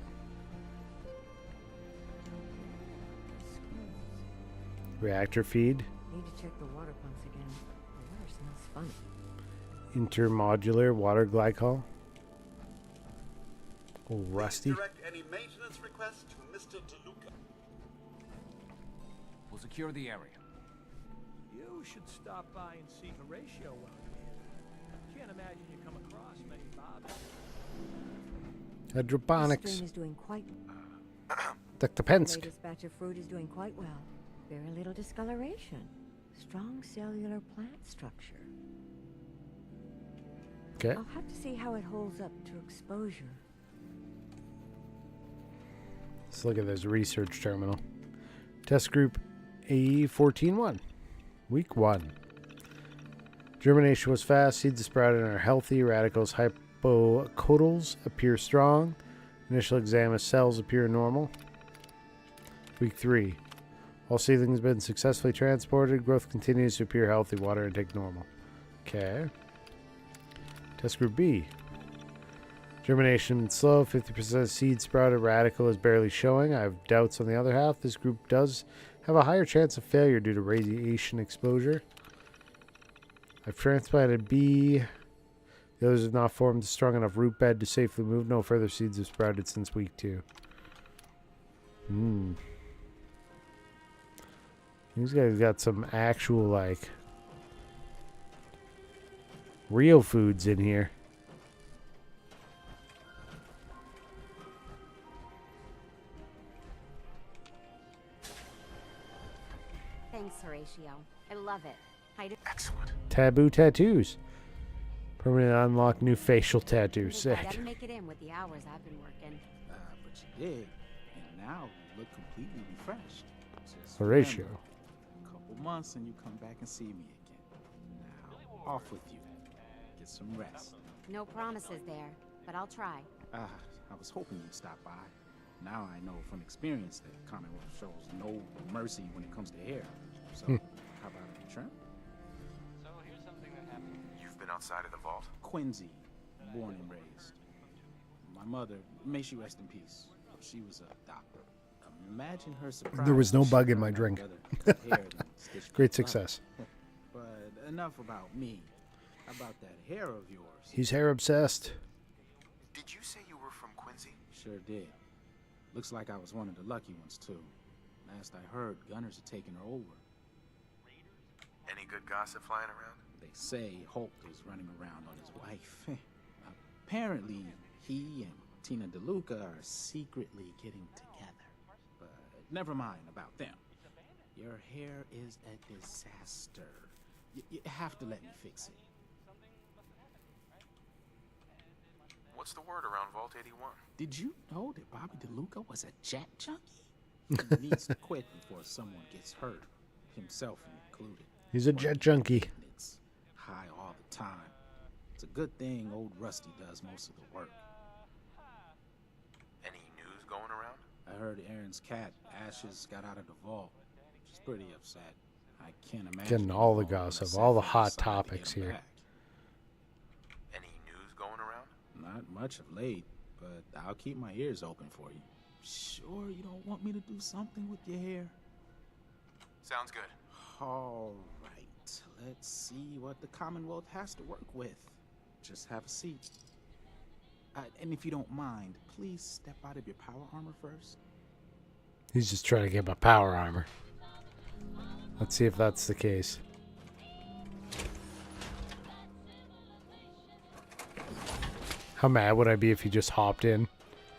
Reactor feed. Need to check the water pumps again. The water smells funny. Intermodular water glycol. Oh, rusty. Direct any maintenance requests to Mr. DeLuca. We'll secure the area. You should stop by and see Horatio while you're here. Can't imagine you come across many Bobs. Hydroponics. This strain is doing quite Dr. The Penske. latest batch of fruit is doing quite well. Very little discoloration. Strong cellular plant structure. Okay. I'll have to see how it holds up to exposure. Let's look at this research terminal. Test group A14-1. Week 1. Germination was fast. Seeds sprouted and are healthy. Radicals hypocotals appear strong. Initial exam of cells appear normal. Week 3. All seedlings have been successfully transported. Growth continues to appear healthy. Water intake normal. Okay. Test group B. Germination slow. 50% seed sprouted. Radical is barely showing. I have doubts on the other half. This group does have a higher chance of failure due to radiation exposure. I've transplanted B. The others have not formed a strong enough root bed to safely move. No further seeds have sprouted since week 2. These guys got some actual, like, real foods in here. Thanks, Horatio. I love it. Excellent. Taboo tattoos. Permanent unlock new facial tattoos. I Sick. gotta make it in with the hours I've been working. But you did, and now you look completely refreshed. Just Horatio. remember, a couple months and you come back and see me again. Now, off with you. Get some rest. No promises there, but I'll try. I was hoping you'd stop by. Now I know from experience that Commonwealth shows no mercy when it comes to hair. So, how about a trim? So here's something that happened. You've been outside of the vault? Quincy, born and raised. My mother, may she rest in peace. She was a doctor. Imagine her surprise. There was no when she bug in found my out drink. brother had hair and stitched Great it up. success. But enough about me. How about that hair of yours? He's hair obsessed. Did you say you were from Quincy? Sure did. Looks like I was one of the lucky ones, too. Last I heard, gunners are taking her over. Any good gossip flying around? They say Hulk is running around on his wife. Apparently, he and Tina DeLuca are secretly getting together. But never mind about them. Your hair is a disaster. You have to let me fix it. What's the word around Vault 81? Did you know that Bobby DeLuca was a jet junkie? He needs to quit before someone gets hurt, himself included. He's a jet junkie. It's high all the time. It's a good thing old Rusty does most of the work. Any news going around? I heard Aaron's cat, Ashes, got out of the vault. She's pretty upset. I can't imagine. Getting all the gossip, all the hot topics here. Any news going around? Not much of late, but I'll keep my ears open for you. Sure you don't want me to do something with your hair? Sounds good. All right. Let's see what the Commonwealth has to work with. Just have a seat. And if you don't mind, please step out of your power armor first. He's just trying to get my power armor. Let's see if that's the case. How mad would I be if he just hopped in?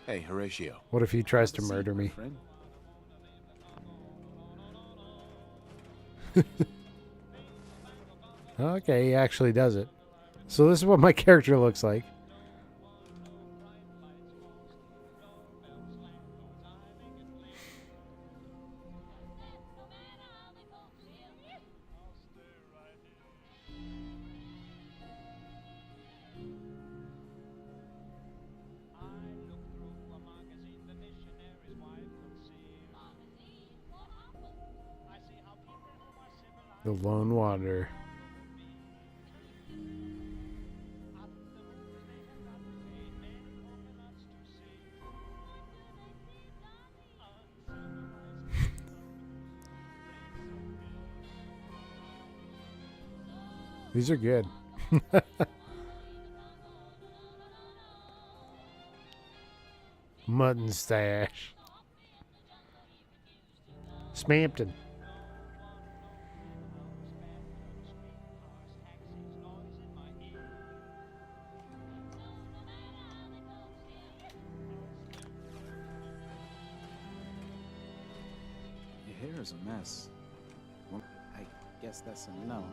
Hey, Horatio. What if he tries to murder me? Okay, he actually does it. So this is what my character looks like. The Lone Wanderer. These are good. Mutton stash. Smampton. Your hair is a mess. Well, I guess that's a no.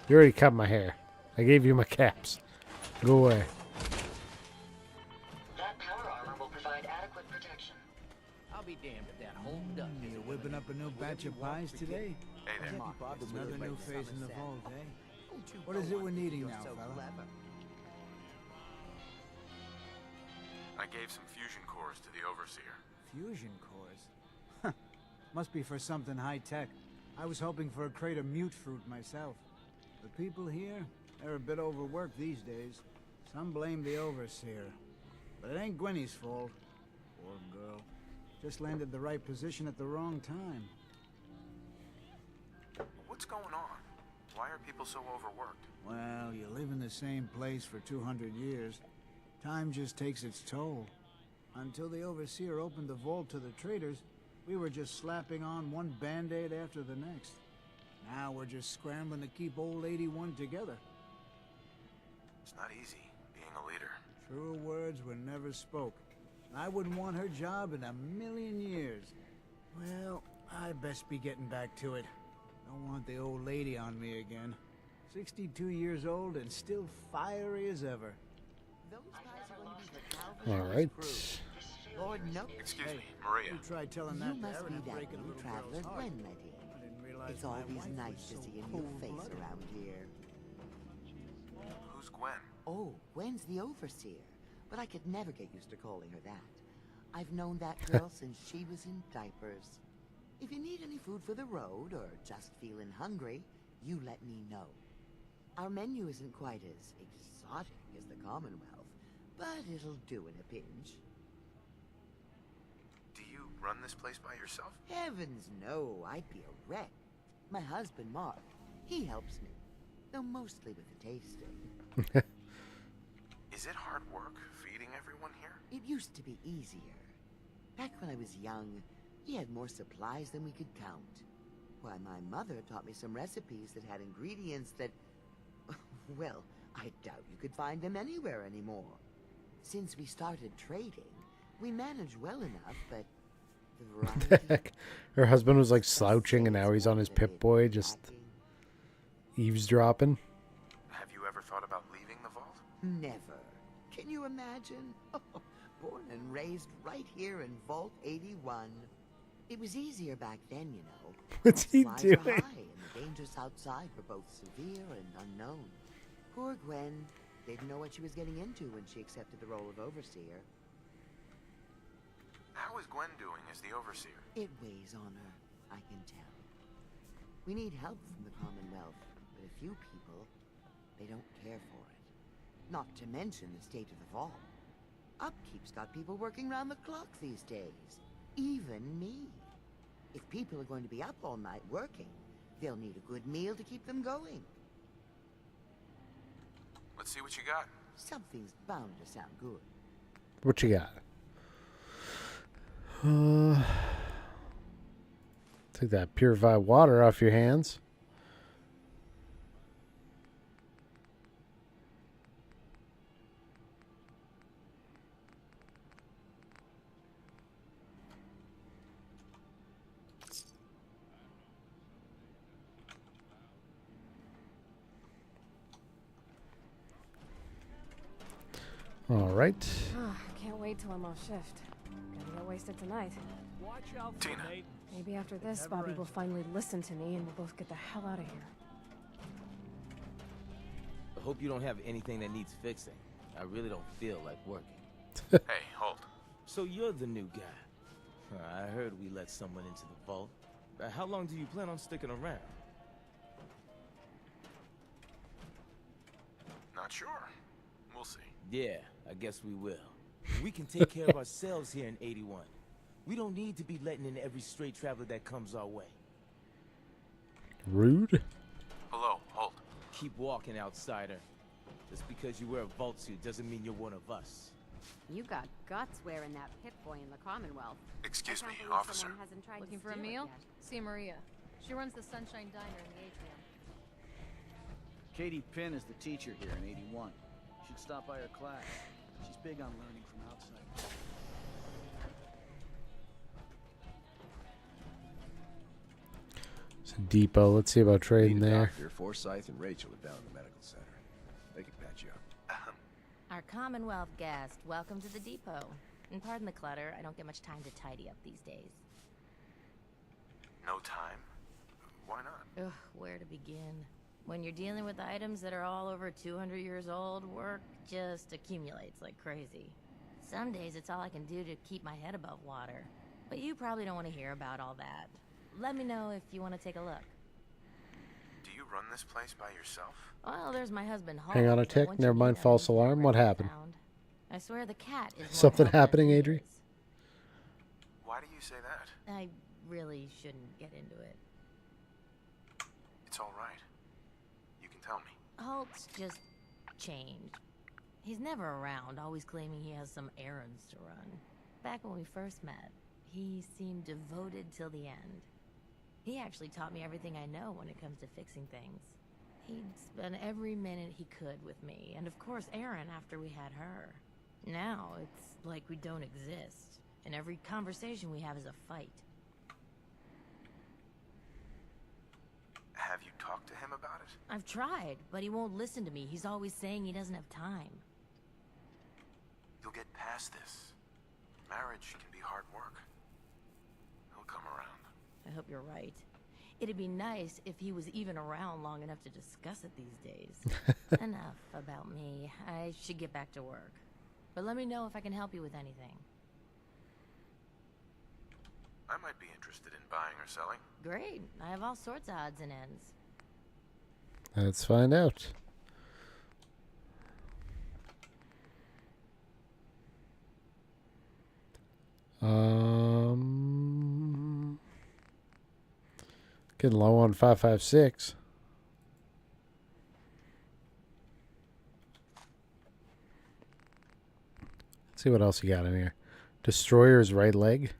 You already cut my hair. I gave you my caps. Go away. That power armor will provide adequate protection. I'll be damned if that whole duck is You're whipping up a new batch of pies today? Hey there. Another new phase in the vault, eh? What is it we're needing now, fella? I gave some fusion cores to the Overseer. Fusion cores? Must be for something high-tech. I was hoping for a crate of mute fruit myself. The people here, they're a bit overworked these days. Some blame the Overseer. But it ain't Gwenny's fault. Poor girl. Just landed the right position at the wrong time. What's going on? Why are people so overworked? Well, you live in the same place for 200 years. Time just takes its toll. Until the Overseer opened the vault to the traders, we were just slapping on one band-aid after the next. Now we're just scrambling to keep old 81 together. It's not easy being a leader. Truer words were never spoke. I wouldn't want her job in a million years. Well, I best be getting back to it. Don't want the old lady on me again. 62 years old and still fiery as ever. All right. Lord, no. Excuse me, Maria. You tried telling that You to must Aaron be and that breaking a new little traveler, girl's heart. Gwen, my dear. I didn't realize It's my always wife nice was to so see a new face cold-blooded. around here. Who's Gwen? Oh, Gwen's the Overseer, but I could never get used to calling her that. I've known that girl since she was in diapers. If you need any food for the road or just feeling hungry, you let me know. Our menu isn't quite as exotic as the Commonwealth, but it'll do in a pinch. Do you run this place by yourself? Heavens no, I'd be a wreck. My husband, Mark, he helps me, though mostly with the tasting. Is it hard work feeding everyone here? It used to be easier. Back when I was young, we had more supplies than we could count. Why, my mother taught me some recipes that had ingredients that... well, I doubt you could find them anywhere anymore. Since we started trading, we managed well enough, but the variety... Her husband was like slouching and now he's on his Pip-Boy just eavesdropping. Have you ever thought about leaving the vault? Never. Can you imagine? Born and raised right here in Vault 81. It was easier back then, you know. What's he Supplies doing? were high, and the dangers outside were both severe and unknown. Poor Gwen didn't know what she was getting into when she accepted the role of overseer. How is Gwen doing as the overseer? It weighs on her, I can tell. We need help from the Commonwealth, but a few people, they don't care for it. Not to mention the state of the vault. Upkeep's got people working round the clock these days. Even me. If people are going to be up all night working, they'll need a good meal to keep them going. Let's see what you got. Something's bound to sound good. What you got? Take that purified water off your hands. All right. Can't wait till I'm off shift. Gonna get wasted tonight. Watch out for Tina. Nate. Maybe after this, never Bobby ends. will finally listen to me and we'll both get the hell out of here. I hope you don't have anything that needs fixing. I really don't feel like working. Hey, hold. So you're the new guy. I heard we let someone into the vault. How long do you plan on sticking around? Not sure. We'll see. Yeah, I guess we will. We can take care of ourselves here in 81. We don't need to be letting in every stray traveler that comes our way. Rude. Hello, hold. Keep walking, outsider. Just because you wear a vault suit doesn't mean you're one of us. You got guts wearing that Pip-Boy in the Commonwealth. Excuse I me, can't believe officer. someone hasn't tried Looking to for a steal it meal? yet. See Maria. She runs the Sunshine Diner in the atrium. Katie Pinn is the teacher here in 81. You should stop by her class. She's big on learning from outside. It's a depot. Let's see about trading Need a there. doctor. Forsyth and Rachel are down in the medical center. They can patch you up. Our Commonwealth guest, welcome to the depot. And pardon the clutter, I don't get much time to tidy up these days. No time? Why not? Ugh, where to begin? When you're dealing with items that are all over 200 years old, work just accumulates like crazy. Some days it's all I can do to keep my head above water. But you probably don't want to hear about all that. Let me know if you want to take a look. Do you run this place by yourself? Well, there's my husband, Hall. Hang on a but tick. once Never you mind. meet him, False you can't alarm. What really happened? found. I swear the cat is more Something helpful happening, than he Adri? is. Why do you say that? I really shouldn't get into it. It's all right. You can tell me. Hulk's just changed. He's never around, always claiming he has some errands to run. Back when we first met, he seemed devoted till the end. He actually taught me everything I know when it comes to fixing things. He'd spend every minute he could with me, and of course Erin after we had her. Now, it's like we don't exist, and every conversation we have is a fight. Have you talked to him about it? I've tried, but he won't listen to me. He's always saying he doesn't have time. You'll get past this. Marriage can be hard work. He'll come around. I hope you're right. It'd be nice if he was even around long enough to discuss it these days. Enough about me. I should get back to work. But let me know if I can help you with anything. I might be interested in buying or selling. Great. I have all sorts of odds and ends. Let's find out. Getting low on 556. Let's see what else you got in here. Destroyer's right leg.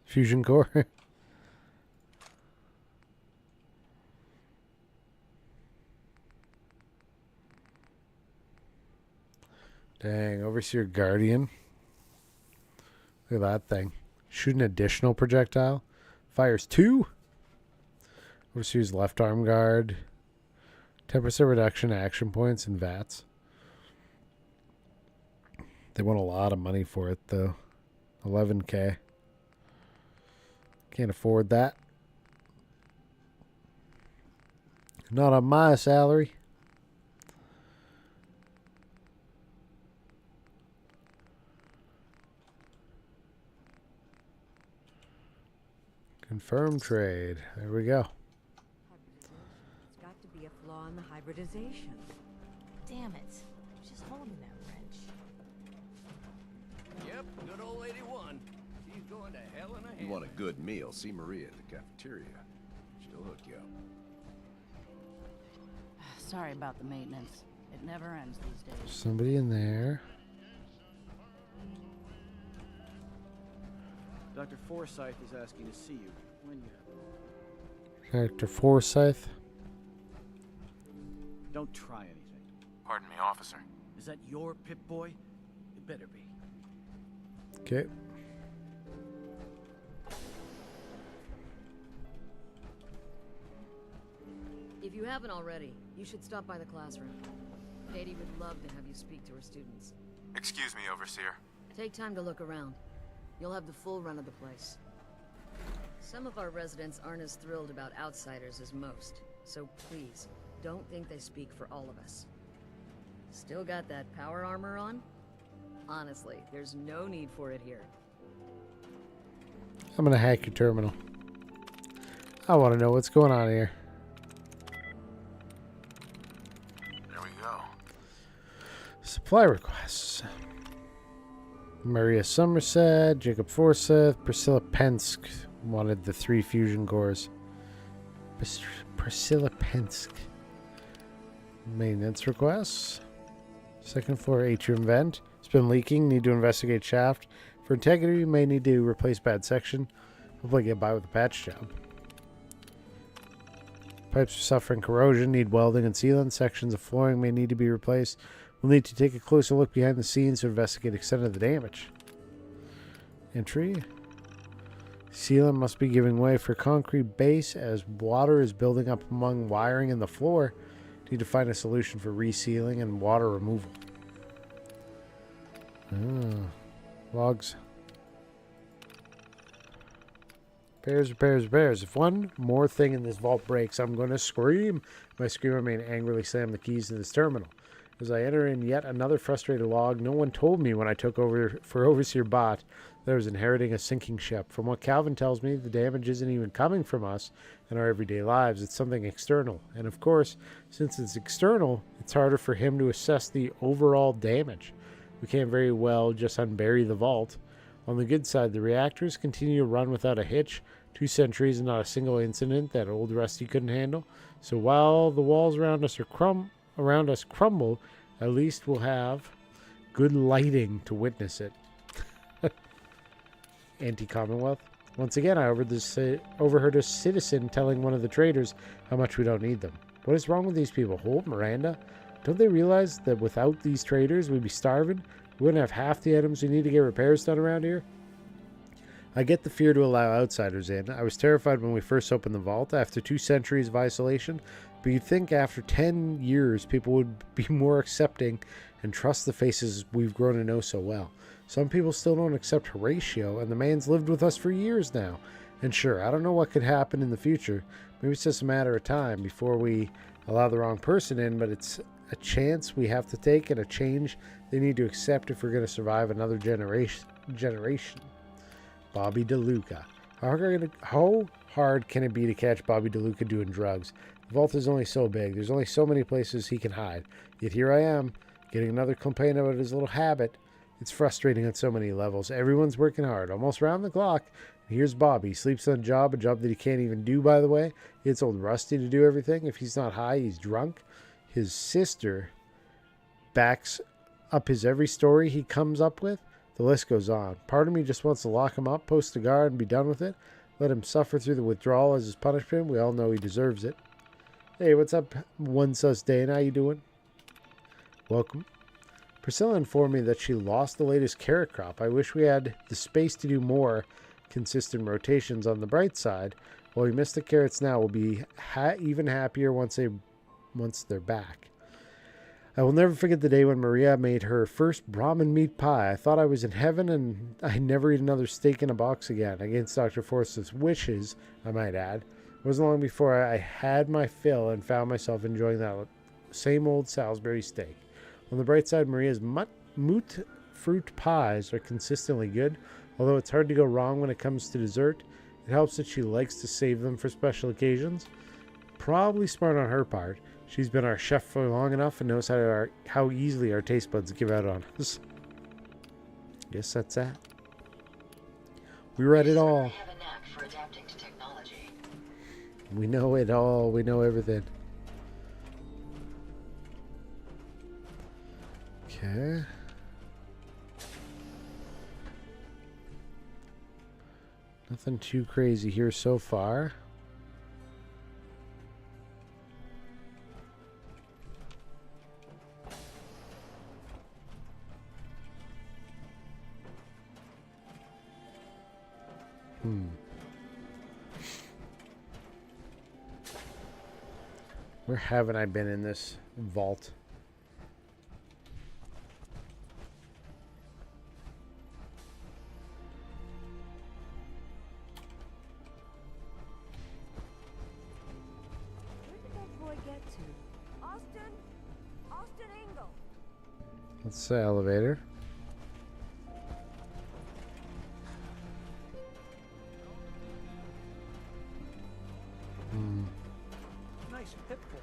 Fusion core. Dang, Overseer Guardian. Look at that thing. Shoot an additional projectile. Fires 2. Overseer's left arm guard. 10% reduction action points and VATs. They want a lot of money for it, though. 11K. Can't afford that. Not on my salary. Confirm trade. There we go. It's got to be a flaw in the hybridization. Damn it. Just holding that wrench. Yep, good old 81. She's going to hell in a You want a good meal, see Maria at the cafeteria. She'll hook you up. Sorry about the maintenance. It never ends these days. Somebody in there. Dr. Forsyth is asking to see you when you Dr. Forsyth. don't try anything. Pardon me, officer. Is that your Pip-Boy? It better be. Okay. If you haven't already, you should stop by the classroom. Katie would love to have you speak to her students. Excuse me, Overseer. Take time to look around. You'll have the full run of the place. Some of our residents aren't as thrilled about outsiders as most, so please, don't think they speak for all of us. Still got that power armor on? Honestly, there's no need for it here. I'm gonna hack your terminal. I want to know what's going on here. There we go. Supply requests. Maria Somerset, Jacob Forsyth, Priscilla Pensk wanted the 3 fusion cores. Priscilla Pensk. Maintenance requests. Second floor atrium vent. It's been leaking. Need to investigate shaft. For integrity, you may need to replace bad section. Hopefully get by with a patch job. Pipes are suffering corrosion. Need welding and sealant. Sections of flooring may need to be replaced. We'll need to take a closer look behind the scenes to investigate the extent of the damage. Entry. Sealant must be giving way for concrete base as water is building up among wiring in the floor. Need to find a solution for resealing and water removal. Logs. Repairs. If one more thing in this vault breaks, I'm going to scream. By scream, I mean angrily slam the keys to this terminal. As I enter in yet another frustrated log, no one told me when I took over for Overseer Bot that I was inheriting a sinking ship. From what Calvin tells me, the damage isn't even coming from us in our everyday lives. It's something external. And of course, since it's external, it's harder for him to assess the overall damage. We can't very well just unbury the vault. On the good side, the reactors continue to run without a hitch. 2 centuries and not a single incident that old Rusty couldn't handle. So while the walls around us crumble, at least we'll have good lighting to witness it. Anti-Commonwealth. Once again, I overheard a citizen telling one of the traders how much we don't need them. What is wrong with these people? Holt, Miranda? Don't they realize that without these traders, we'd be starving? We wouldn't have half the items we need to get repairs done around here? I get the fear to allow outsiders in. I was terrified when we first opened the vault after 2 centuries of isolation, but you'd think after 10 years people would be more accepting and trust the faces we've grown to know so well. Some people still don't accept Horatio, and the man's lived with us for years now. And sure, I don't know what could happen in the future. Maybe it's just a matter of time before we allow the wrong person in, but it's a chance we have to take and a change they need to accept if we're going to survive another generation. Bobby DeLuca. How hard can it be to catch Bobby DeLuca doing drugs? The vault is only so big. There's only so many places he can hide. Yet here I am, getting another complaint about his little habit. It's frustrating on so many levels. Everyone's working hard, almost round the clock. Here's Bobby. Sleeps on a job that he can't even do, by the way. It's old Rusty to do everything. If he's not high, he's drunk. His sister backs up his every story he comes up with. The list goes on. Part of me just wants to lock him up, post a guard, and be done with it. Let him suffer through the withdrawal as his punishment. We all know he deserves it. Hey, what's up, One Sus Dane? How you doing? Welcome. Priscilla informed me that she lost the latest carrot crop. I wish we had the space to do more consistent rotations. On the bright side, while we miss the carrots now, we'll be even happier once they're back. I will never forget the day when Maria made her first Brahmin meat pie. I thought I was in heaven, and I never eat another steak in a box again. Against Dr. Forsyth's wishes, I might add. It wasn't long before I had my fill and found myself enjoying that same old Salisbury steak. On the bright side, Maria's moot fruit pies are consistently good. Although it's hard to go wrong when it comes to dessert, it helps that she likes to save them for special occasions. Probably smart on her part. She's been our chef for long enough and knows how easily our taste buds give out on us. Guess that's that. We read it all. We know it all. We know everything. Okay. Nothing too crazy here so far. Where haven't I been in this vault? That's the elevator. Nice hip boy.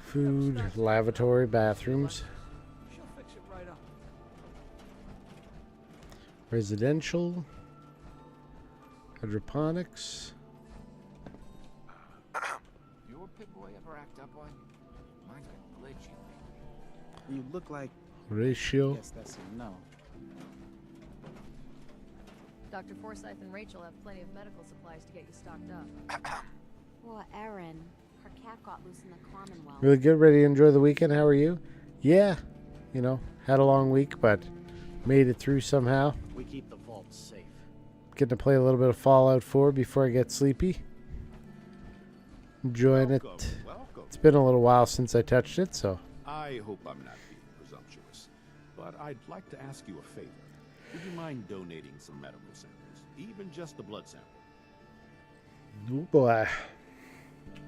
Food, lavatory, bathrooms. She'll fix it right up. Residential. Hydroponics. Your pit boy ever act up on you? Mine's been glitchy lately. You look like... Ratio. Yes, that's a no. Dr. Forsyth and Rachel have plenty of medical supplies to get you stocked up. Poor Erin. Her cat got loose in the Commonwealth. Really good. Ready to enjoy the weekend. How are you? Yeah. You know, had a long week, but made it through somehow. We keep the vault safe. Getting to play a little bit of Fallout 4 before I get sleepy. Enjoying it. Welcome. It's been a little while since I touched it, so. I hope I'm not being presumptuous, but I'd like to ask you a favor. Would you mind donating some medical samples, even just a blood sample? Oh boy.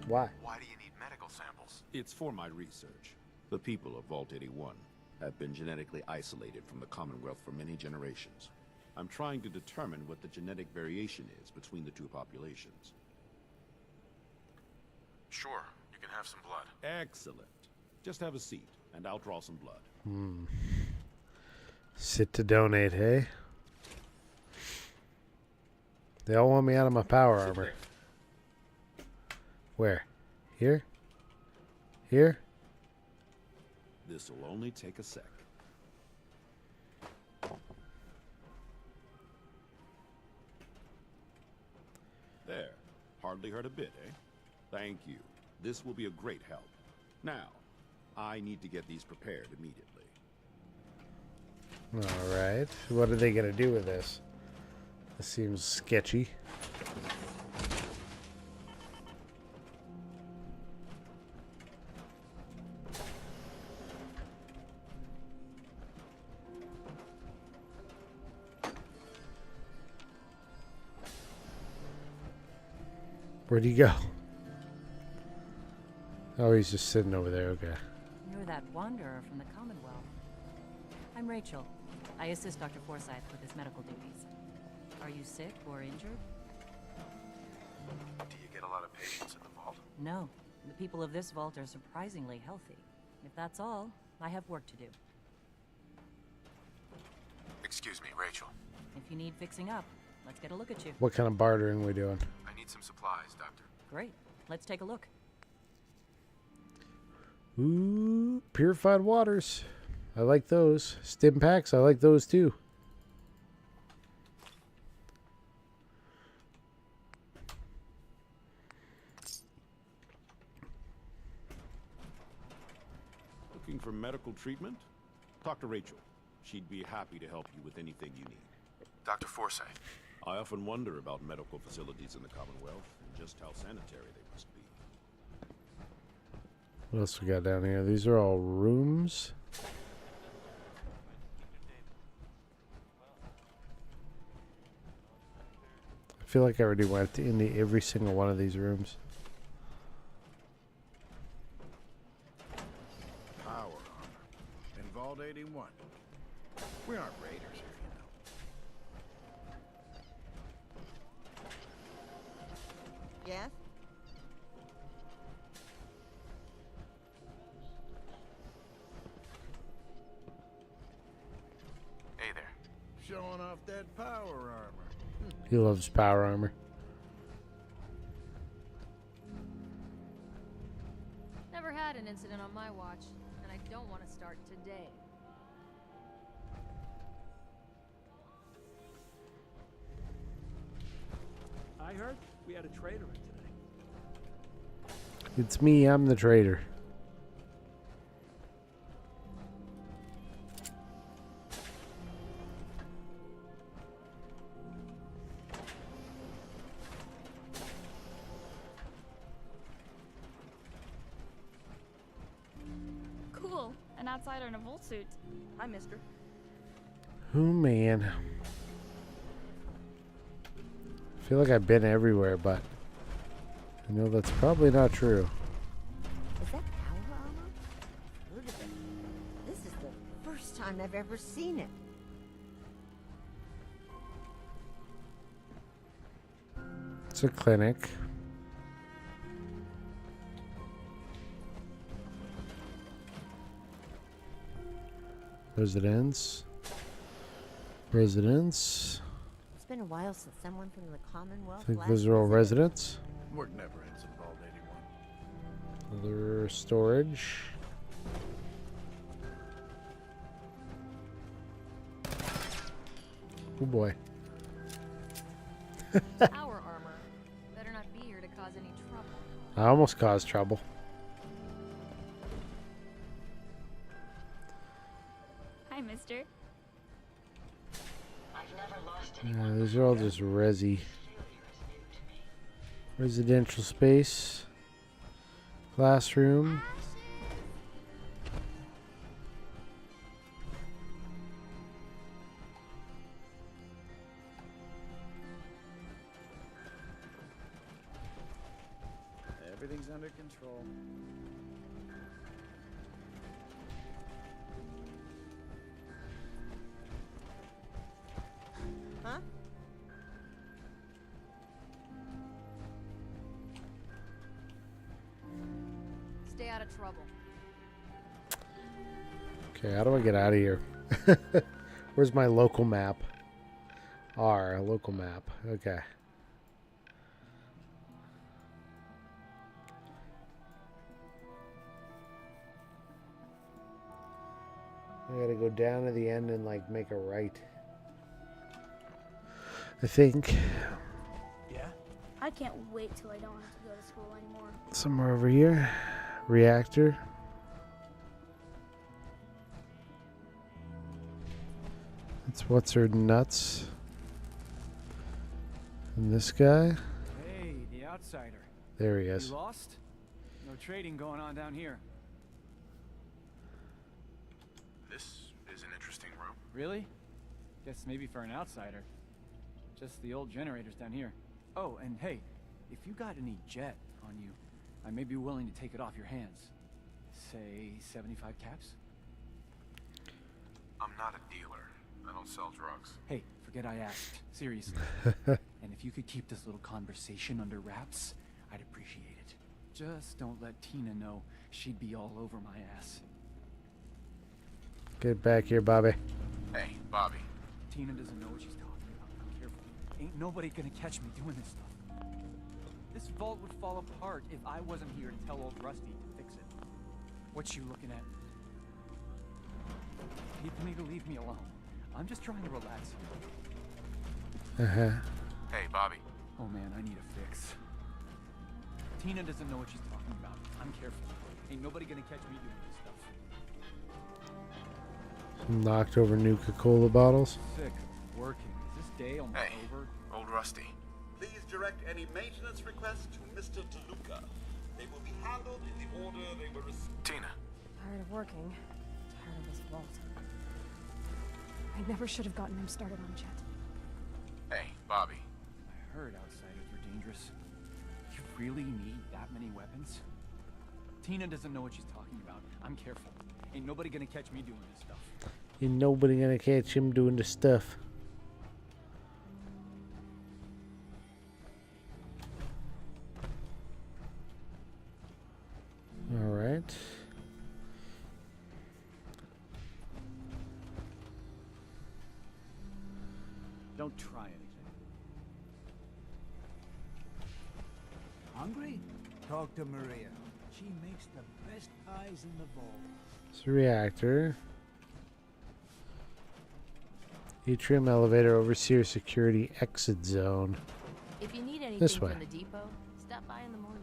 Why? Why do you need medical samples? It's for my research. The people of Vault 81 have been genetically isolated from the Commonwealth for many generations. I'm trying to determine what the genetic variation is between the two populations. Sure, you can have some blood. Excellent. Just have a seat, and I'll draw some blood. Sit to donate, hey? They all want me out of my power armor. Where? Here? Here? This'll only take a sec. There. Hardly hurt a bit, eh? Thank you. This will be a great help. Now, I need to get these prepared immediately. Alright. What are they going to do with this? This seems sketchy. Where'd he go? Oh, he's just sitting over there. Okay. You're that wanderer from the Commonwealth. I'm Rachel. I assist Dr. Forsyth with his medical duties. Are you sick or injured? Do you get a lot of patients in the vault? No. The people of this vault are surprisingly healthy. If that's all, I have work to do. Excuse me, Rachel. If you need fixing up, let's get a look at you. What kind of bartering we doing? I need some supplies, Doctor. Great. Let's take a look. Ooh, purified waters. I like those. Stim packs, I like those too. Looking for medical treatment? Talk to Rachel. She'd be happy to help you with anything you need. Dr. Forsyth. I often wonder about medical facilities in the Commonwealth and just how sanitary they must be. What else we got down here? These are all rooms. I feel like I already went into every single one of these rooms. Power armor. In Vault 81. We aren't raiders here, you know. Yes? Hey there. Showing off that power armor. He loves power armor. Never had an incident on my watch, and I don't want to start today. I heard we had a trader in today. It's me, I'm the traitor. Cool. An outsider in a Volt suit. Hi, mister. Oh man. I feel like I've been everywhere, but I know that's probably not true. Is that power armor? Heard of it. This is the first time I've ever seen it. It's a clinic. Residence. Residence. It's been a while since someone from the Commonwealth I think last those are all visited. residents. Work never ends in Vault 81. Other storage. Oh boy. Power armor. Better not be here to cause any trouble. I almost caused trouble. Hi, mister. Yeah, these are all just resi. Residential space. Classroom. Everything's under control. Huh? Stay out of trouble. Okay, how do I get out of here? Where's my local map? R, local map. Okay. I gotta go down to the end and like make a right. I think. Yeah? I can't wait till I don't have to go to school anymore. Somewhere over here. Reactor. That's what's her nuts. And this guy. Hey, the outsider. There he is. You lost? No trading going on down here. This is an interesting room. Really? Guess maybe for an outsider. Just the old generators down here. Oh, and hey, if you got any jet on you, I may be willing to take it off your hands. Say 75 caps? I'm not a dealer. I don't sell drugs. Hey, forget I asked. Seriously. And if you could keep this little conversation under wraps, I'd appreciate it. Just don't let Tina know. She'd be all over my ass. Get back here, Bobby. Hey, Bobby. Tina doesn't know what she's talking about. I'm careful. Ain't nobody gonna catch me doing this stuff. This vault would fall apart if I wasn't here to tell old Rusty to fix it. What you looking at? People need to leave me alone. I'm just trying to relax here. Hey, Bobby. Oh man, I need a fix. Tina doesn't know what she's talking about. I'm careful. Ain't nobody gonna catch me doing this stuff. Knocked over Nuka-Cola bottles. Sick of working. Is this day almost over? Old Rusty. Please direct any maintenance requests to Mr. DeLuca. They will be handled in the order they were received. Tina. Tired of working. Tired of this vault. I never should have gotten him started on Jet. Hey, Bobby. I heard outsiders were dangerous. You really need that many weapons? Tina doesn't know what she's talking about. I'm careful. Ain't nobody gonna catch me doing this stuff. Ain't nobody gonna catch him doing the stuff. All right. Don't try anything. Hungry? Talk to Maria. She makes the best pies in the vault. It's a reactor. Atrium elevator, overseer security exit zone. If you need anything This way. from the depot, stop by in the morning.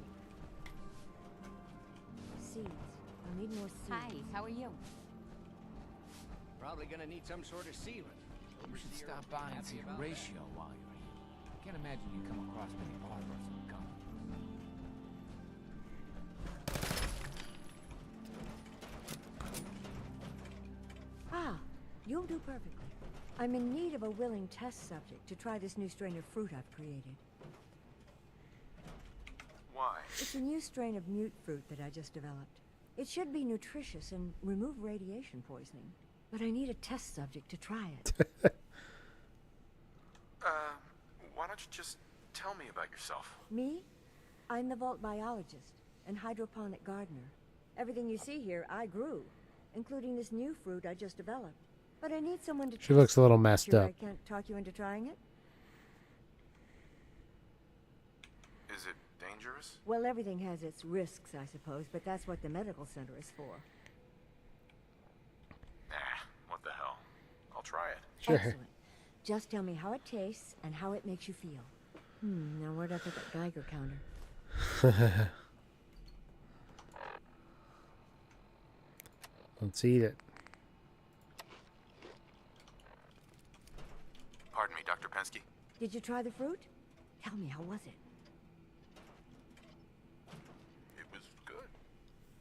Seeds. I need more seeds. Hi, how are you? Probably gonna need some sort of sealant. You should stop by and see Ratio while you're here. I can't imagine you come across many barbers who come. Ah, you'll do perfectly. I'm in need of a willing test subject to try this new strain of fruit I've created. Why? It's a new strain of mute fruit that I just developed. It should be nutritious and remove radiation poisoning. But I need a test subject to try it. Why don't you just tell me about yourself? Me? I'm the vault biologist and hydroponic gardener. Everything you see here, I grew, including this new fruit I just developed. But I need someone to She looks a little messed sure up. I can't talk you into trying it? Is it dangerous? Well, everything has its risks, I suppose, but that's what the medical center is for. What the hell? I'll try it. Sure. Excellent. Just tell me how it tastes and how it makes you feel. Now where'd I put that Geiger counter? Let's eat it. Pardon me, Dr. Pensky. Did you try the fruit? Tell me, how was it? It was good.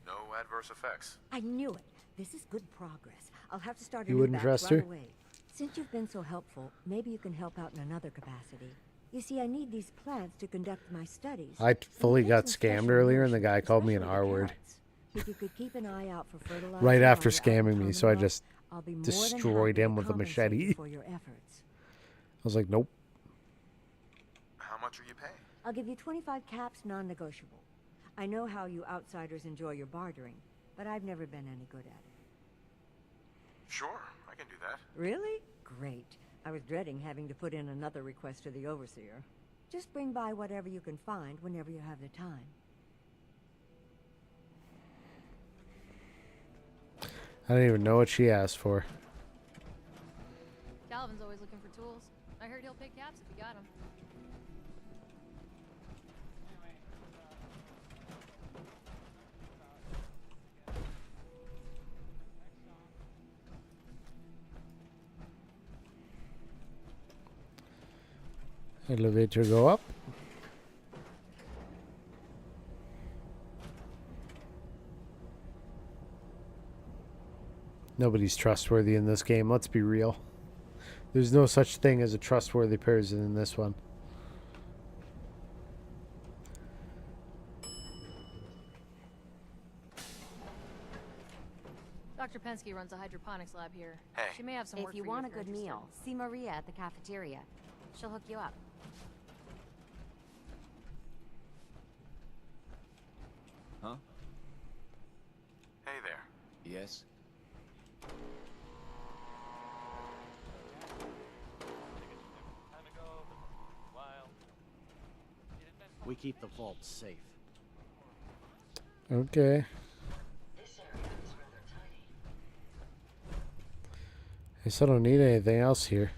No adverse effects. I knew it. This is good progress. I'll have to start a You new wouldn't batch trust right her? away. Since you've been so helpful, maybe you can help out in another capacity. You see, I need these plants to conduct my studies. I fully It got takes some special scammed earlier, and the nourishment, guy called me an especially R the word. carrots. If you could keep an eye out for fertilizer Right while after you're out scamming in me, so I Commonwealth, just I'll be more than destroyed happy him to with a compensate you machete. for your efforts. I was like, nope. How much are you paying? I'll give you 25 caps, non-negotiable. I know how you outsiders enjoy your bartering, but I've never been any good at it. Sure, I can do that. Really? Great. I was dreading having to put in another request to the overseer. Just bring by whatever you can find whenever you have the time. I don't even know what she asked for. Calvin's always looking for tools. I heard he'll pick caps if you got them. Elevator go up. Nobody's trustworthy in this game, let's be real. There's no such thing as a trustworthy person in this one. Dr. Pensky runs a hydroponics lab here. Hey. She may have some work If you for you want a if you're good interested. meal, see Maria at the cafeteria. She'll hook you up. Huh? Hey there. Yes? We keep the vault safe. Okay. I still don't need anything else here.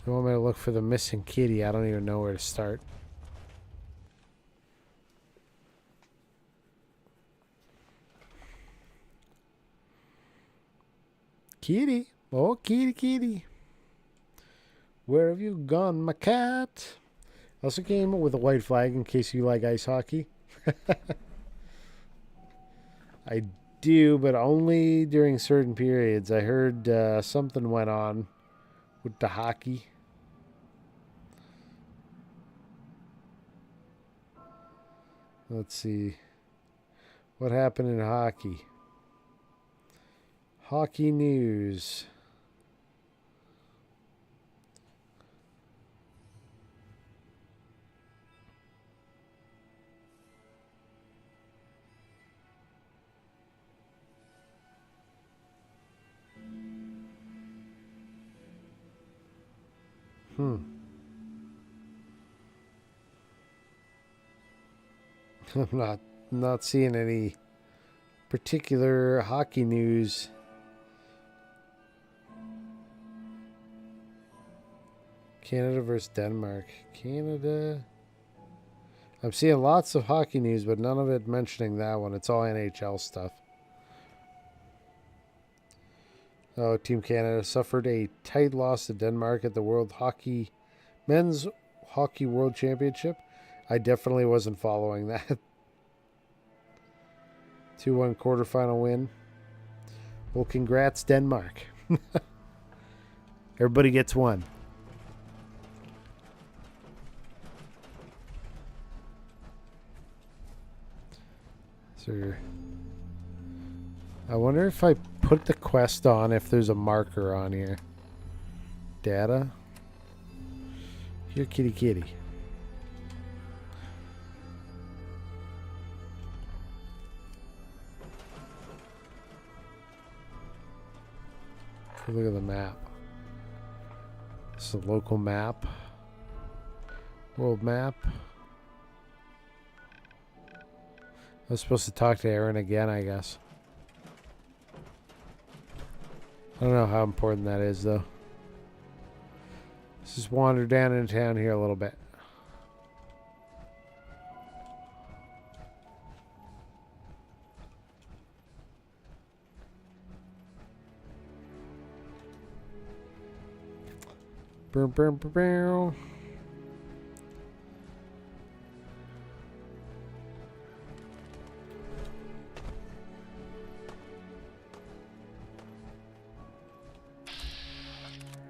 You want me to look for the missing kitty? I don't even know where to start. Kitty. Oh, kitty, kitty. Where have you gone, my cat? Also came with a white flag in case you like ice hockey. I do, but only during certain periods. I heard something went on with the hockey. Let's see. What happened in hockey? Hockey news. I'm not seeing any particular hockey news. Canada versus Denmark. Canada. I'm seeing lots of hockey news, but none of it mentioning that one. It's all NHL stuff. Oh, Team Canada suffered a tight loss to Denmark at the Men's Hockey World Championship. I definitely wasn't following that. 2-1 quarterfinal win. Well, congrats, Denmark. Everybody gets one. So, I wonder if I put the quest on, if there's a marker on here. Data. Here, kitty, kitty. Look at the map. This is a local map. World map. I was supposed to talk to Aaron again, I guess. I don't know how important that is, though. Let's just wander down into town here a little bit. Boom, boom, boom, boom.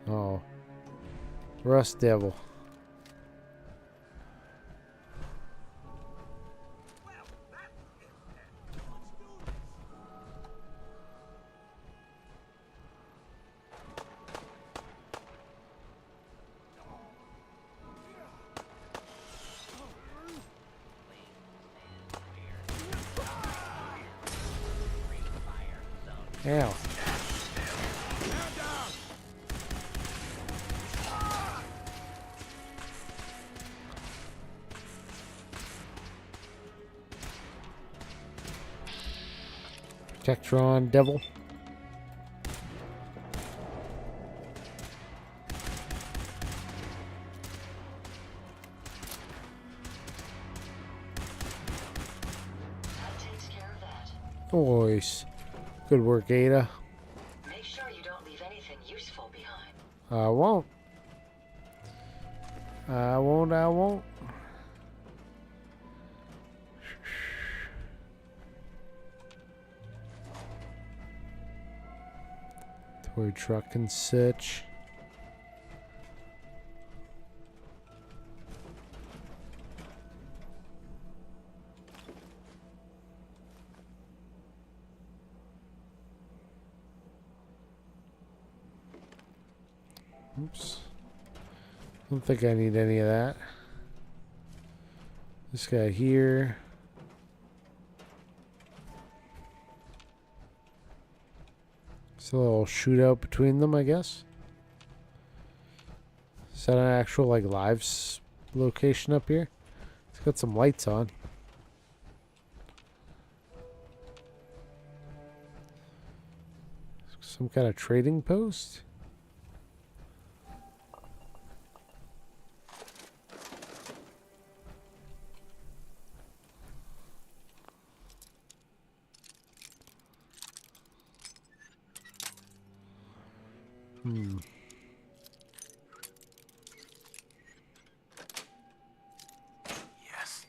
Oh. Rust Devil. Ow. Tectron Devil. Nice. Good work, Ada. Make sure you don't leave anything useful behind. I won't. I won't. Toy truck and such. Oops. Don't think I need any of that. This guy here. It's a little shootout between them, I guess. Is that an actual, like, location up here? It's got some lights on. Some kind of trading post? Yes.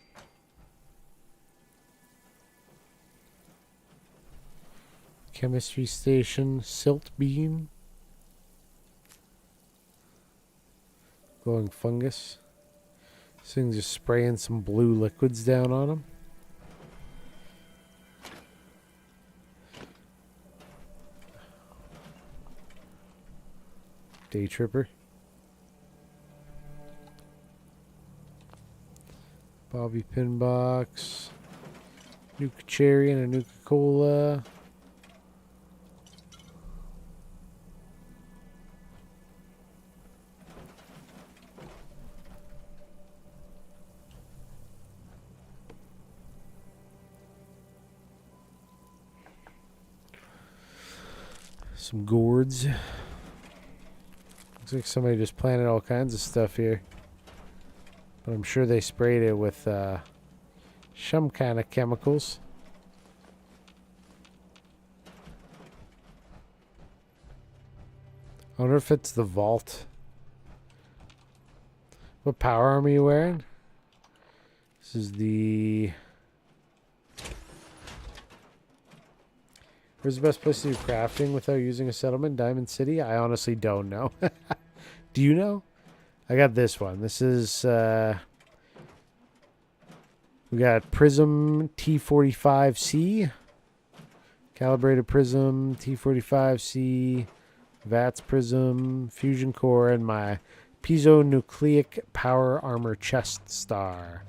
Chemistry station, silt beam. Glowing fungus. This thing's just spraying some blue liquids down on them. Day tripper. Bobby pin box. Nuka cherry and a Nuka Cola. Some gourds. Looks like somebody just planted all kinds of stuff here. But I'm sure they sprayed it with some kind of chemicals. I wonder if it's the vault. What power arm are you wearing? This is the... Where's the best place to do crafting without using a settlement? Diamond City? I honestly don't know. Do you know? I got this one. This is... we got Prism T45C. Calibrated Prism T45C. VATS Prism. Fusion Core. And my Piezo-Nucleic Power Armor Chest Star.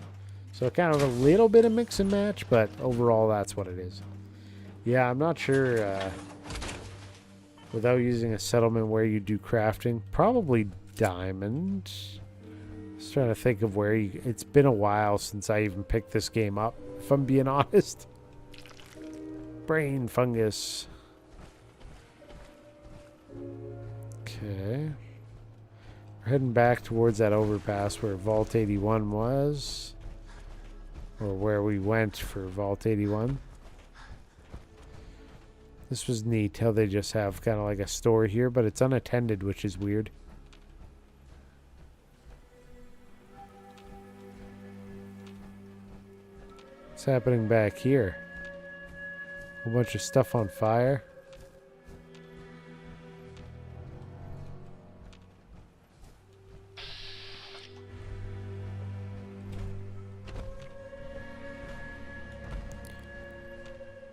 So kind of a little bit of mix and match, but overall that's what it is. Yeah, I'm not sure without using a settlement where you do crafting. Probably diamond. Just trying to think of where you... It's been a while since I even picked this game up, if I'm being honest. Brain fungus. Okay. We're heading back towards that overpass where Vault 81 was. Or where we went for Vault 81. This was neat how they just have kind of like a store here, but it's unattended, which is weird. What's happening back here? A bunch of stuff on fire.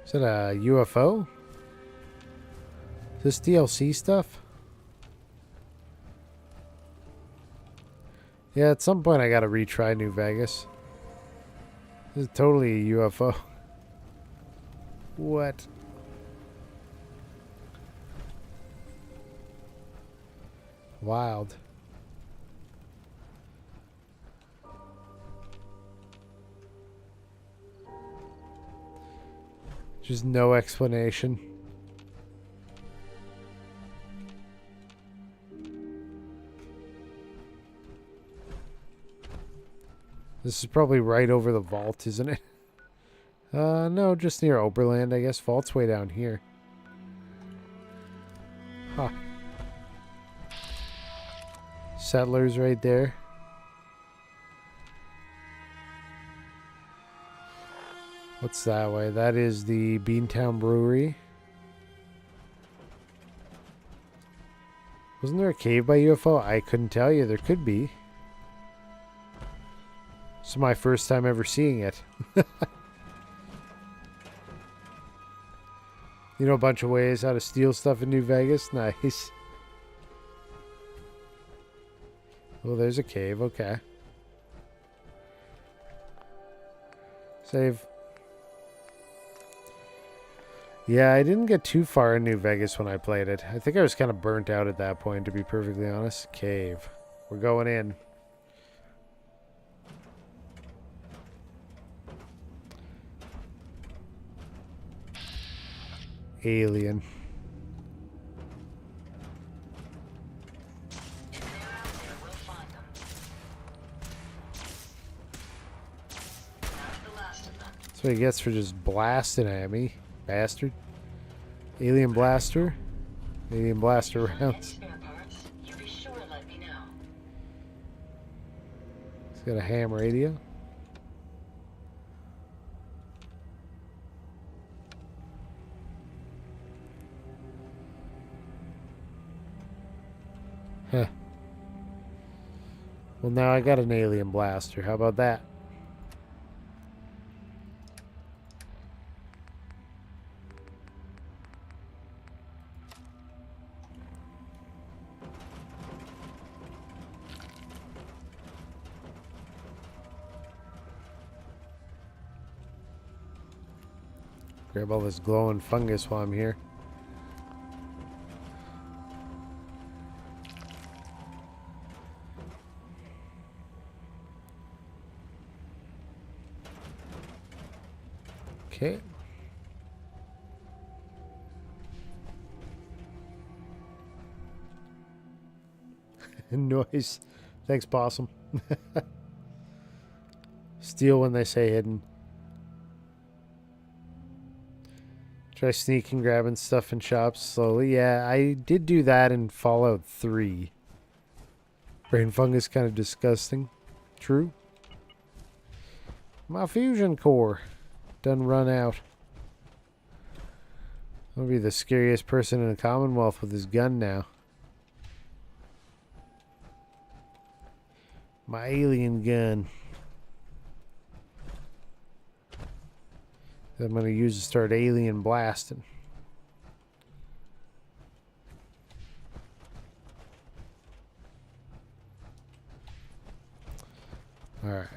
Is that a UFO? This DLC stuff? Yeah, at some point I gotta retry New Vegas. This is totally a UFO. What? Wild. Just no explanation. This is probably right over the vault, isn't it? No, just near Oberland, I guess. Vault's way down here. Huh. Settlers right there. What's that way? That is the Beantown Brewery. Wasn't there a cave by UFO? I couldn't tell you. There could be. It's my first time ever seeing it. You know a bunch of ways how to steal stuff in New Vegas? Nice. Oh, there's a cave. Okay. Save. Yeah, I didn't get too far in New Vegas when I played it. I think I was kind of burnt out at that point, to be perfectly honest. Cave. We're going in. Alien. That's what he gets for just blasting at me, bastard. Alien blaster. Alien blaster rounds. He's got a ham radio. Huh. Well, now I got an alien blaster. How about that? Grab all this glowing fungus while I'm here. Okay. Noise. Thanks, Possum. Steal when they say hidden. Try sneaking, grabbing stuff in shops slowly. Yeah, I did do that in Fallout 3. Brain fungus kind of disgusting. True. My fusion core done run out. I'll be the scariest person in the Commonwealth with his gun now. My alien gun. That I'm going to use to start alien blasting. All right.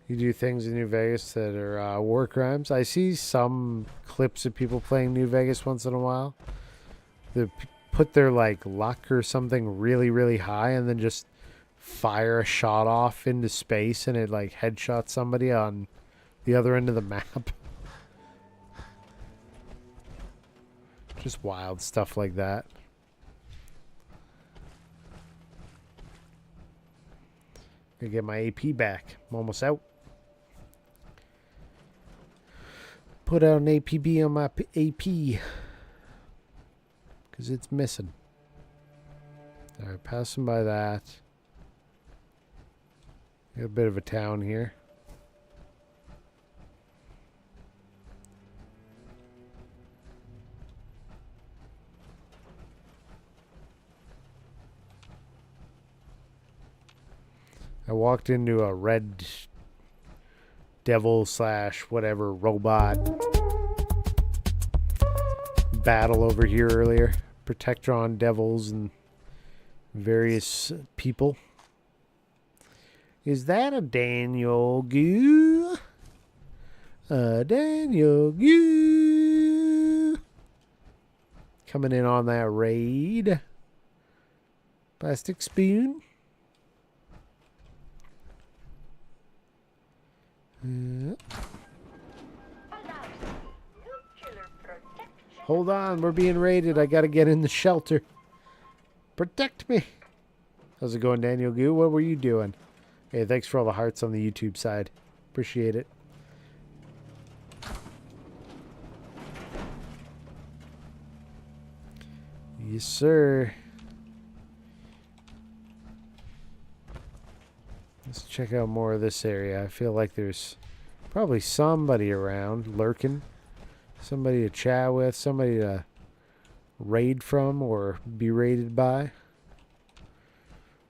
You do things in New Vegas that are war crimes. I see some clips of people playing New Vegas once in a while. They put their like luck or something really, really high and then just fire a shot off into space and it like headshots somebody on the other end of the map. Just wild stuff like that. Gonna get my AP back. I'm almost out. Put out an APB on my AP. Because it's missing. Alright, passing by that. Got a bit of a town here. I walked into a red devil / whatever robot battle over here earlier. Protectron devils and various people. Is that a Daniel Goo? Daniel Goo. Coming in on that raid. Plastic spoon. Hold on, we're being raided. I gotta get in the shelter. Protect me. How's it going, Daniel Goo? What were you doing? Hey, thanks for all the hearts on the YouTube side. Appreciate it. Yes, sir. Let's check out more of this area. I feel like there's probably somebody around lurking. Somebody to chat with. Somebody to raid from or be raided by.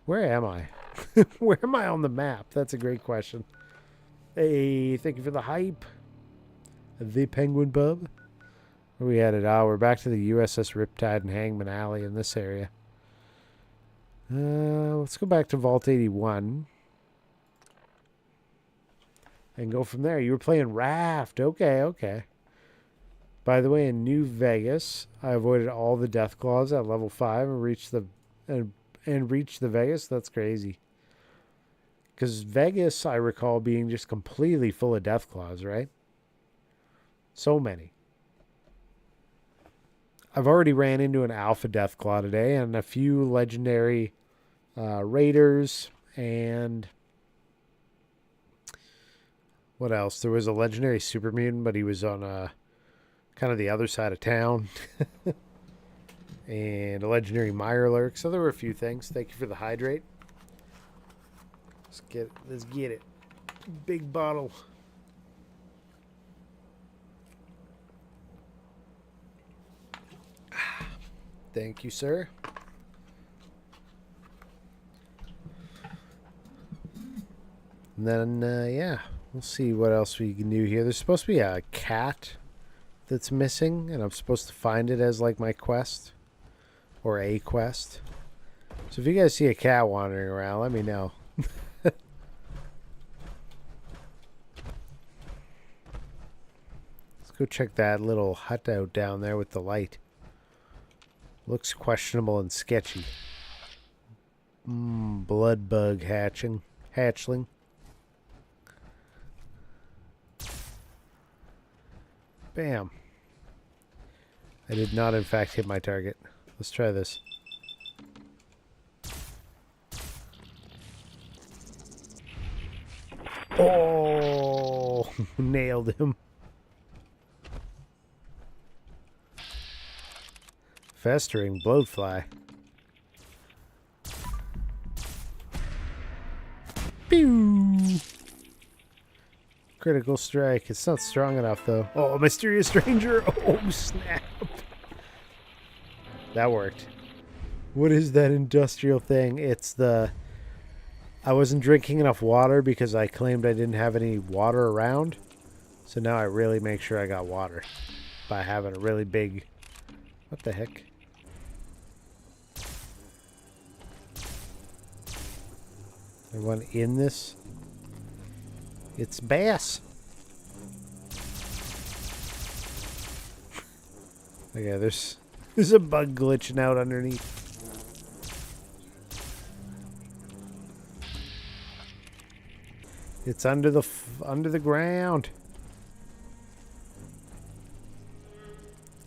Where am I? Where am I on the map? That's a great question. Hey, thank you for the hype. The Penguin Pub. Where we headed? Oh, we're back to the USS Riptide and Hangman Alley in this area. Let's go back to Vault 81. and go from there. You were playing Raft. Okay, okay. By the way, in New Vegas, I avoided all the death claws at level 5 and reached the Vegas. That's crazy. Because Vegas, I recall being just completely full of death claws, right? So many. I've already ran into an alpha death claw today and a few legendary raiders and what else? There was a legendary super mutant, but he was on kind of the other side of town. And a legendary Mirelurk. So there were a few things. Thank you for the hydrate. Let's get it. Big bottle. Thank you, sir. And then, yeah, we'll see what else we can do here. There's supposed to be a cat that's missing, and I'm supposed to find it as, like, my quest. Or a quest. So if you guys see a cat wandering around, let me know. Let's go check that little hut out down there with the light. Looks questionable and sketchy. Blood bug hatchling. Bam. I did not, in fact, hit my target. Let's try this. Oh, nailed him. Festering bloatfly. Pew! Critical strike. It's not strong enough, though. Oh, mysterious stranger. Oh, snap. That worked. What is that industrial thing? It's the... I wasn't drinking enough water because I claimed I didn't have any water around. So now I really make sure I got water. By having a really big... What the heck? Everyone in this? It's bass. Okay, there's a bug glitching out underneath. It's under the ground.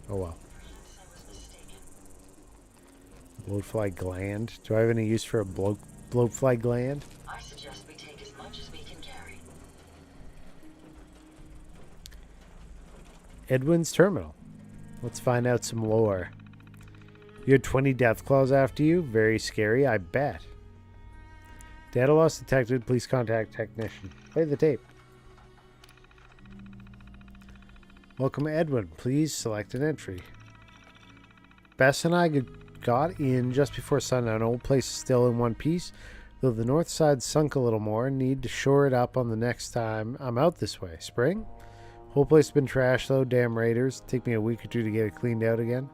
Oh well. Bloatfly gland. Do I have any use for a bloatfly gland? I suggest we take as much as we can carry. Edwin's terminal. Let's find out some lore. You had 20 death claws after you? Very scary, I bet. Data loss detected. Please contact technician. Play the tape. Welcome, Edwin. Please select an entry. Bess and I got in just before sundown. Old place is still in one piece, though the north side sunk a little more. Need to shore it up on the next time I'm out this way. Spring? Whole place has been trashed though. Damn raiders. Take me a week or two to get it cleaned out again.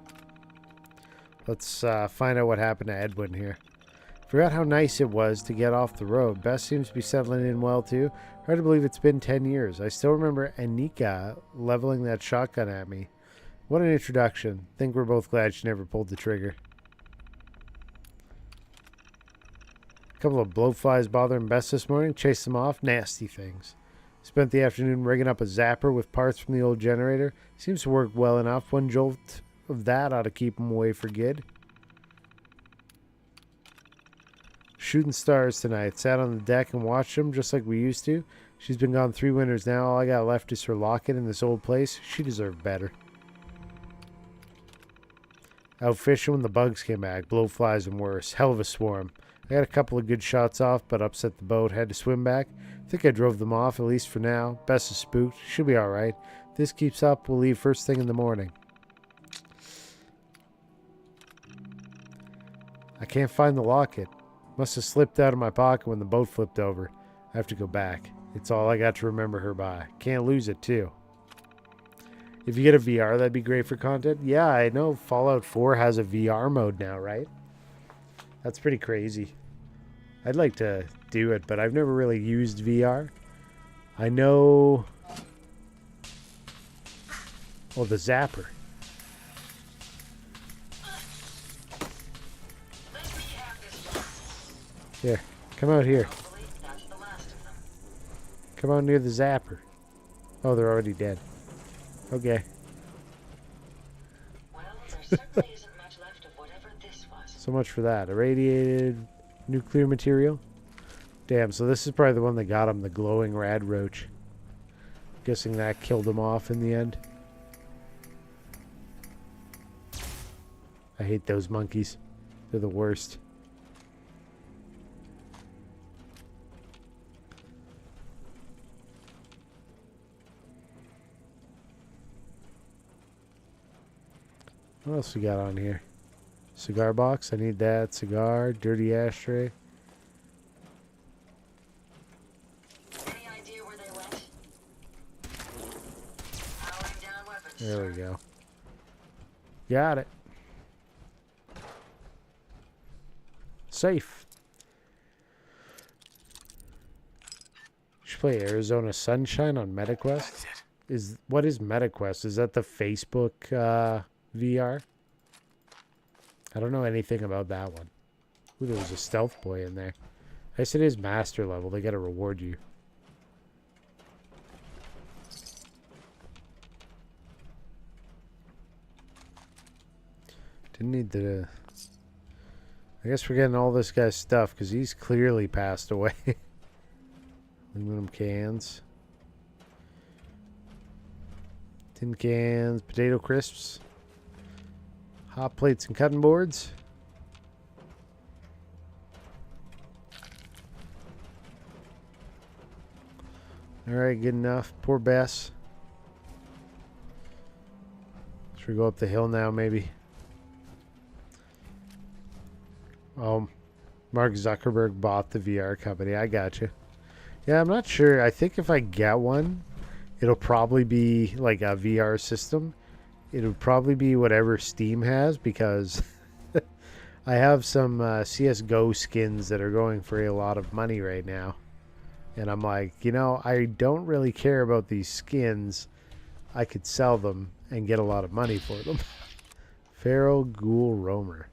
Let's find out what happened to Edwin here. Forgot how nice it was to get off the road. Bess seems to be settling in well too. Hard to believe it's been 10 years. I still remember Anika leveling that shotgun at me. What an introduction. Think we're both glad she never pulled the trigger. A couple of bloatflies bothering Bess this morning. Chased them off. Nasty things. Spent the afternoon rigging up a zapper with parts from the old generator. Seems to work well enough. One jolt of that ought to keep him away for good. Shooting stars tonight. Sat on the deck and watched them just like we used to. She's been gone 3 winters now. All I got left is her locket in this old place. She deserved better. Out fishing when the bugs came back. Blowflies and worse. Hell of a swarm. I got a couple of good shots off, but upset the boat. Had to swim back. Think I drove them off, at least for now. Bess is spooked. She'll be alright. If this keeps up, we'll leave first thing in the morning. I can't find the locket. Must have slipped out of my pocket when the boat flipped over. I have to go back. It's all I got to remember her by. Can't lose it, too. If you get a VR, that'd be great for content. Yeah, I know Fallout 4 has a VR mode now, right? That's pretty crazy. I'd like to do it, but I've never really used VR. I know... Oh, the zapper. Here, come out here. Come out near the zapper. Oh, they're already dead. Okay. Well, there certainly isn't much left of whatever this was. So much for that. Irradiated nuclear material. Damn, so this is probably the one that got him, the glowing rad roach. Guessing that killed him off in the end. I hate those monkeys. They're the worst. What else we got on here? Cigar box. I need that. Cigar. Dirty ashtray. Any idea where they went? Powering down weapons. There we go. Got it. Safe. Should play Arizona Sunshine on MetaQuest. What is MetaQuest? Is that the Facebook VR? I don't know anything about that one. Ooh, there was a stealth boy in there. I guess it is master level. They gotta reward you. Didn't need the... I guess we're getting all this guy's stuff because he's clearly passed away. Aluminum cans. Tin cans. Potato crisps. Hot plates and cutting boards. Alright, good enough. Poor Bess. Should we go up the hill now, maybe? Oh, Mark Zuckerberg bought the VR company. I got you. Yeah, I'm not sure. I think if I get one, it'll probably be like a VR system. It'll probably be whatever Steam has because I have some CSGO skins that are going for a lot of money right now. And I'm like, you know, I don't really care about these skins. I could sell them and get a lot of money for them. Feral Ghoul Roamer.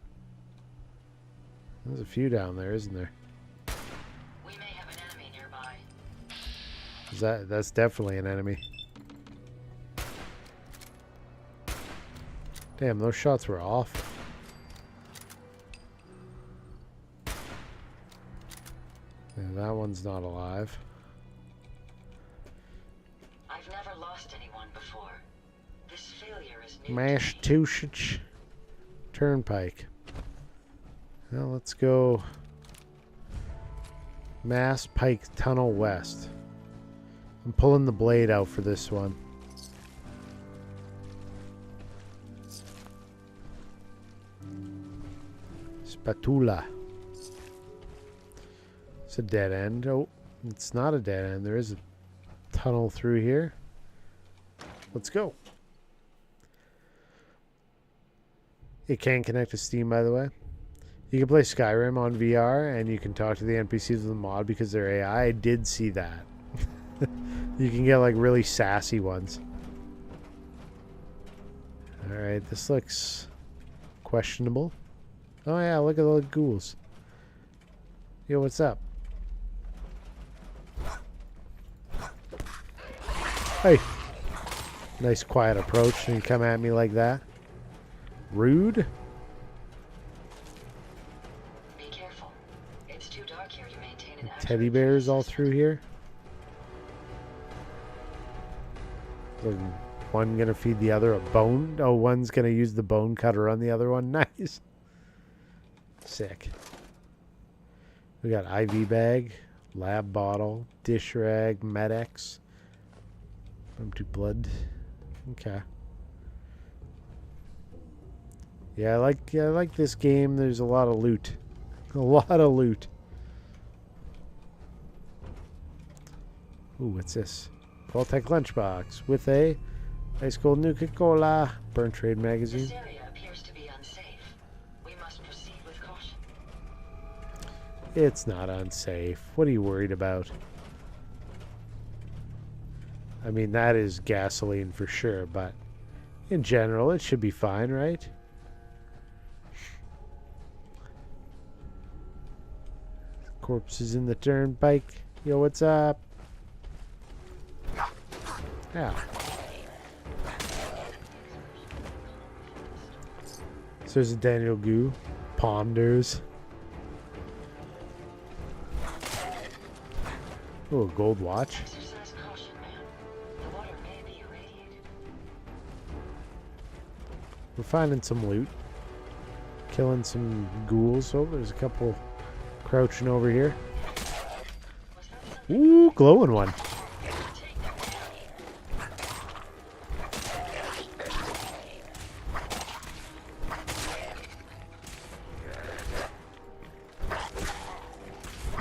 There's a few down there, isn't there? We may have an enemy nearby. That's definitely an enemy. Damn, those shots were awful. And that one's not alive. I've never lost anyone before. This failure is new. Massachusetts Turnpike. Well, let's go Mass Pike Tunnel West. I'm pulling the blade out for this one. Spatula. It's a dead end. Oh, it's not a dead end. There is a tunnel through here. Let's go. It can connect to Steam, by the way. You can play Skyrim on VR, and you can talk to the NPCs with the mod because they're AI. I did see that. You can get, like, really sassy ones. Alright, this looks questionable. Oh, yeah, look at all the ghouls. Yo, what's up? Hey. Nice, quiet approach, and you come at me like that. Rude. Be careful. It's too dark here to maintain an Teddy bears all through here. Is one gonna feed the other a bone? Oh, one's gonna use the bone cutter on the other one. Nice. Sick. We got IV bag, lab bottle, dish rag, Med-X. Empty blood. Okay. Yeah, I like this game. There's a lot of loot. A lot of loot. Ooh, what's this? Vault-Tec lunchbox with a ice cold Nuka-Cola. Burn Trade magazine. This area appears to be unsafe. We must proceed with caution. It's not unsafe. What are you worried about? I mean, that is gasoline for sure, but in general, it should be fine, right? Corpses in the turnpike. Yo, what's up? Yeah. So there's a Daniel Goo. Ponders. Oh, a gold watch. We're finding some loot. Killing some ghouls. Oh, there's a couple crouching over here. Ooh, glowing one.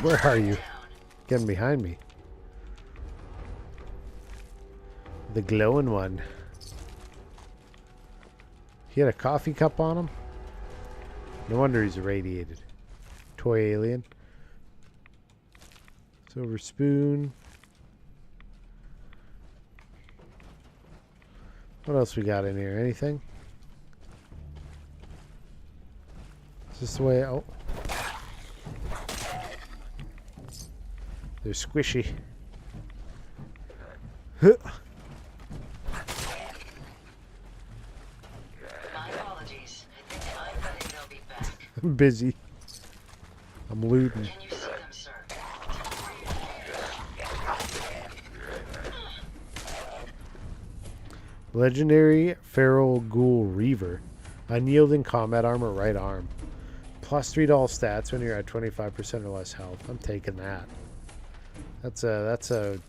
Where are you? Getting behind me. The glowing one. He had a coffee cup on him? No wonder he's irradiated. Toy alien. Silver spoon. What else we got in here? Anything? Is this the way? Oh. They're squishy. My apologies. I think I'm betting they'll be back. I'm busy. I'm looting. Can you see them, sir? Legendary Feral Ghoul Reaver. Unyielding combat armor, right arm. Plus 3 to all stats when you're at 25% or less health. I'm taking that. That's a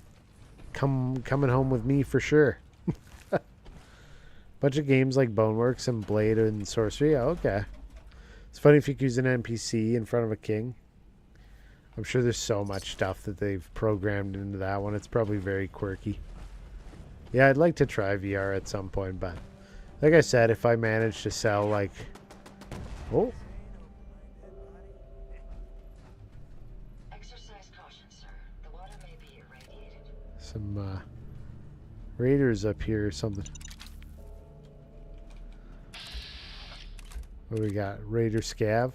coming home with me for sure. Bunch of games like Boneworks and Blade and Sorcery. Oh, okay. It's funny if you could use an NPC in front of a king. I'm sure there's so much stuff that they've programmed into that one. It's probably very quirky. Yeah, I'd like to try VR at some point, but like I said, if I manage to sell like... Oh. Exercise caution, sir. The water may be irradiated. Some raiders up here or something. What do we got? Raider Scav.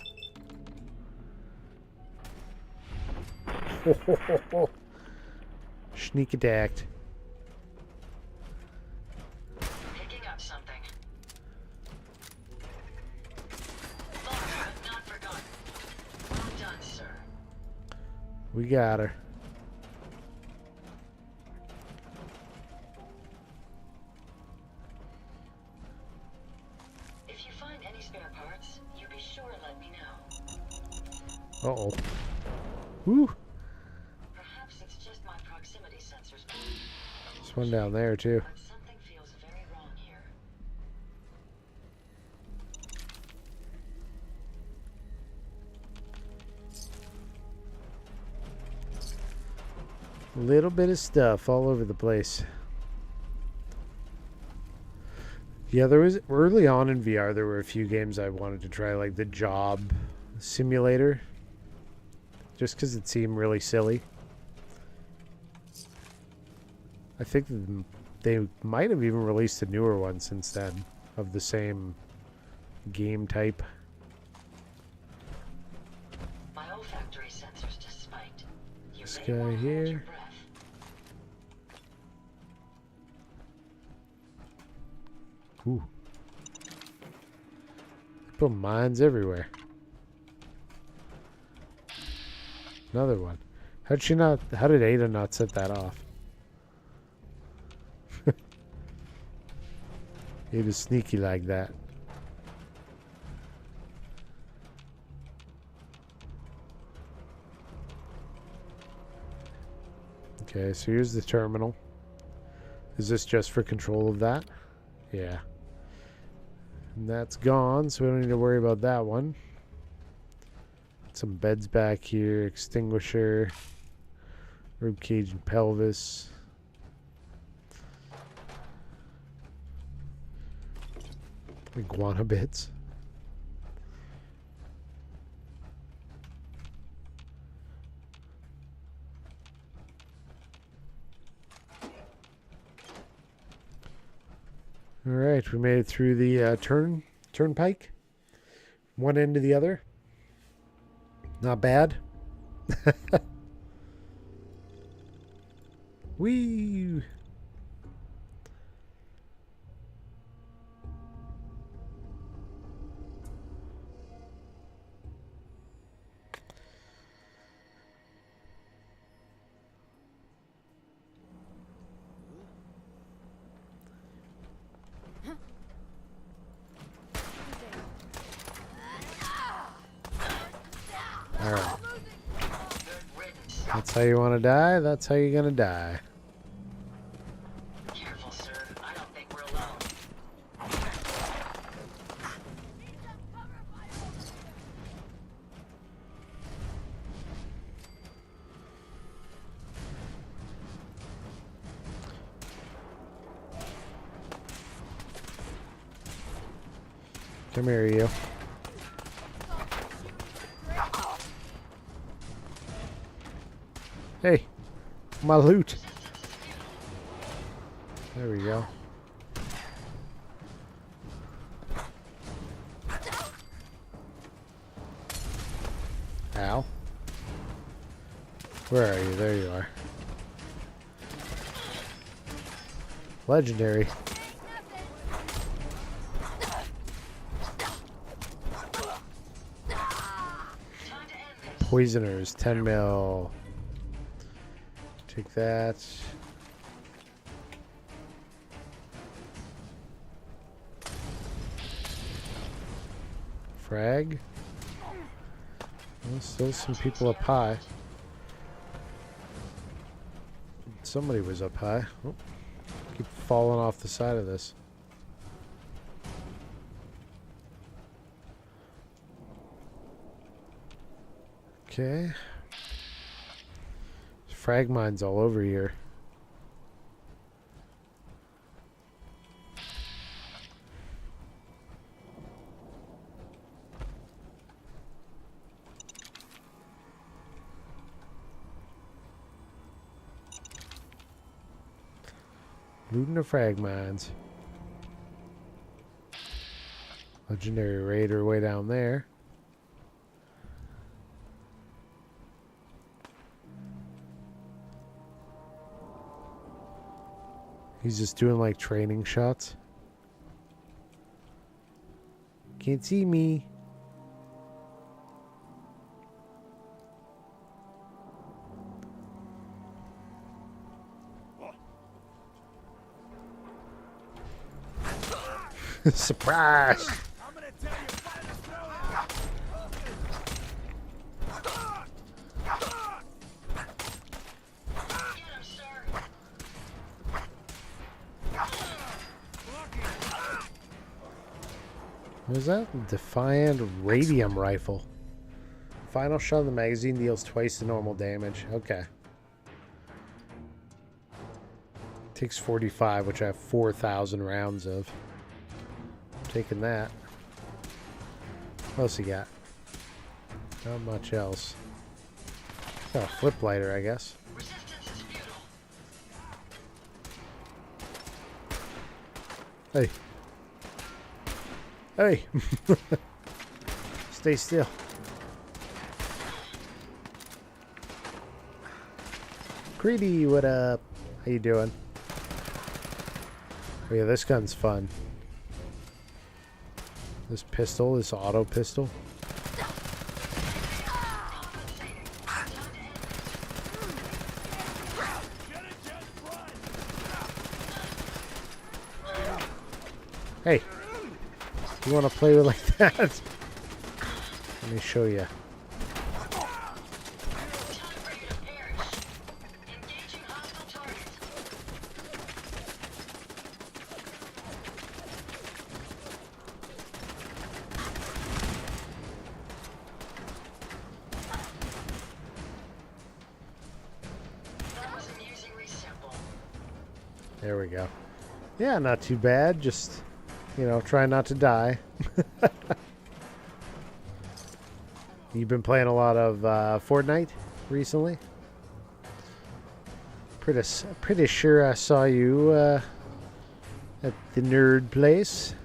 Sneak attacked. Picking up something. Look, not forgotten. Well done, sir. We got her. If you find any spare parts, you be sure to let me know. Uh-oh. Woo! Perhaps it's just my proximity sensors. There's one down there, too. But something feels very wrong here. A little bit of stuff all over the place. Yeah, there was early on in VR, there were a few games I wanted to try, like the Job Simulator. Just because it seemed really silly. I think they might have even released a newer one since then of the same game type. My olfactory sensors just spiked. You This may guy want to hold your here. breath. Ooh. Put mines everywhere. Another one. How did Ada not set that off? Ada's sneaky like that. Okay, so here's the terminal. Is this just for control of that? Yeah. And that's gone, so we don't need to worry about that one. Some beds back here, extinguisher, rib cage and pelvis. Iguana bits. All right, we made it through the turnpike, one end to the other. Not bad. Whee! All right. That's how you want to die. That's how you're gonna die. Careful, sir. I don't think we're alone. Come here, you. Hey, my loot. There we go. Ow. Where are you? There you are. Legendary. Poisoners, 10 mil. Take that. Frag. Well, still some people up high. Somebody was up high. Oh, keep falling off the side of this. Okay. Frag mines all over here. Looting the frag mines. Legendary raider way down there. He's just doing like training shots. Can't see me. Surprise! What is that? Defiant Radium Rifle. Final shot of the magazine deals twice the normal damage. Okay. Takes 45, which I have 4,000 rounds of. Taking that. What else you got? Not much else. Oh, flip lighter, I guess. Hey. Hey. Stay still. Greedy, what up? How you doing? Oh yeah, this gun's fun. This pistol, this auto pistol. Hey, you want to play with like that? Let me show you. There we go. Yeah, not too bad. Just, you know, try not to die. You've been playing a lot of Fortnite recently? Pretty sure I saw you at the nerd place.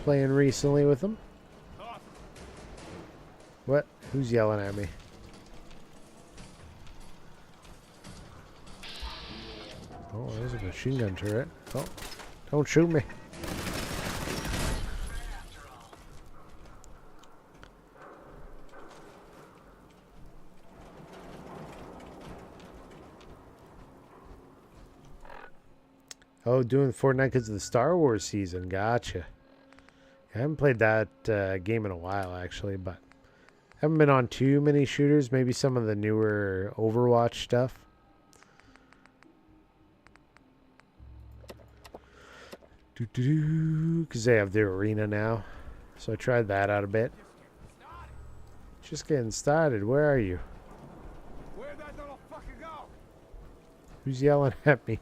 Playing recently with them. What? Who's yelling at me? Oh, there's a machine gun turret. Oh, don't shoot me. Oh, doing Fortnite because of the Star Wars season. Gotcha. I haven't played that game in a while, actually, but haven't been on too many shooters. Maybe some of the newer Overwatch stuff. Because they have the arena now. So I tried that out a bit. Just getting started. Where are you? Where'd that little fucker go? Who's yelling at me?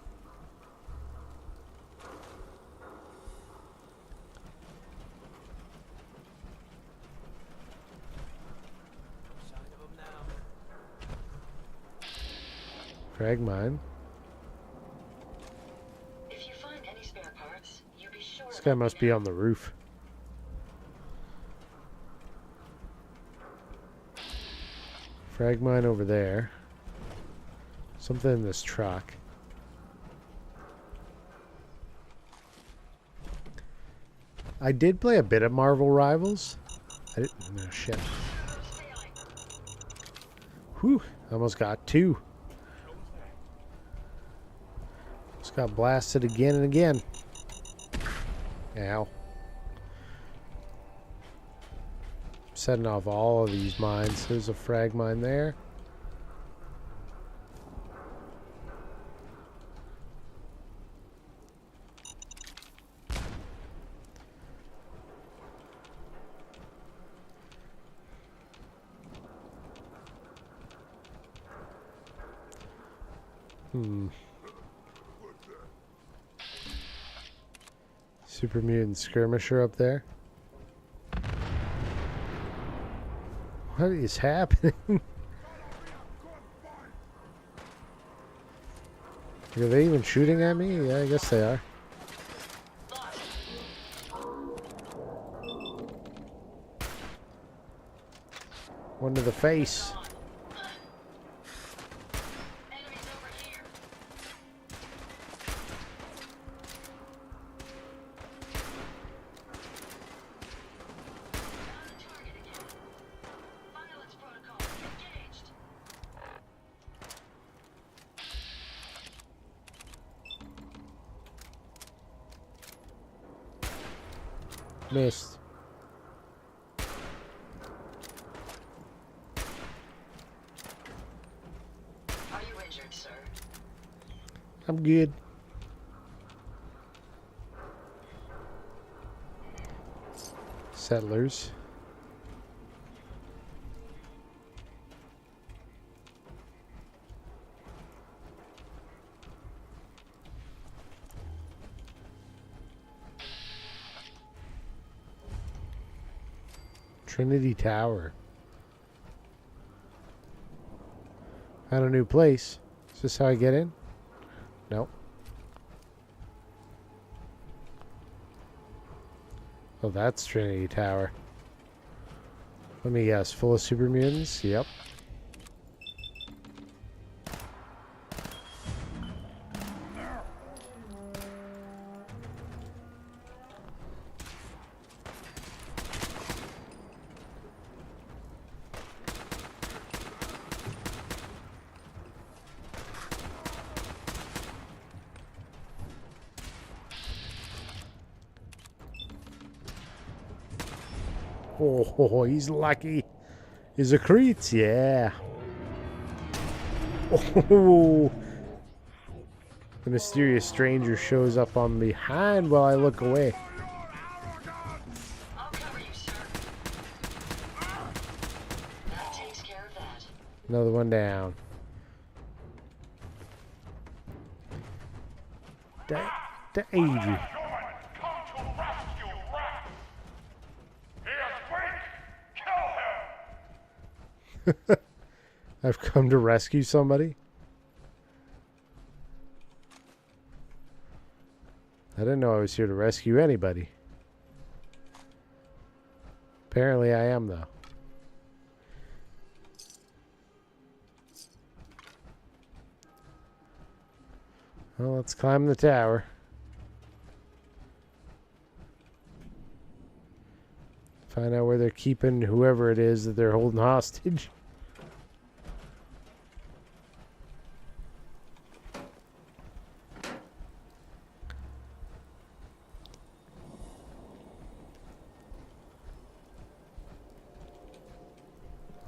Frag mine. If you find any spare parts, you be sure. This guy must be on the roof. Frag mine over there. Something in this truck. I did play a bit of Marvel Rivals. I didn't. No shit. Whew! Almost got two. Just got blasted again and again. Ow. Setting off all of these mines. There's a frag mine there. Super mutant skirmisher up there. What is happening? Are they even shooting at me? Yeah, I guess they are. One to the face. Missed. Are you injured, sir? I'm good. Settlers. Trinity Tower. Found a new place. Is this how I get in? Nope. Oh, that's Trinity Tower. Let me guess. Full of super mutants? Yep. Oh, he's lucky. Is a Creets, yeah. Oh, the mysterious stranger shows up on behind while I look away. I'll cover you, sir. That takes care of that. Another one down. Davey. I've come to rescue somebody. I didn't know I was here to rescue anybody. Apparently I am, though. Well, let's climb the tower. Find out where they're keeping whoever it is that they're holding hostage.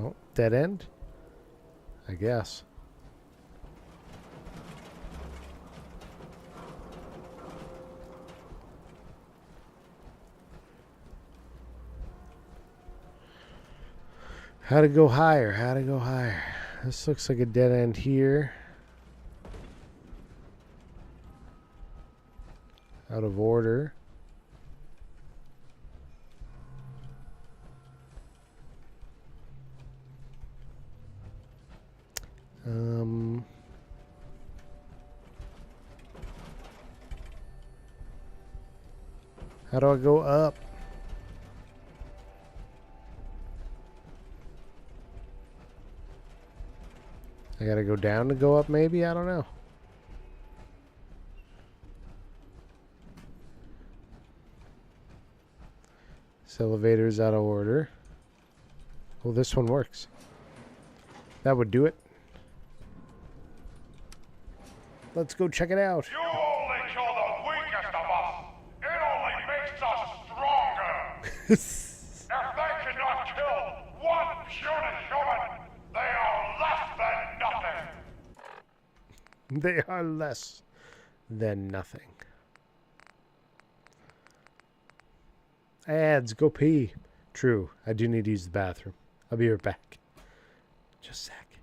Oh, dead end? I guess. How to go higher, how to go higher. This looks like a dead end here. Out of order. How do I go up? I gotta go down to go up, maybe? I don't know. This elevator's out of order. Oh, this one works. That would do it. Let's go check it out. You only kill the weakest of us. It only makes us stronger. If they cannot kill one puny human, they are less than nothing. They are less than nothing. Ads, go pee. True, I do need to use the bathroom. I'll be right back. Just a sec.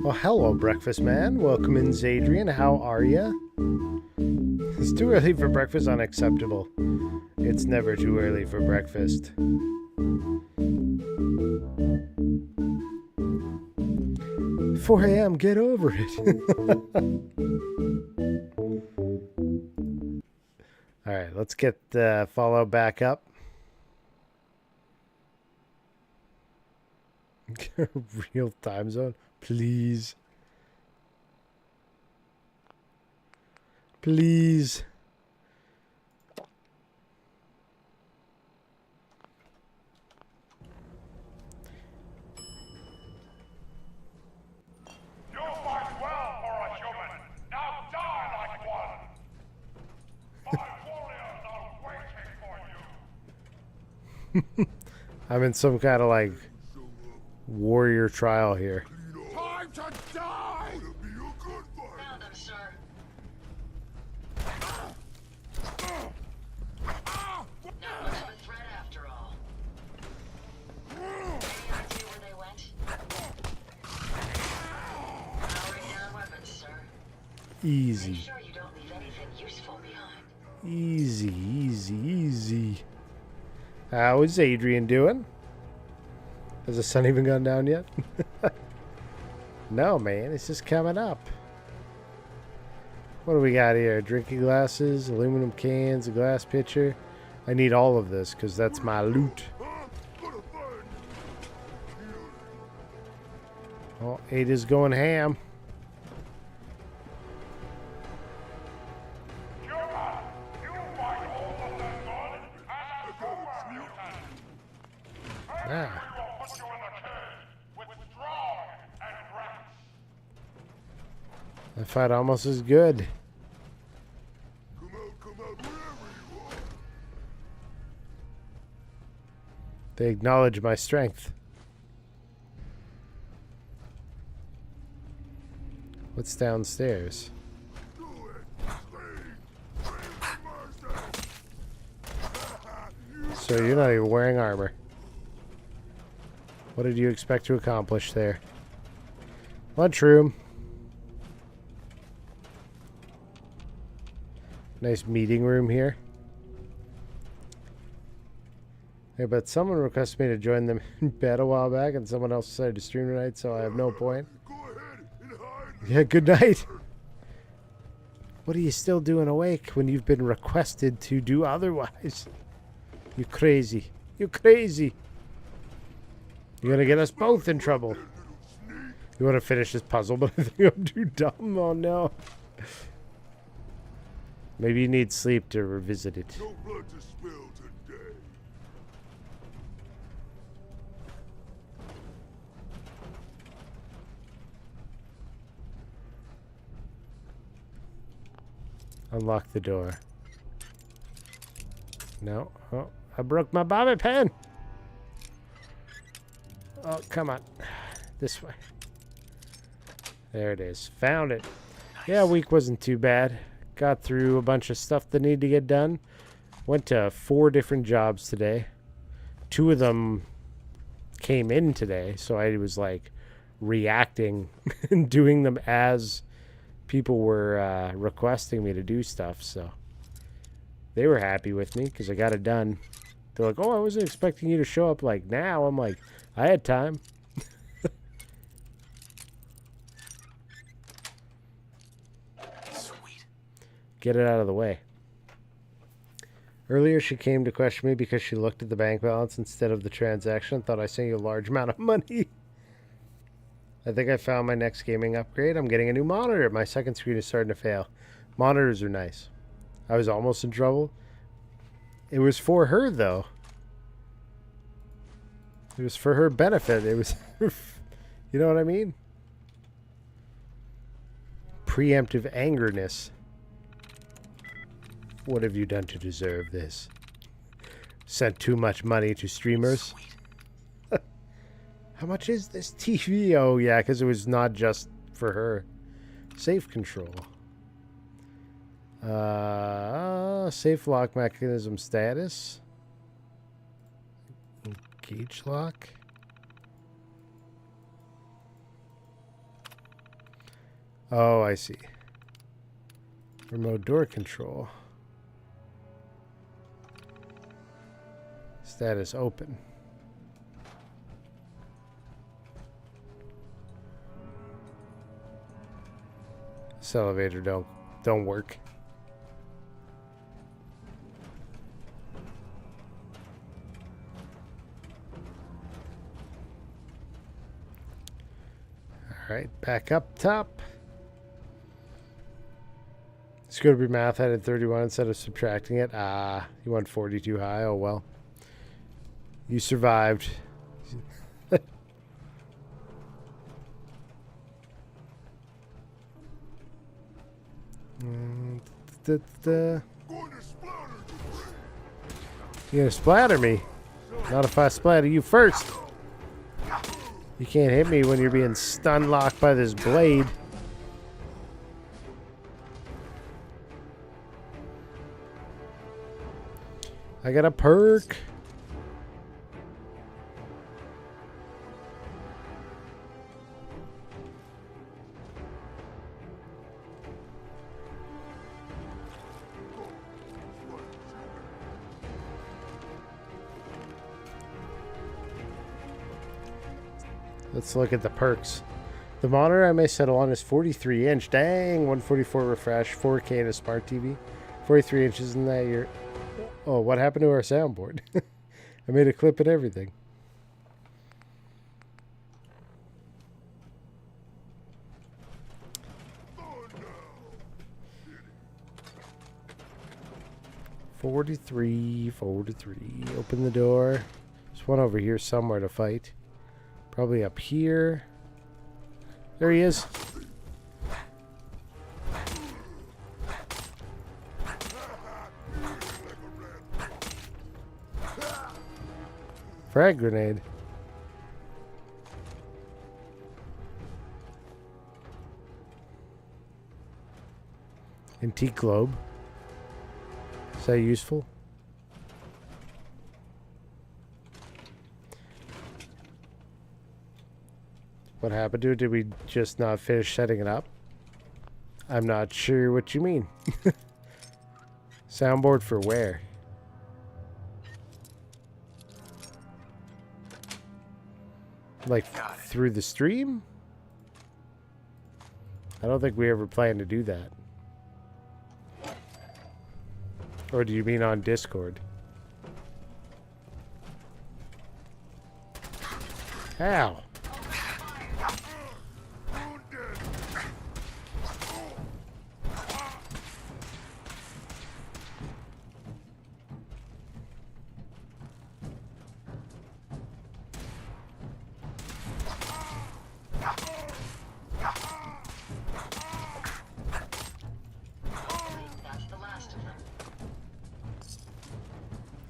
Oh, hello, breakfast man. Welcome in, Zadrian. How are ya? It's too early for breakfast, unacceptable. It's never too early for breakfast. 4 a.m., get over it. Alright, let's get Fallout back up. Real time zone, please. Please. You fight well for a human. Now die like one. My warriors are waiting for you. I'm in some kind of like warrior trial here. Time to die! Be a good fight. Found them, sir. Not much of a threat after all. Any idea where they went? Powering down weapons, sir. Easy. Make sure you don't leave anything useful behind. Easy, easy, easy. How is Adrian doing? Has the sun even gone down yet? No, man. It's just coming up. What do we got here? Drinking glasses, aluminum cans, a glass pitcher. I need all of this because that's my loot. Oh, Ada's going ham. Ah. I fight almost as good. They acknowledge my strength. What's downstairs? So you're not even wearing armor. What did you expect to accomplish there? Lunchroom. Nice meeting room here. Hey, but someone requested me to join them in bed a while back, and someone else decided to stream tonight, so I have no point. Yeah, good night. What are you still doing awake when you've been requested to do otherwise? You crazy. You crazy. You're gonna get us both in trouble. You want to finish this puzzle, but I think I'm too dumb. Oh no. Maybe you need sleep to revisit it. No blood to spill today. Unlock the door. No. Oh, I broke my bobby pin. Oh, come on. This way. There it is. Found it. Nice. Yeah, week wasn't too bad. Got through a bunch of stuff that needed to get done. Went to 4 different jobs today. 2 of them came in today, so I was like reacting and doing them as people were requesting me to do stuff. So they were happy with me because I got it done. They're like, "Oh, I wasn't expecting you to show up like now." I'm like, I had time. Sweet. Get it out of the way. Earlier, she came to question me because she looked at the bank balance instead of the transaction and thought I sent you a large amount of money. I think I found my next gaming upgrade. I'm getting a new monitor. My second screen is starting to fail. Monitors are nice. I was almost in trouble. It was for her, though. It was for her benefit. It was... You know what I mean? Preemptive angerness. What have you done to deserve this? Sent too much money to streamers? How much is this TV? Oh, yeah, because it was not just for her. Safe control. Safe lock mechanism status. Engage lock. Oh, I see. Remote door control. Status open. This elevator don't work. All right, back up top. Scooter math added 31 instead of subtracting it. Ah, you went 42 high. Oh well. You survived. You're gonna splatter me. Not if I splatter you first. You can't hit me when you're being stun locked by this blade. I got a perk. Let's look at the perks. The monitor I may settle on is 43 inch. Dang, 144 refresh, 4K and a smart TV. 43 inches, isn't that your... Oh, what happened to our soundboard? I made a clip and everything. $43. Open the door. There's one over here somewhere to fight. Probably up here. There he is. Frag grenade. Antique globe. Is that useful? What happened to it? Did we just not finish setting it up? I'm not sure what you mean. Soundboard for where? Like through the stream? I don't think we ever planned to do that. Or do you mean on Discord? Ow.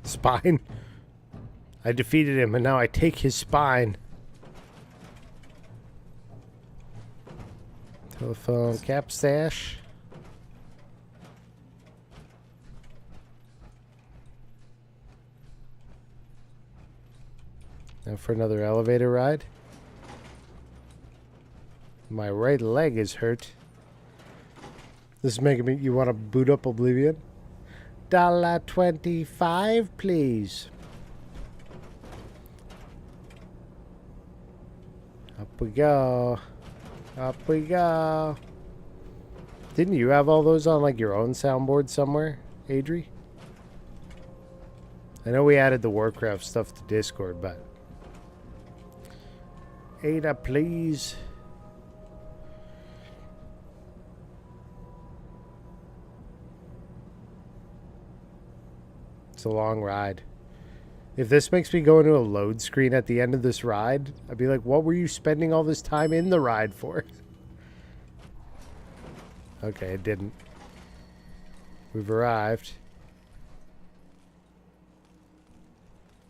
Spine. I defeated him and now I take his spine. Telephone cap stash. Now for another elevator ride. My right leg is hurt. This is making me... You want to boot up Oblivion? $1.25, please. Up we go. Up we go. Didn't you have all those on like your own soundboard somewhere, Adri? I know we added the Warcraft stuff to Discord, but... Ada, please. It's a long ride. If this makes me go into a load screen at the end of this ride, I'd be like, what were you spending all this time in the ride for? Okay, it didn't. We've arrived.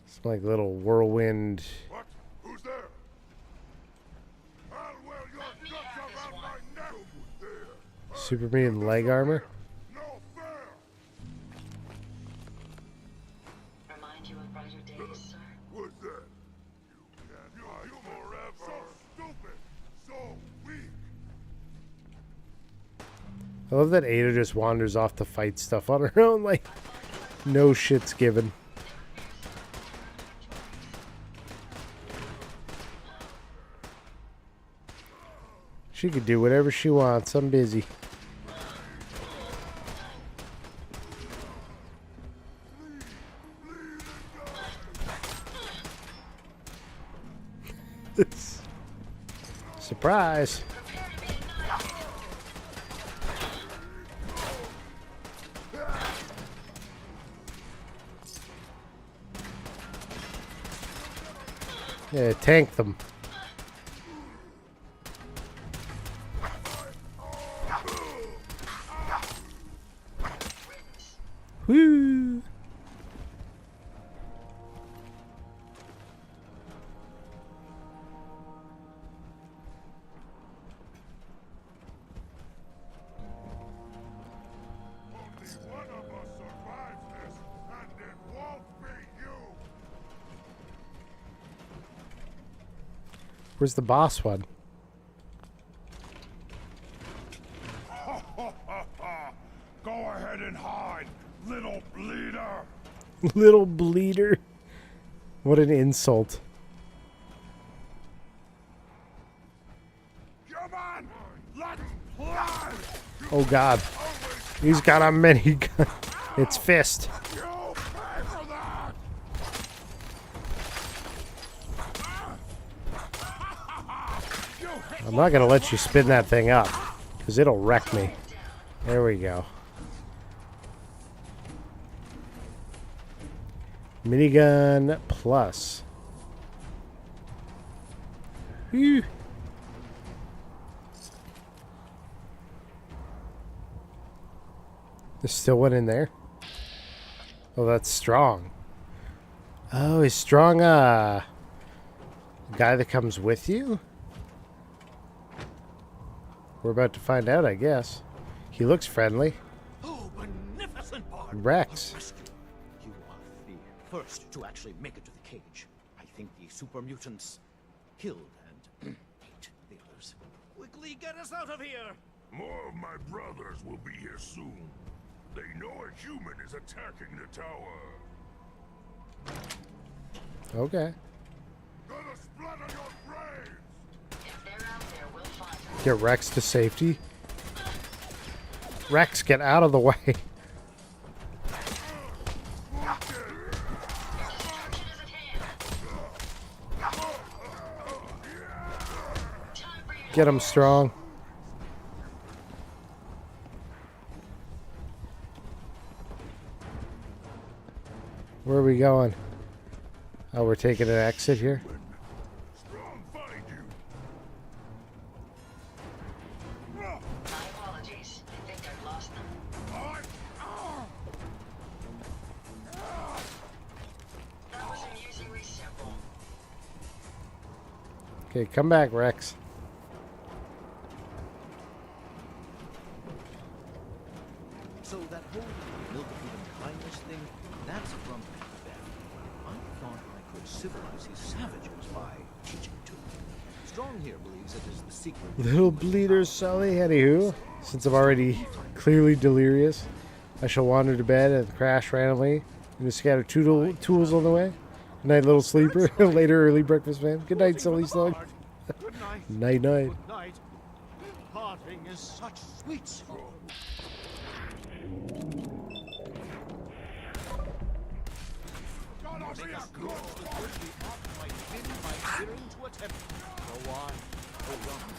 It's like little whirlwind. What? Who's there? I'll wear your guts around my neck. Superman leg armor? Remind you of brighter days, sir. What's that? You can't fight forever. So stupid. So weak. I love that Ada just wanders off to fight stuff on her own, like, no shit's given. She could do whatever she wants. I'm busy. Surprise. Yeah, tank them. Woo! Where's the boss one? Go ahead and hide, little bleeder. Little bleeder. What an insult. Come on, let's play. Oh god. He's got a minigun. It's fist. I'm not gonna let you spin that thing up, because it'll wreck me. There we go. Minigun plus. Whew. There's still one in there. Oh, that's strong. Oh, is strong a guy that comes with you? We're about to find out, I guess. He looks friendly. Oh, beneficent Bard! Rex. You are the first to actually make it to the cage. I think the super mutants killed and ate the others. Quickly get us out of here! More of my brothers will be here soon. They know a human is attacking the tower. Okay. Gonna splatter your brains! If they're out there, we'll find them. Get Rex to safety. Rex, get out of the way. Get him strong. Where are we going? Oh, we're taking an exit here. My apologies. I think I've lost them. That was amusingly simple. Okay, come back, Rex. So that whole milk of human kindness thing, that's from them. I thought I could civilize these savages by teaching to them. Strong here believes it is the secret. Little bleeder Sully. Anywho, since I'm already clearly delirious, I shall wander to bed and crash randomly and scatter tools on the way. Good night, little sleeper. Later, early breakfast man. Good night, Sully Slug. Night, night. Good night. Parting is such sweet sorrow. Go on, go on.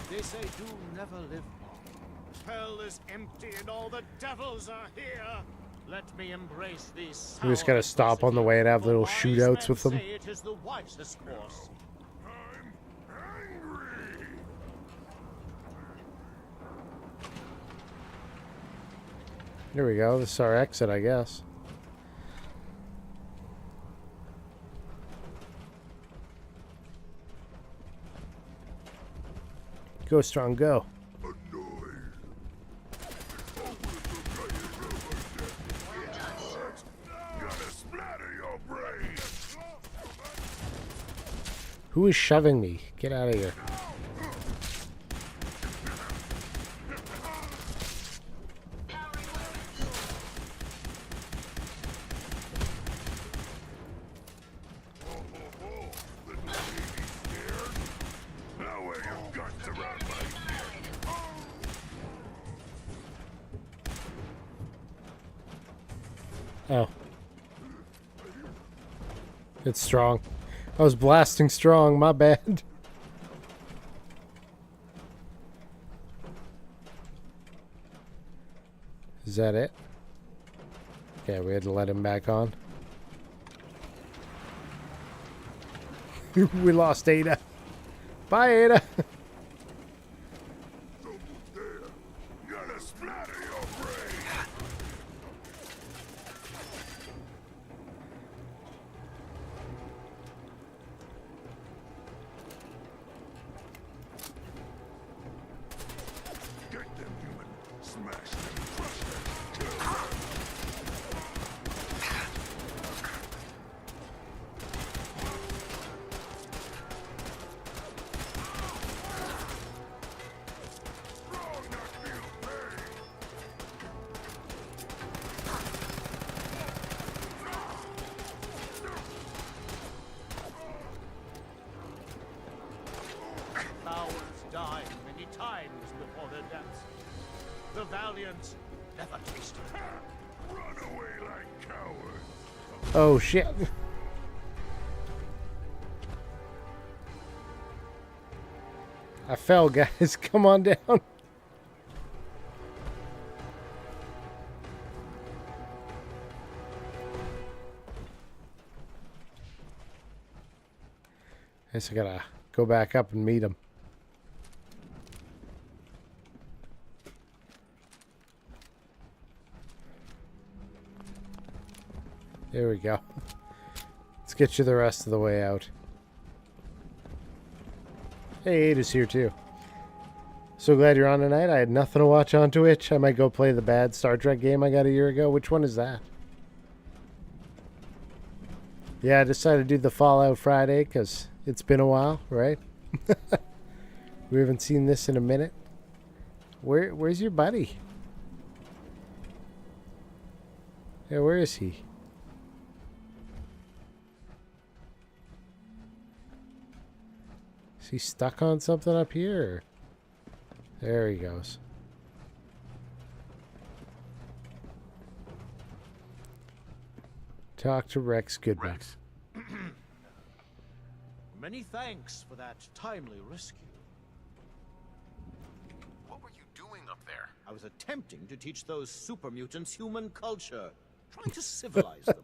They say do never live long. Hell is empty and all the devils are here. Let me embrace these. We just gotta stop on the way and have little shootouts with them. It is the wisest course. Here we go. This is our exit, I guess. Go, Strong, go. Who is shoving me? Get out of here. It's Strong. I was blasting Strong, my bad. Is that it? Okay, we had to let him back on. We lost Ada. Bye, Ada. Die many times before their deaths. The valiant never tasted. Run away like cowards. Oh shit. I fell, guys. Come on down. I guess I gotta go back up and meet him. There we go. Let's get you the rest of the way out. Hey, Ada's here too. So glad you're on tonight. I had nothing to watch on Twitch. I might go play the bad Star Trek game I got a year ago. Which one is that? Yeah, I decided to do the Fallout Friday because it's been a while, right? We haven't seen this in a minute. Where's your buddy? Yeah, where is he? Is he stuck on something up here? There he goes. Talk to Rex Goodman. Rex. Many thanks for that timely rescue. What were you doing up there? I was attempting to teach those super mutants human culture, trying to civilize them.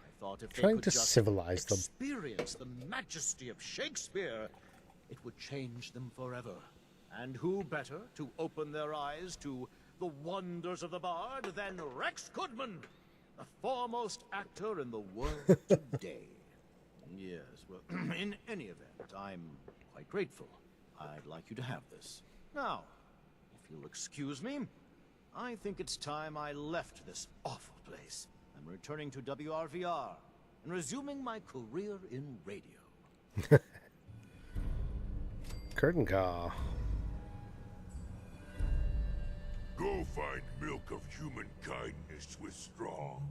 I thought if they Trying could to just civilize them. experience the majesty of Shakespeare, it would change them forever. And who better to open their eyes to the wonders of the bard than Rex Goodman, the foremost actor in the world today. Yes, well, in any event, I'm quite grateful. I'd like you to have this. Now, if you'll excuse me, I think it's time I left this awful place. I'm returning to WRVR and resuming my career in radio. Curtain call. Go find milk of human kindness with Strong.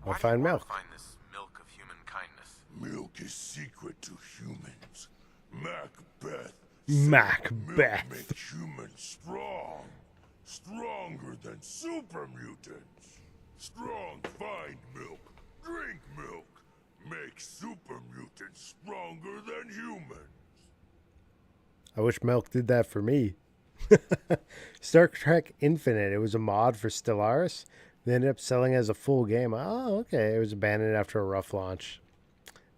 I'll find milk. Find this milk of human kindness. Milk is secret to humans. Macbeth. Macbeth. Milk makes humans strong. Stronger than super mutants. Strong find milk. Drink milk. Make super mutants stronger than humans. I wish milk did that for me. Star Trek Infinite. It was a mod for Stellaris. They ended up selling as a full game. Oh, okay. It was abandoned after a rough launch.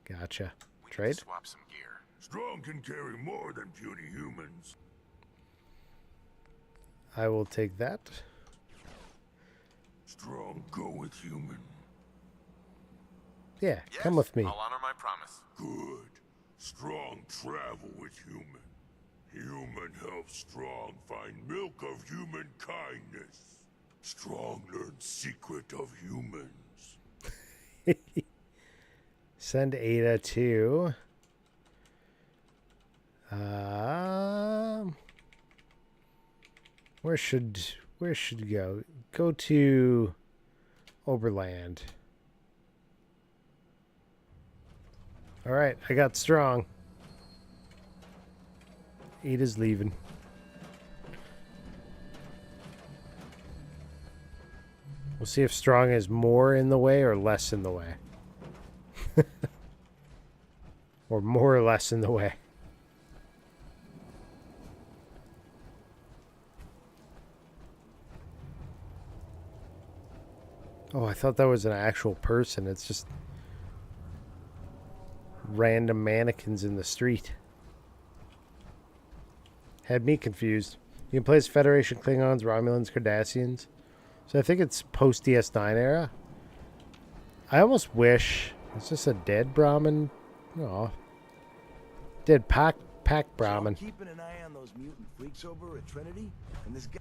Gotcha. Trade? Swap some gear. Strong can carry more than puny humans. I will take that. Strong go with human. Yeah, come with me. I'll honor my promise. Good. Strong travel with human. Human helps Strong find milk of human kindness. Strong learns secret of humans. Send Ada to... where should go? Go to Oberland. All right, I got Strong. Ada's leaving. We'll see if Strong is more in the way or less in the way. Or more or less in the way. Oh, I thought that was an actual person. It's just random mannequins in the street. Had me confused. You can play as Federation, Klingons, Romulans, Cardassians. So I think it's post DS9 era. I almost wish... Is this a dead Brahmin? Oh. Dead pack Brahmin. So I'm keeping an eye on those mutant freaks over at Trinity, and this guy...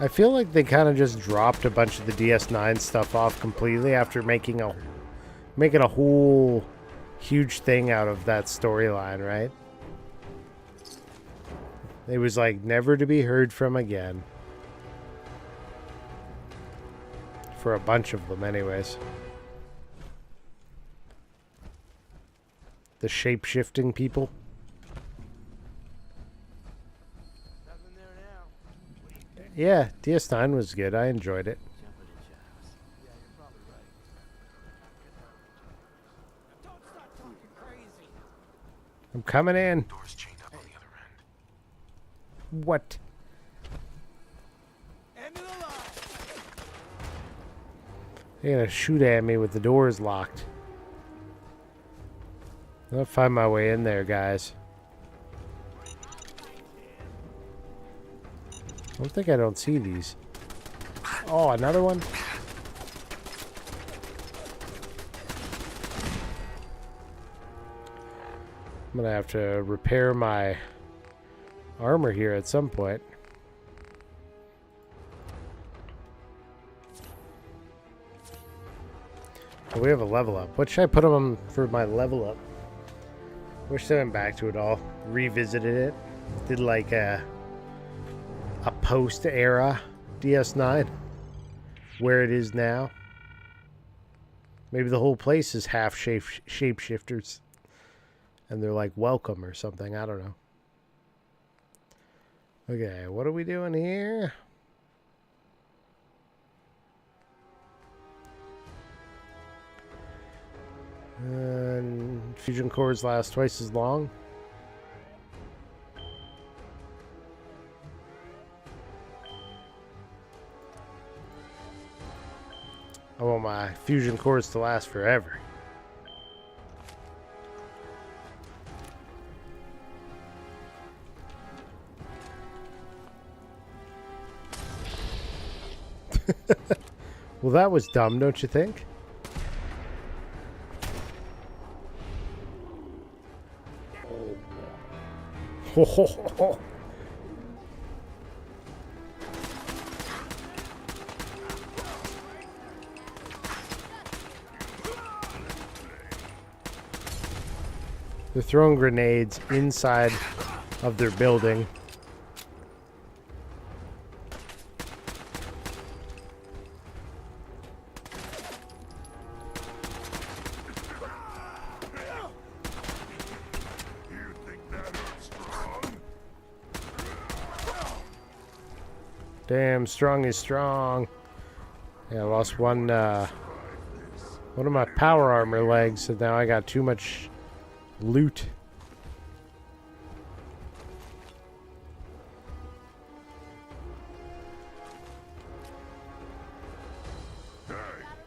I feel like they kind of just dropped a bunch of the DS9 stuff off completely after making a whole huge thing out of that storyline, right? It was like never to be heard from again. For a bunch of them anyways. The shape-shifting people. Yeah, DS9 was good. I enjoyed it. I'm coming in. Doors chained up on the other end. What? They're gonna shoot at me with the doors locked. I'll find my way in there, guys. I don't think I don't see these. Oh, another one? I'm gonna have to repair my armor here at some point. Oh, we have a level up. What should I put on for my level up? Wish I went back to it all. Revisited it. Did like a post-era DS9 where it is now. Maybe the whole place is half shapeshifters and they're like welcome or something. I don't know. Okay, what are we doing here? Fusion cores last twice as long. I want my fusion cores to last forever. Well, that was dumb, don't you think? Ho, ho, ho, ho. They're throwing grenades inside of their building. Damn, strong is strong. Yeah, I lost one of my power armor legs, so now I got too much loot. Hey,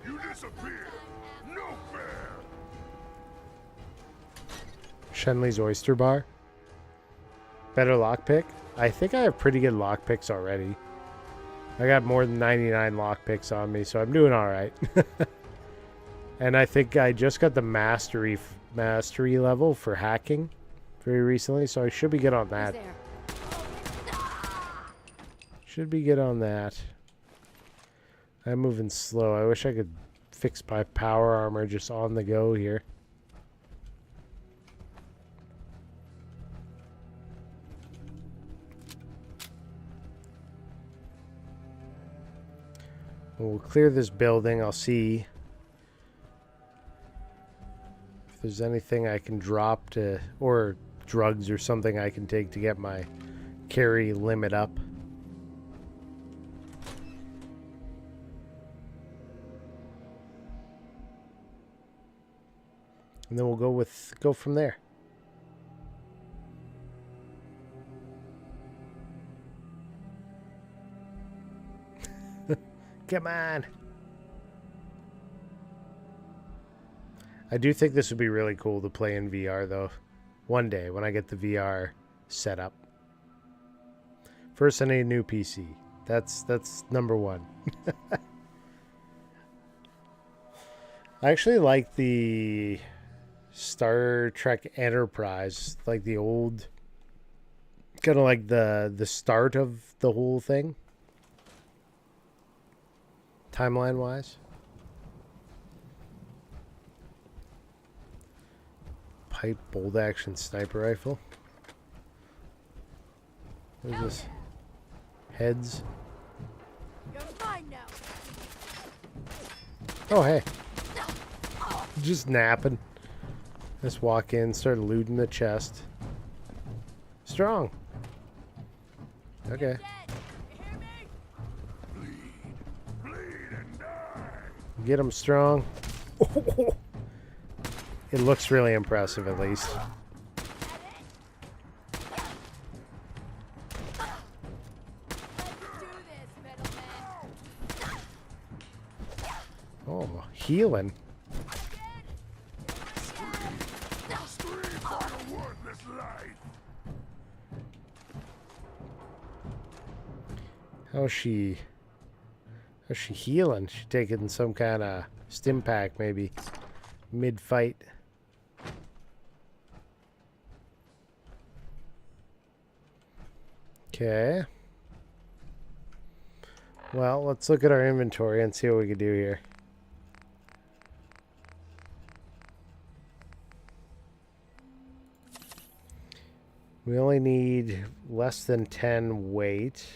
you disappeared. No fair. Shenley's Oyster Bar. Better lockpick? I think I have pretty good lockpicks already. I got more than 99 lockpicks on me, so I'm doing alright. And I think I just got the mastery level for hacking very recently, so I should be good on that. Should be good on that. I'm moving slow. I wish I could fix my power armor just on the go here. We'll clear this building. I'll see If there's anything I can drop to, or drugs or something I can take to get my carry limit up. And then we'll go from there. Come on. I do think this would be really cool to play in VR though. One day when I get the VR set up. First I need a new PC. That's number one. I actually like the Star Trek Enterprise, like the old, kind of like the start of the whole thing, timeline wise. Pipe bolt action sniper rifle. What is this? Heads. Oh hey. Just napping. Just walk in, start looting the chest. Strong. Okay. Get him strong. It looks really impressive at least. Oh, healing. How's she healing? She taking some kind of stim pack maybe mid-fight. Okay. Well, let's look at our inventory and see what we can do here. We only need less than 10 weight.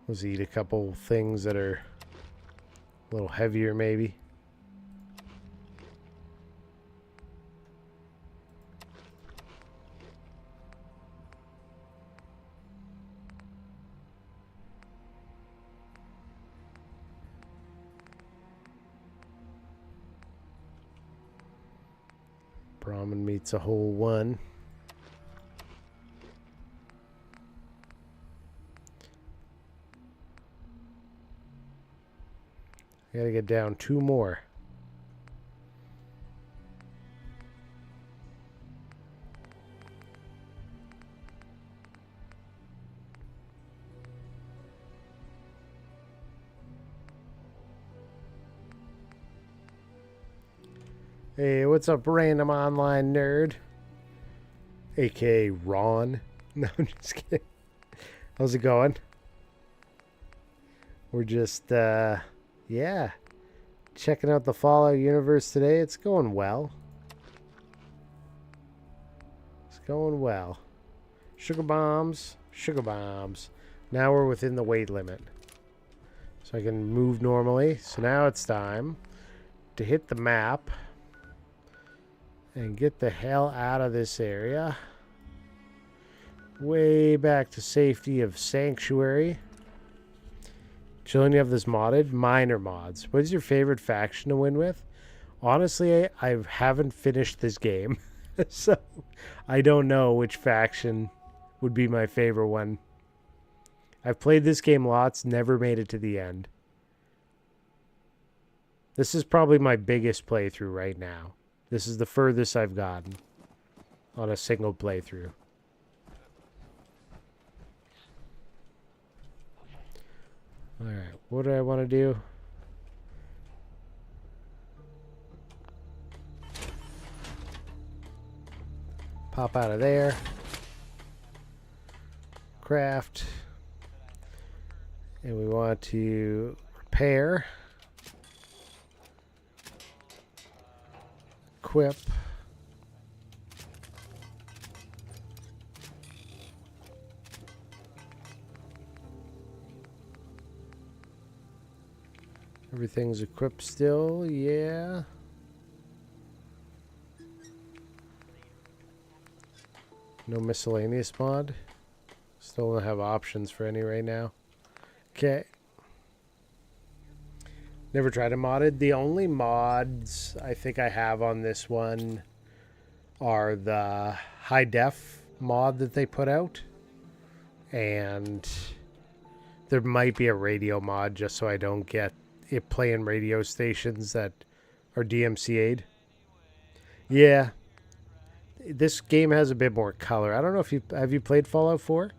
Let's eat a couple things that are a little heavier maybe. Brahmin meat's a whole one. Gotta get down 2 more. Hey, what's up, random online nerd? AKA Ron. No, I'm just kidding. How's it going? We're just, yeah, checking out the Fallout universe today. It's going well. It's going well. Sugar bombs, sugar bombs. Now we're within the weight limit. So I can move normally. So now it's time to hit the map and get the hell out of this area. Way back to safety of Sanctuary. Chillin', you have this modded? Minor mods. What is your favorite faction to win with? Honestly, I haven't finished this game. So, I don't know which faction would be my favorite one. I've played this game lots, never made it to the end. This is probably my biggest playthrough right now. This is the furthest I've gotten on a single playthrough. Alright, what do I want to do? Pop out of there. Craft. And we want to repair. Equip. Everything's equipped still, yeah. No miscellaneous mod. Still don't have options for any right now. Okay. Never tried a modded. The only mods I think I have on this one are the high def mod that they put out. And there might be a radio mod just so I don't get it playing radio stations that are DMCA'd. Yeah. This game has a bit more color. I don't know if you played Fallout 4?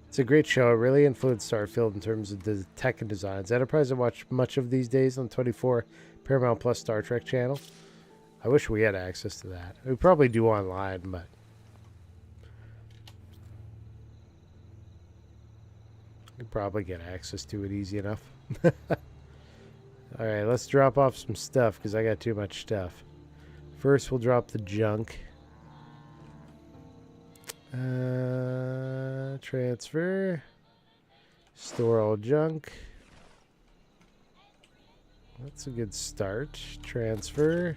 It's a great show. It really influenced Starfield in terms of the tech and designs. Enterprise I watch much of these days on 24 Paramount Plus Star Trek channel. I wish we had access to that. We probably do online, but we probably get access to it easy enough. Alright, let's drop off some stuff because I got too much stuff. First, we'll drop the junk. Transfer. Store all junk. That's a good start. Transfer.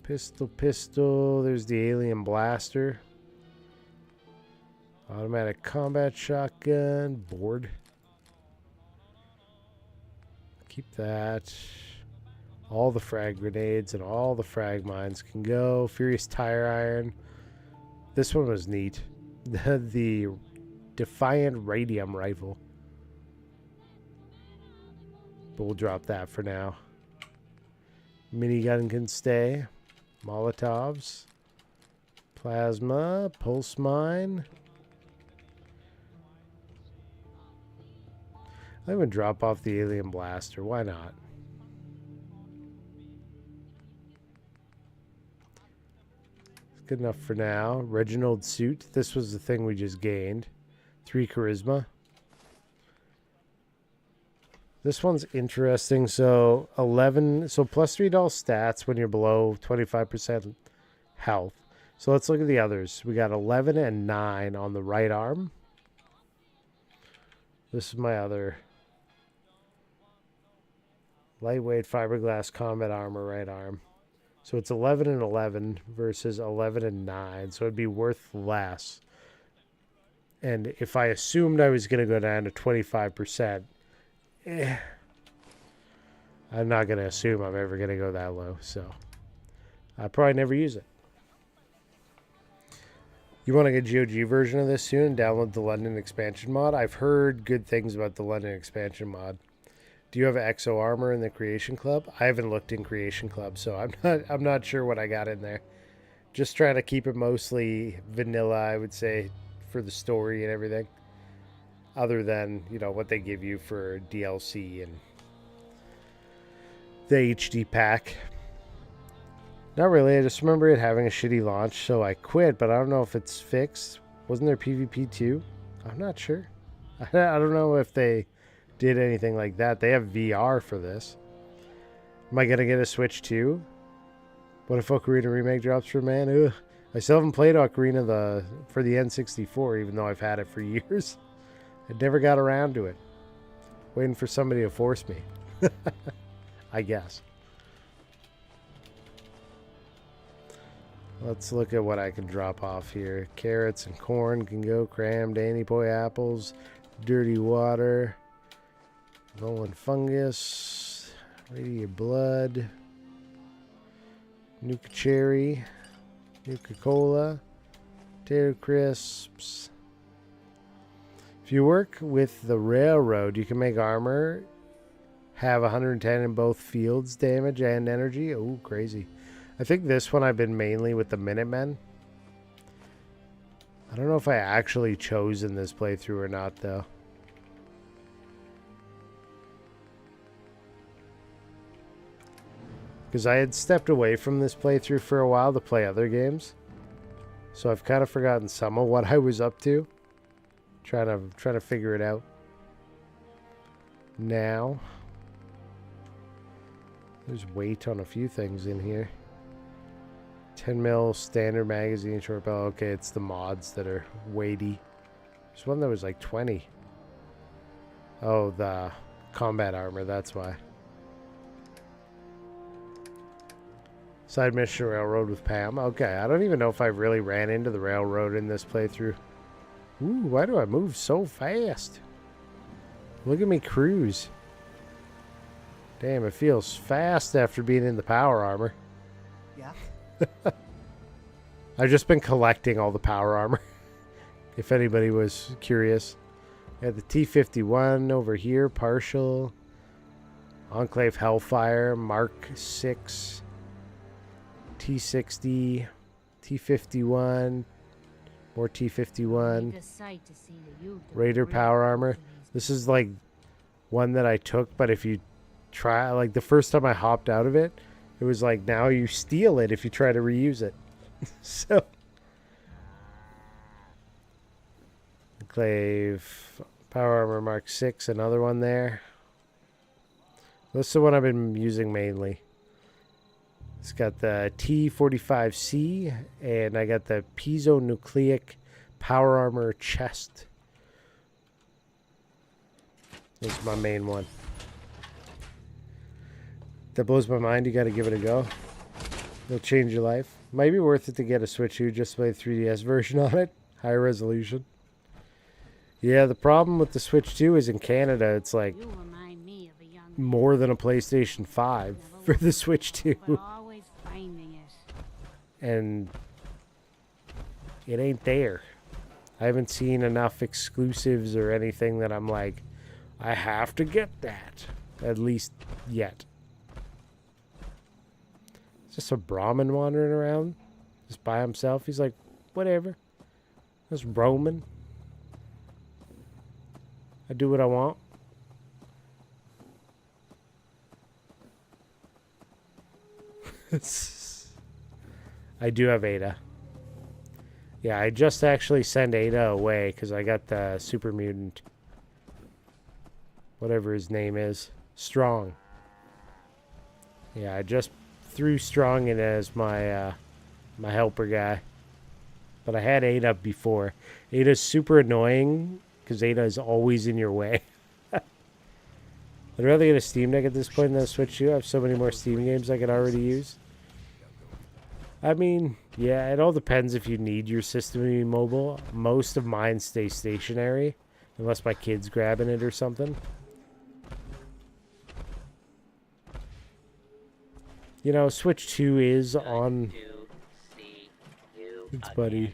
Pistol. There's the alien blaster. Automatic combat shotgun. Board. Keep that. All the frag grenades and all the frag mines can go. Furious tire iron. This one was neat. The Defiant Radium rifle. But we'll drop that for now. Minigun can stay. Molotovs. Plasma. Pulse mine. I'm going to drop off the alien blaster. Why not? Good enough for now. Reginald suit. This was the thing we just gained. 3 charisma. This one's interesting. So 11. So plus $3 stats when you're below 25% health. So let's look at the others. We got 11 and 9 on the right arm. This is my other lightweight fiberglass combat armor right arm. So it's 11 and 11 versus 11 and 9. So it'd be worth less. And if I assumed I was going to go down to 25%, I'm not going to assume I'm ever going to go that low. So I probably never use it. You want to get a GOG version of this soon and download the London expansion mod? I've heard good things about the London expansion mod. Do you have Exo Armor in the Creation Club? I haven't looked in Creation Club, so I'm not sure what I got in there. Just trying to keep it mostly vanilla, I would say, for the story and everything. Other than, you know, what they give you for DLC and the HD pack. Not really. I just remember it having a shitty launch, so I quit, but I don't know if it's fixed. Wasn't there PvP too? I'm not sure. I don't know if they did anything like that. They have VR for this. Am I gonna get a Switch too? What if Ocarina Remake drops for man? Ugh. I still haven't played Ocarina for the N64, even though I've had it for years. I never got around to it. Waiting for somebody to force me. I guess. Let's look at what I can drop off here. Carrots and corn can go. Cram, Danny Boy apples, dirty water. Rolling fungus, radiant blood, Nuka cherry, Nuka cola, potato crisps. If you work with the railroad, you can make armor, have 110 in both fields damage and energy. Oh, crazy. I think this one I've been mainly with the Minutemen. I don't know if I actually chose in this playthrough or not, though. Because I had stepped away from this playthrough for a while to play other games. So I've kind of forgotten some of what I was up to. Trying to figure it out. Now. There's weight on a few things in here. 10 mil standard magazine short barrel. Okay, it's the mods that are weighty. There's one that was like 20. Oh, the combat armor, that's why. Side mission railroad with Pam. Okay, I don't even know if I really ran into the railroad in this playthrough. Ooh, why do I move so fast? Look at me cruise. Damn, it feels fast after being in the power armor. Yeah. I've just been collecting all the power armor. If anybody was curious. I had the T-51 over here, partial. Enclave Hellfire, Mark 6. T-60. T-51. More T-51. Raider power armor. This is like one that I took, but if you try, like the first time I hopped out of it, it was like now you steal it if you try to reuse it. So Enclave power armor Mark 6, another one there. This is the one I've been using mainly. It's got the T-45C, and I got the piezonucleic power armor chest. This is my main one. That blows my mind. You got to give it a go. It'll change your life. Might be worth it to get a Switch 2 just to play the 3DS version on it. Higher resolution. Yeah, the problem with the Switch 2 is in Canada, it's like more than a PlayStation 5 for the Switch 2. And it ain't there. I haven't seen enough exclusives or anything that I'm like, I have to get that. At least yet. It's just a Brahmin wandering around. Just by himself. He's like, whatever. Just roaming. I do what I want. I do have Ada. Yeah, I just actually sent Ada away because I got the super mutant. Whatever his name is. Strong. Yeah, I just threw Strong in as my my helper guy. But I had Ada before. Ada's super annoying because Ada is always in your way. I'd rather get a Steam Deck at this point than a Switch 2. I have so many more Steam games I could already use. I mean, yeah, it all depends if you need your system to be mobile. Most of mine stay stationary, unless my kid's grabbing it or something. You know, Switch 2 is on... It's Buddy.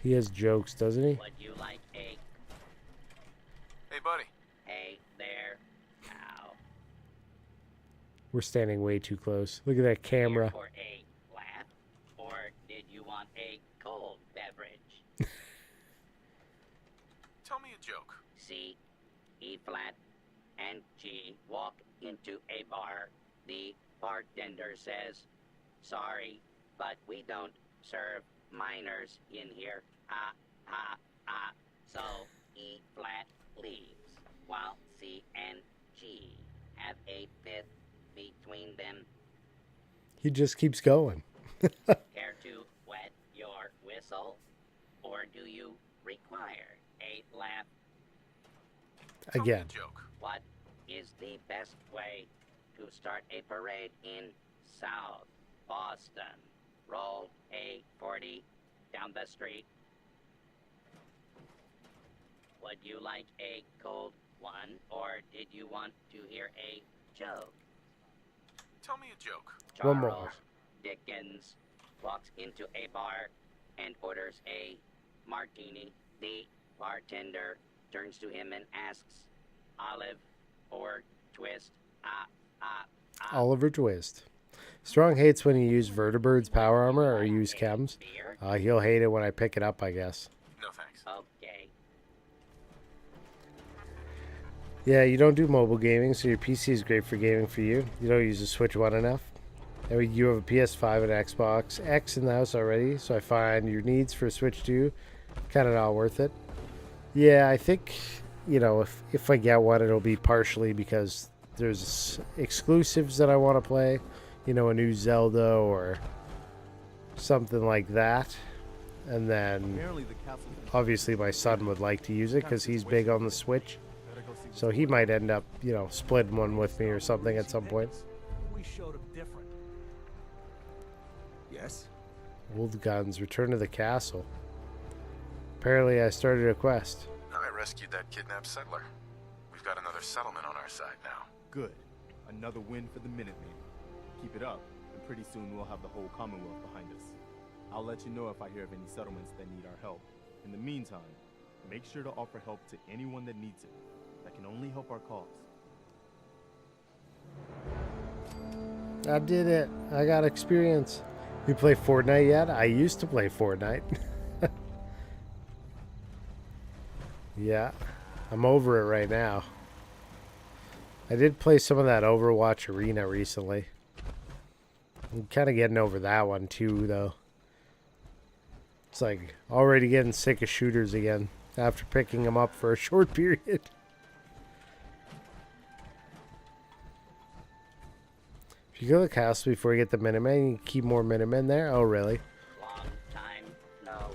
He has jokes, doesn't he? Would you like a... Hey, buddy. Hey there. Ow. We're standing way too close. Look at that camera. Here for a laugh, or did you want a cold beverage? Tell me a joke. C, E flat, and G walk into a bar. The bartender says, "Sorry, but we don't serve minors in here." So E flat leaves, while C and G have a fifth between them. He just keeps going. Care to wet your whistle, or do you require a laugh? Again. What is the best way to start a parade in South Boston? Roll a 40 down the street. Would you like a cold one, or did you want to hear a joke? Tell me a joke. One more. Charles Dickens walks into a bar and orders a martini. The bartender turns to him and asks, "Olive or twist?" Oliver Twist. Strong hates when you use Vertibird's power armor or use chems. He'll hate it when I pick it up, I guess. No thanks. Okay. Yeah, you don't do mobile gaming, so your PC is great for gaming for you. You don't use the Switch 1 enough. And you have a PS5 and Xbox X in the house already, so I find your needs for a Switch 2 kind of not worth it. Yeah, I think, you know, if I get one, it'll be partially because there's exclusives that I want to play. You know, a new Zelda or something like that. And then, Apparently the castle. obviously, my son would like to use it because he's big on the Switch. So he might end up, you know, splitting one with me or something at some point. We showed him different. Yes. Old guns, return to the castle. Apparently, I started a quest. I rescued that kidnapped settler. We've got another settlement on our side now. Good. Another win for the Minutemen. Keep it up, and pretty soon we'll have the whole Commonwealth behind us. I'll let you know if I hear of any settlements that need our help. In the meantime, make sure to offer help to anyone that needs it. That can only help our cause. I did it. I got experience. You play Fortnite yet? I used to play Fortnite. Yeah, I'm over it right now. I did play some of that Overwatch Arena recently. I'm kind of getting over that one too, though. It's like already getting sick of shooters again after picking them up for a short period. If you go to the castle before you get the Minutemen, you keep more Minutemen there? Oh, really? Long time, no.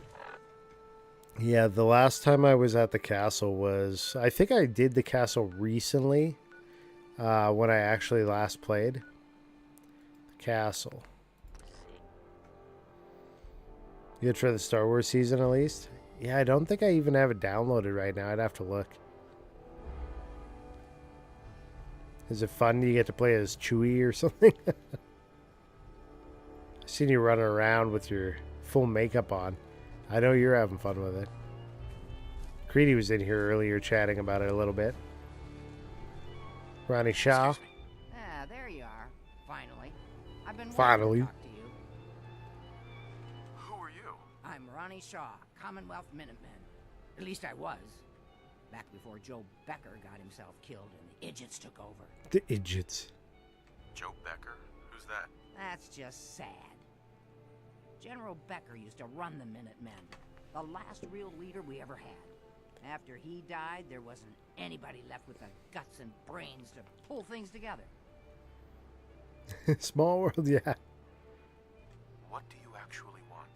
Yeah, the last time I was at the castle was... I think I did the castle recently. When I actually last played. The castle. Good for the Star Wars season, at least? Yeah, I don't think I even have it downloaded right now. I'd have to look. Is it fun? Do you get to play as Chewie or something? I've seen you running around with your full makeup on. I know you're having fun with it. Creedy was in here earlier chatting about it a little bit. Ronnie Shaw. Ah, there you are. Finally. I've been Finally. wanting to talk to you. Who are you? I'm Ronnie Shaw, Commonwealth Minuteman. At least I was. Back before Joe Becker got himself killed and the idiots took over. The idiots. Joe Becker? Who's that? That's just sad. General Becker used to run the Minutemen. The last real leader we ever had. After he died, there wasn't anybody left with the guts and brains to pull things together. Small world, yeah. What do you actually want?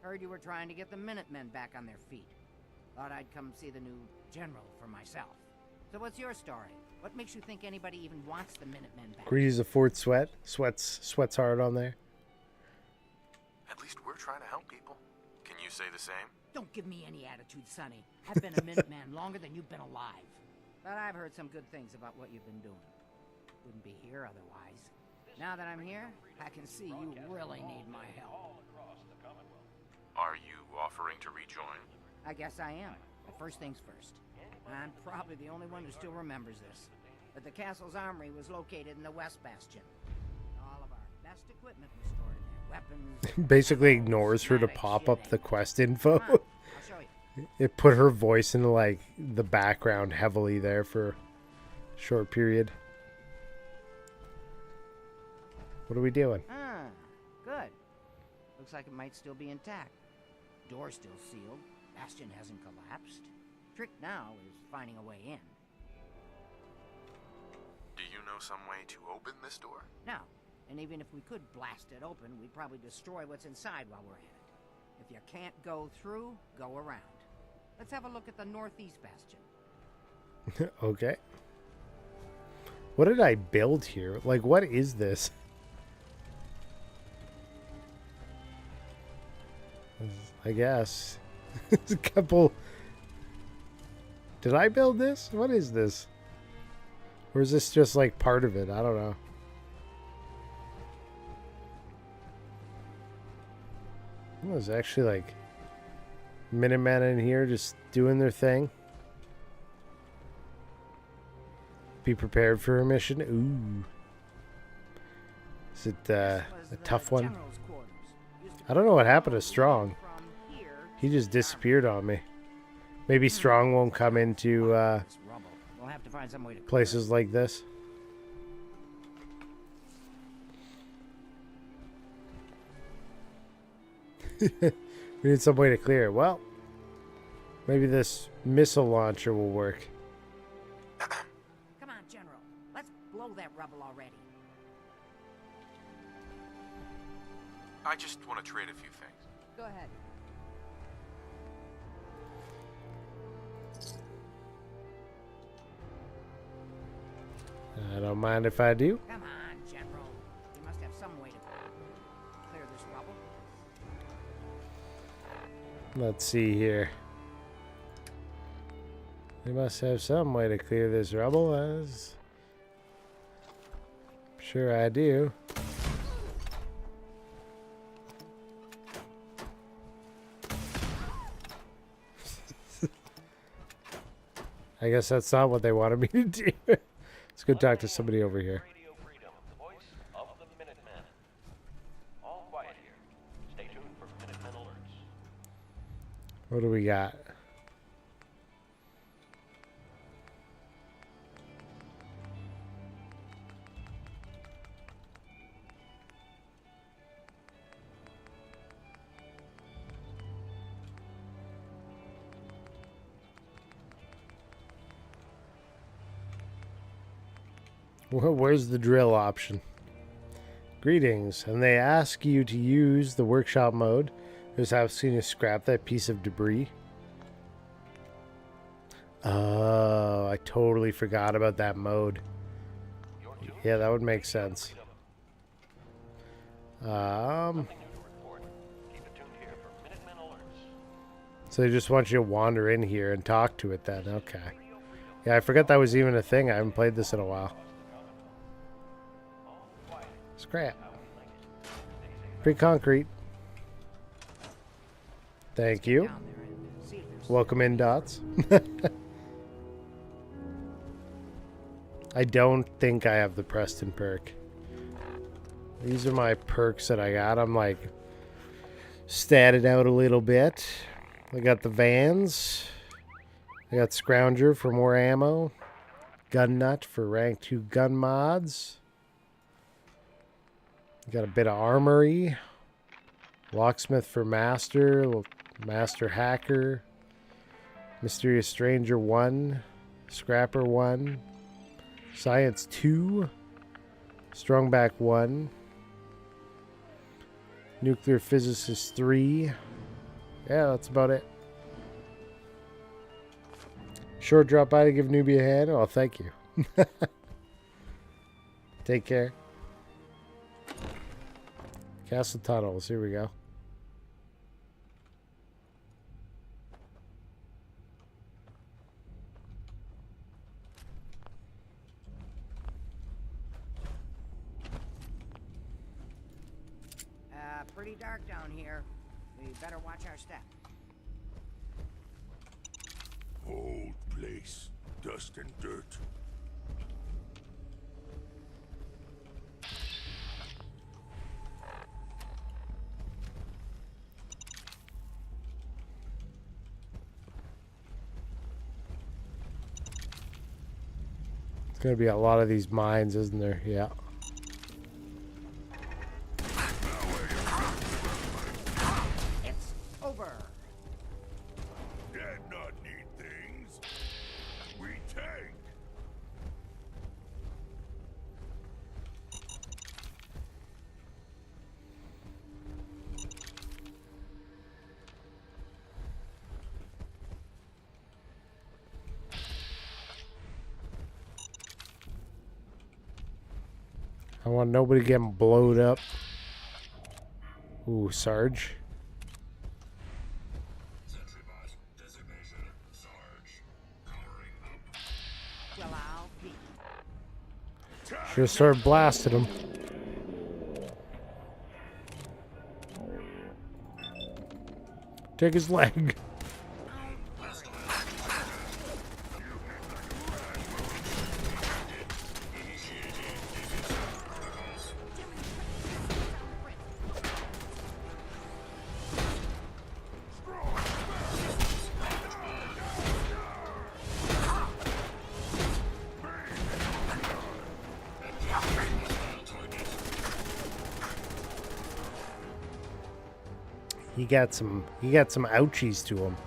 Heard you were trying to get the Minutemen back on their feet. Thought I'd come see the new general for myself. So what's your story? What makes you think anybody even wants the Minutemen back? Creedy's a Fort Sweat. Sweats hard on there. At least we're trying to help people. Can you say the same? Don't give me any attitude, Sonny. I've been a Minuteman longer than you've been alive. But I've heard some good things about what you've been doing. Wouldn't be here otherwise. Now that I'm here, I can see you really need my help. Are you offering to rejoin? I guess I am. But first things first. I'm probably the only one who still remembers this. But the castle's armory was located in the West Bastion. All of our best equipment was stored in there. Weapons... Basically ignores her to pop up the quest info. It put her voice into like the background heavily there for a short period. What are we doing? Ah, good. Looks like it might still be intact. Door's still sealed. Bastion hasn't collapsed. Trick now is finding a way in. Do you know some way to open this door? No. And even if we could blast it open, we'd probably destroy what's inside while we're at it. If you can't go through, go around. Let's have a look at the northeast bastion. Okay. What did I build here? Like, what is this? I guess. There's a couple... Did I build this? What is this? Or is this just like part of it? I don't know. Oh, there's actually like Minutemen in here just doing their thing. Be prepared for a mission. Ooh. Is it a tough one? I don't know what happened to Strong. He just disappeared on me. Maybe Strong won't come into We'll have to find some way to places like this. We need some way to clear it. Well, maybe this missile launcher will work. Come on, General. Let's blow that rubble already. I just want to trade a few things. Go ahead. I don't mind if I do. Come on, General. You must have some way to clear this rubble. Let's see here. They must have some way to clear this rubble, as sure I do. I guess that's not what they wanted me to do. Let's go talk to somebody over here. All quiet here. Stay tuned for Minutemen alerts. What do we got? Where's the drill option? Greetings, and they ask you to use the workshop mode. Just asking you to scrap that piece of debris. Oh, I totally forgot about that mode. Yeah, that would make sense. So they just want you to wander in here and talk to it then. Okay. Yeah, I forgot that was even a thing. I haven't played this in a while. Scrap. Pretty concrete. Thank you. Welcome in, Dots. I don't think I have the Preston perk. These are my perks that I got. I'm like statted out a little bit. I got the Vans. I got Scrounger for more ammo. Gun Nut for rank 2 gun mods. Got a bit of armory. Locksmith for master. Master hacker. Mysterious stranger 1. Scrapper 1. Science 2. Strongback 1. Nuclear physicist 3. Yeah, that's about it. Short drop by to give newbie a hand. Oh, thank you. Take care. Castle tunnels. Here we go. Pretty dark down here. We better watch our step. Old place. Dust and dirt. It's going to be a lot of these mines, isn't there? Yeah. It's over. Dad not need things. We tank. I want nobody getting blowed up. Ooh, Sarge. Should have started blasting him. Take his leg. He got some ouchies to him.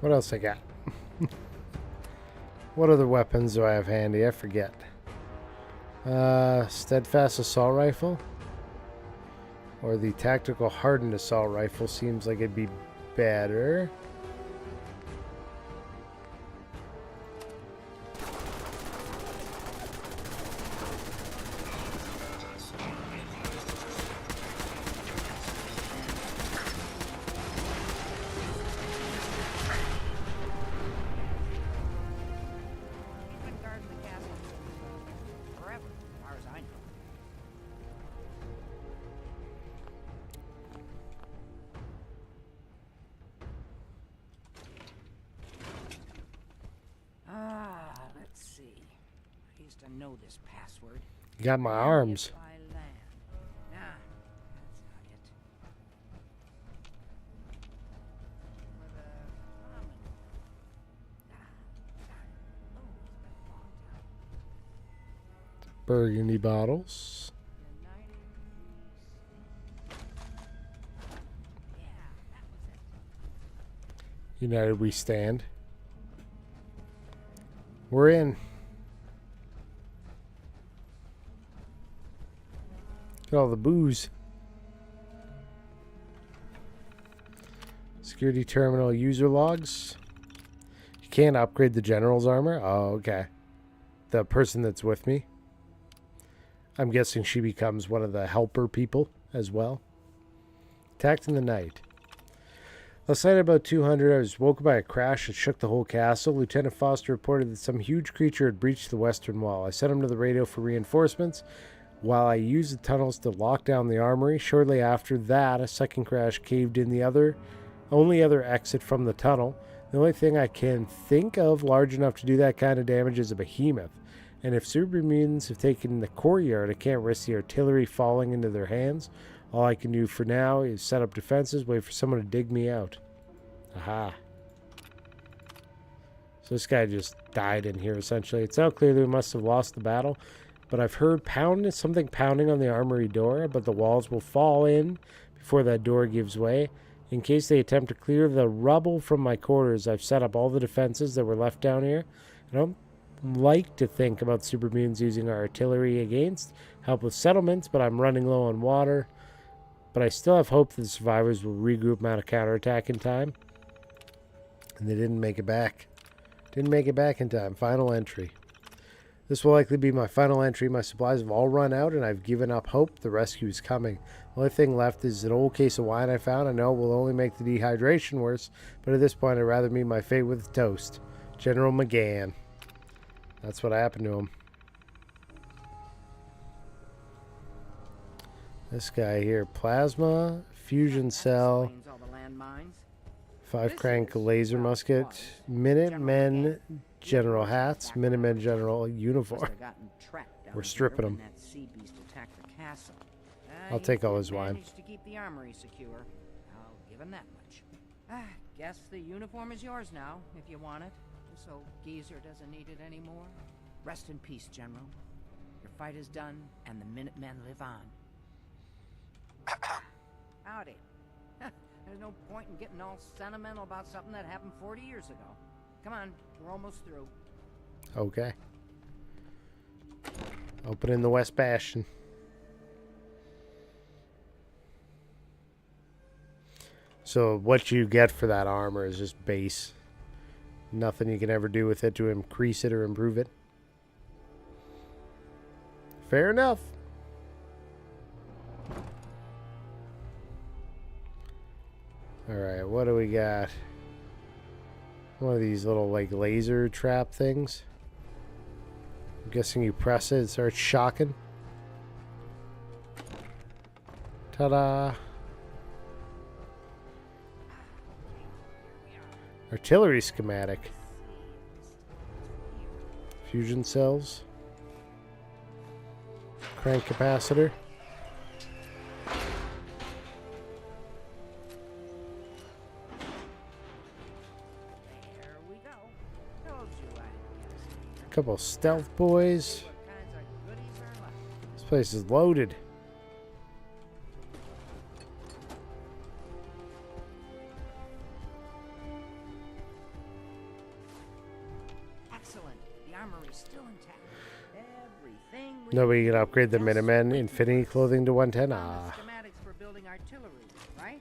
What else I got? What other weapons do I have handy? I forget. Steadfast assault rifle? Or the tactical hardened assault rifle seems like it'd be better. Let's see. I used to know this password. You got my arms. By land. Nah, that's not it. With a common. Burgundy bottles. United we stand. We're in. Look at all the booze. Security terminal user logs. You can't upgrade the general's armor? Oh, okay. The person that's with me. I'm guessing she becomes one of the helper people as well. Attacked in the night. Last night at about 200, I was woken by a crash that shook the whole castle. Lieutenant Foster reported that some huge creature had breached the western wall. I sent him to the radio for reinforcements while I used the tunnels to lock down the armory. Shortly after that, a second crash caved in the only other exit from the tunnel. The only thing I can think of large enough to do that kind of damage is a behemoth. And if super mutants have taken the courtyard, I can't risk the artillery falling into their hands. All I can do for now is set up defenses, wait for someone to dig me out. Aha. So this guy just died in here, essentially. It's now clear that we must have lost the battle, but I've heard something pounding on the armory door, but the walls will fall in before that door gives way. In case they attempt to clear the rubble from my quarters, I've set up all the defenses that were left down here. I don't like to think about super mutants using our artillery against help with settlements, but I'm running low on water. But I still have hope that the survivors will regroup, mount a counterattack in time. And they didn't make it back. Didn't make it back in time. Final entry. This will likely be my final entry. My supplies have all run out, and I've given up hope. The rescue is coming. The only thing left is an old case of wine I found. I know it will only make the dehydration worse, but at this point I'd rather meet my fate with toast. General McGann. That's what happened to him. This guy here, plasma, fusion cell, 5 crank laser musket, Minutemen general hats, Minutemen general uniform. We're stripping him. I'll take all his wine. To keep the armory secure. I'll give him that much. Guess the uniform is yours now, if you want it. So Geezer doesn't need it anymore. Rest in peace, General. Your fight is done, and the Minutemen live on. Howdy. There's no point in getting all sentimental about something that happened 40 years ago. Come on, we're almost through. Okay. Opening the West Bastion. So what you get for that armor is just base. Nothing you can ever do with it to increase it or improve it. Fair enough. Alright, what do we got? One of these little, like, laser trap things. I'm guessing you press it, it starts shocking. Ta-da! Artillery schematic. Fusion cells. Crank capacitor. Couple stealth boys. This place is loaded. thing we Nobody can do upgrade the is Minutemen Infinity clothing to 110. found Ah, the schematics for building artillery, right?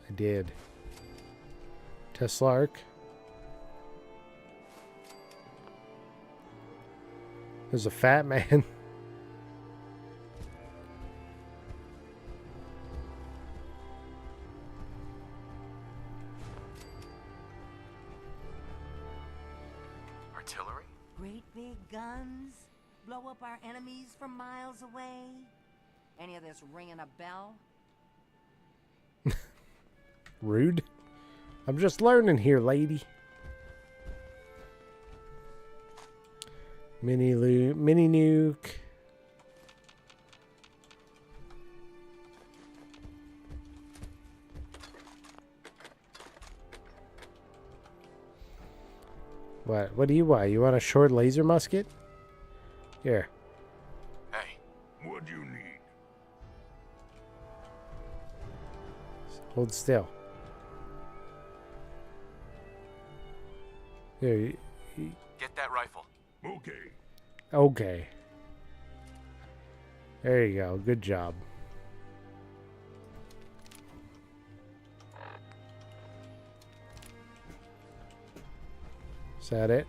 I did. Tesla Arc. There's a fat man. Artillery? Great big guns? Blow up our enemies from miles away? Any of this ringing a bell? Rude. I'm just learning here, lady. Mini nuke. What? What do you want? You want a short laser musket? Here. Hey. What do you need? Hold still. Here. Get that rifle. Okay. Okay. There you go. Good job. Is that it?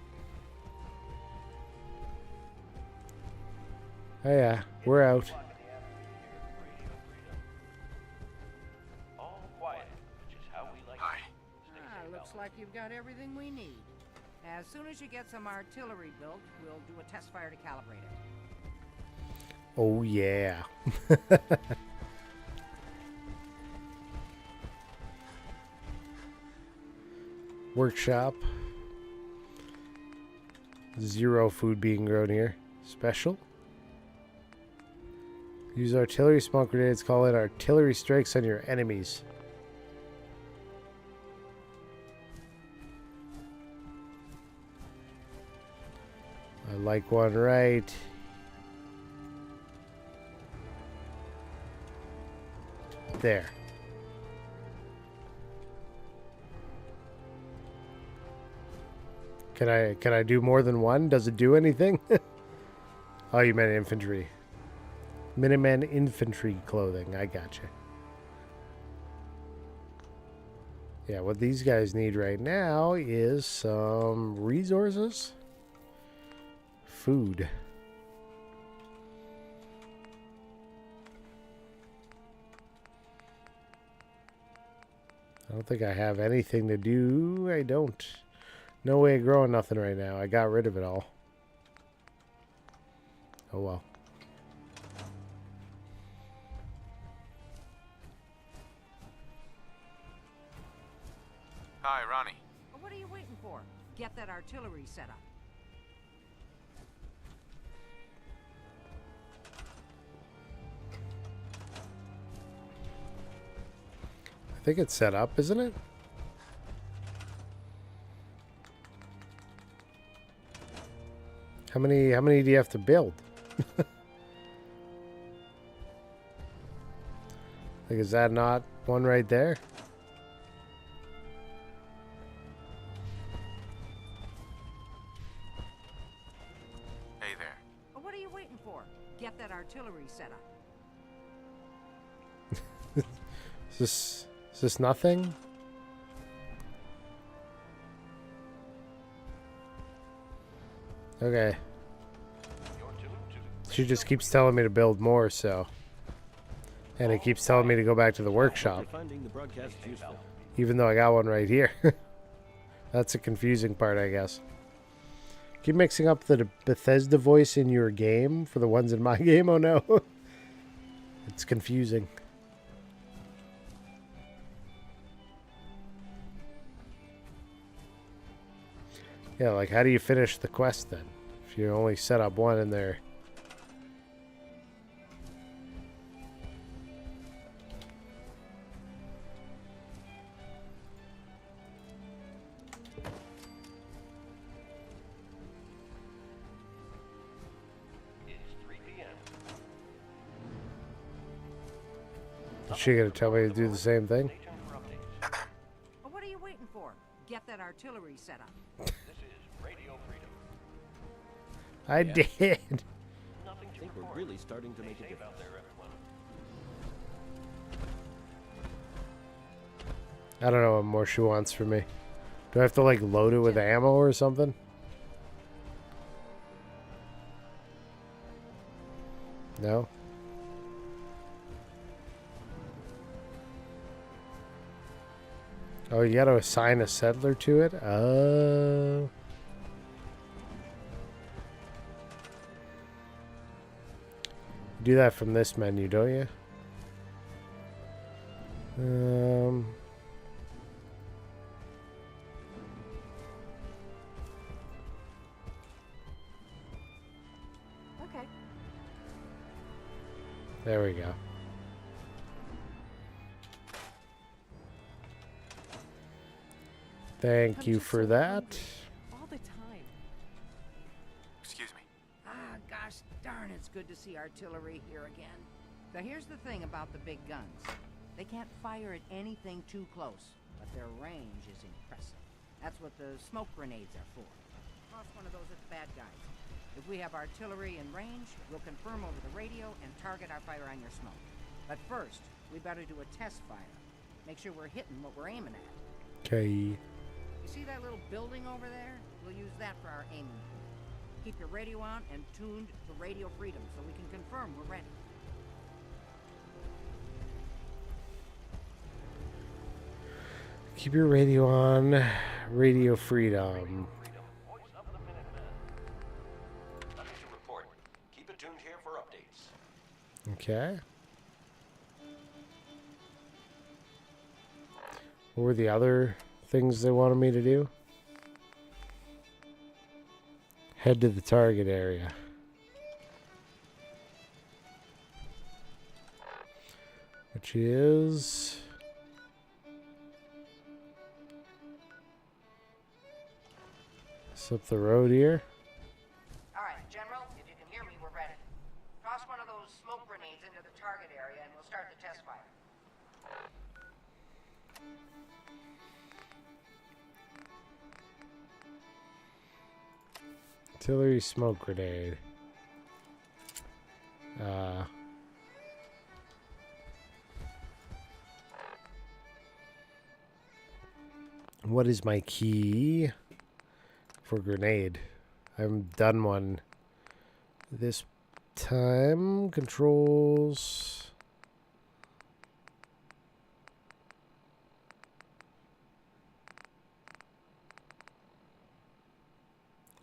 Oh yeah, we're out. All quiet, which is how we like Hi. Looks like you've got everything we need. As soon as you get some artillery built, we'll do a test fire to calibrate it. Oh yeah. Workshop. 0 food being grown here. Special. Use artillery smoke grenades. Call in artillery strikes on your enemies. I like one right. There. Can I do more than one? Does it do anything? Oh, you meant infantry. Minutemen infantry clothing. I gotcha. Yeah, what these guys need right now is some resources. Food. I don't think I have anything to do. I don't. No way of growing nothing right now. I got rid of it all. Oh well. Hi, Ronnie. What are you waiting for? Get that artillery set up. I think it's set up, isn't it? How many do you have to build? Like, is that not one right there? Hey there. What are you waiting for? Get that artillery set up. Is this nothing? Okay. She just keeps telling me to build more, so. And it keeps telling me to go back to the workshop. Finding the broadcast useful. Even though I got one right here. That's a confusing part, I guess. Keep mixing up the Bethesda voice in your game for the ones in my game. Oh no. It's confusing. Yeah, like how do you finish the quest then? If you only set up one in there. It's 3 p.m. Is she gonna tell me to do the same thing? What are you waiting for? Get that artillery set up. This is Radio Freedom. I did. Nothing to We're really starting to make a difference. I don't know what more she wants from me. Do I have to like load it with ammo or something? No? Oh, you gotta assign a settler to it? Oh. Do that from this menu, don't you? Okay. There we go. Thank you for that. All the time. Excuse me. Ah, gosh darn, it's good to see artillery here again. Now here's the thing about the big guns. They can't fire at anything too close, but their range is impressive. That's what the smoke grenades are for. Toss one of those at the bad guys. If we have artillery in range, we'll confirm over the radio and target our fire on your smoke. But first, we better do a test fire. Make sure we're hitting what we're aiming at. Okay. You see that little building over there? We'll use that for our aiming point. Keep your radio on and tuned to radio freedom so we can confirm we're ready. Keep your radio on. Radio freedom. Nothing to report. Keep it tuned here for updates. Okay. What were the other things they wanted me to do? Head to the target area. Which is... it's up the road here. All right, General, if you can hear me, we're ready. Toss one of those smoke grenades into the target area and we'll start the test fire. Artillery smoke grenade. What is my key for grenade? I haven't done one this time. Controls.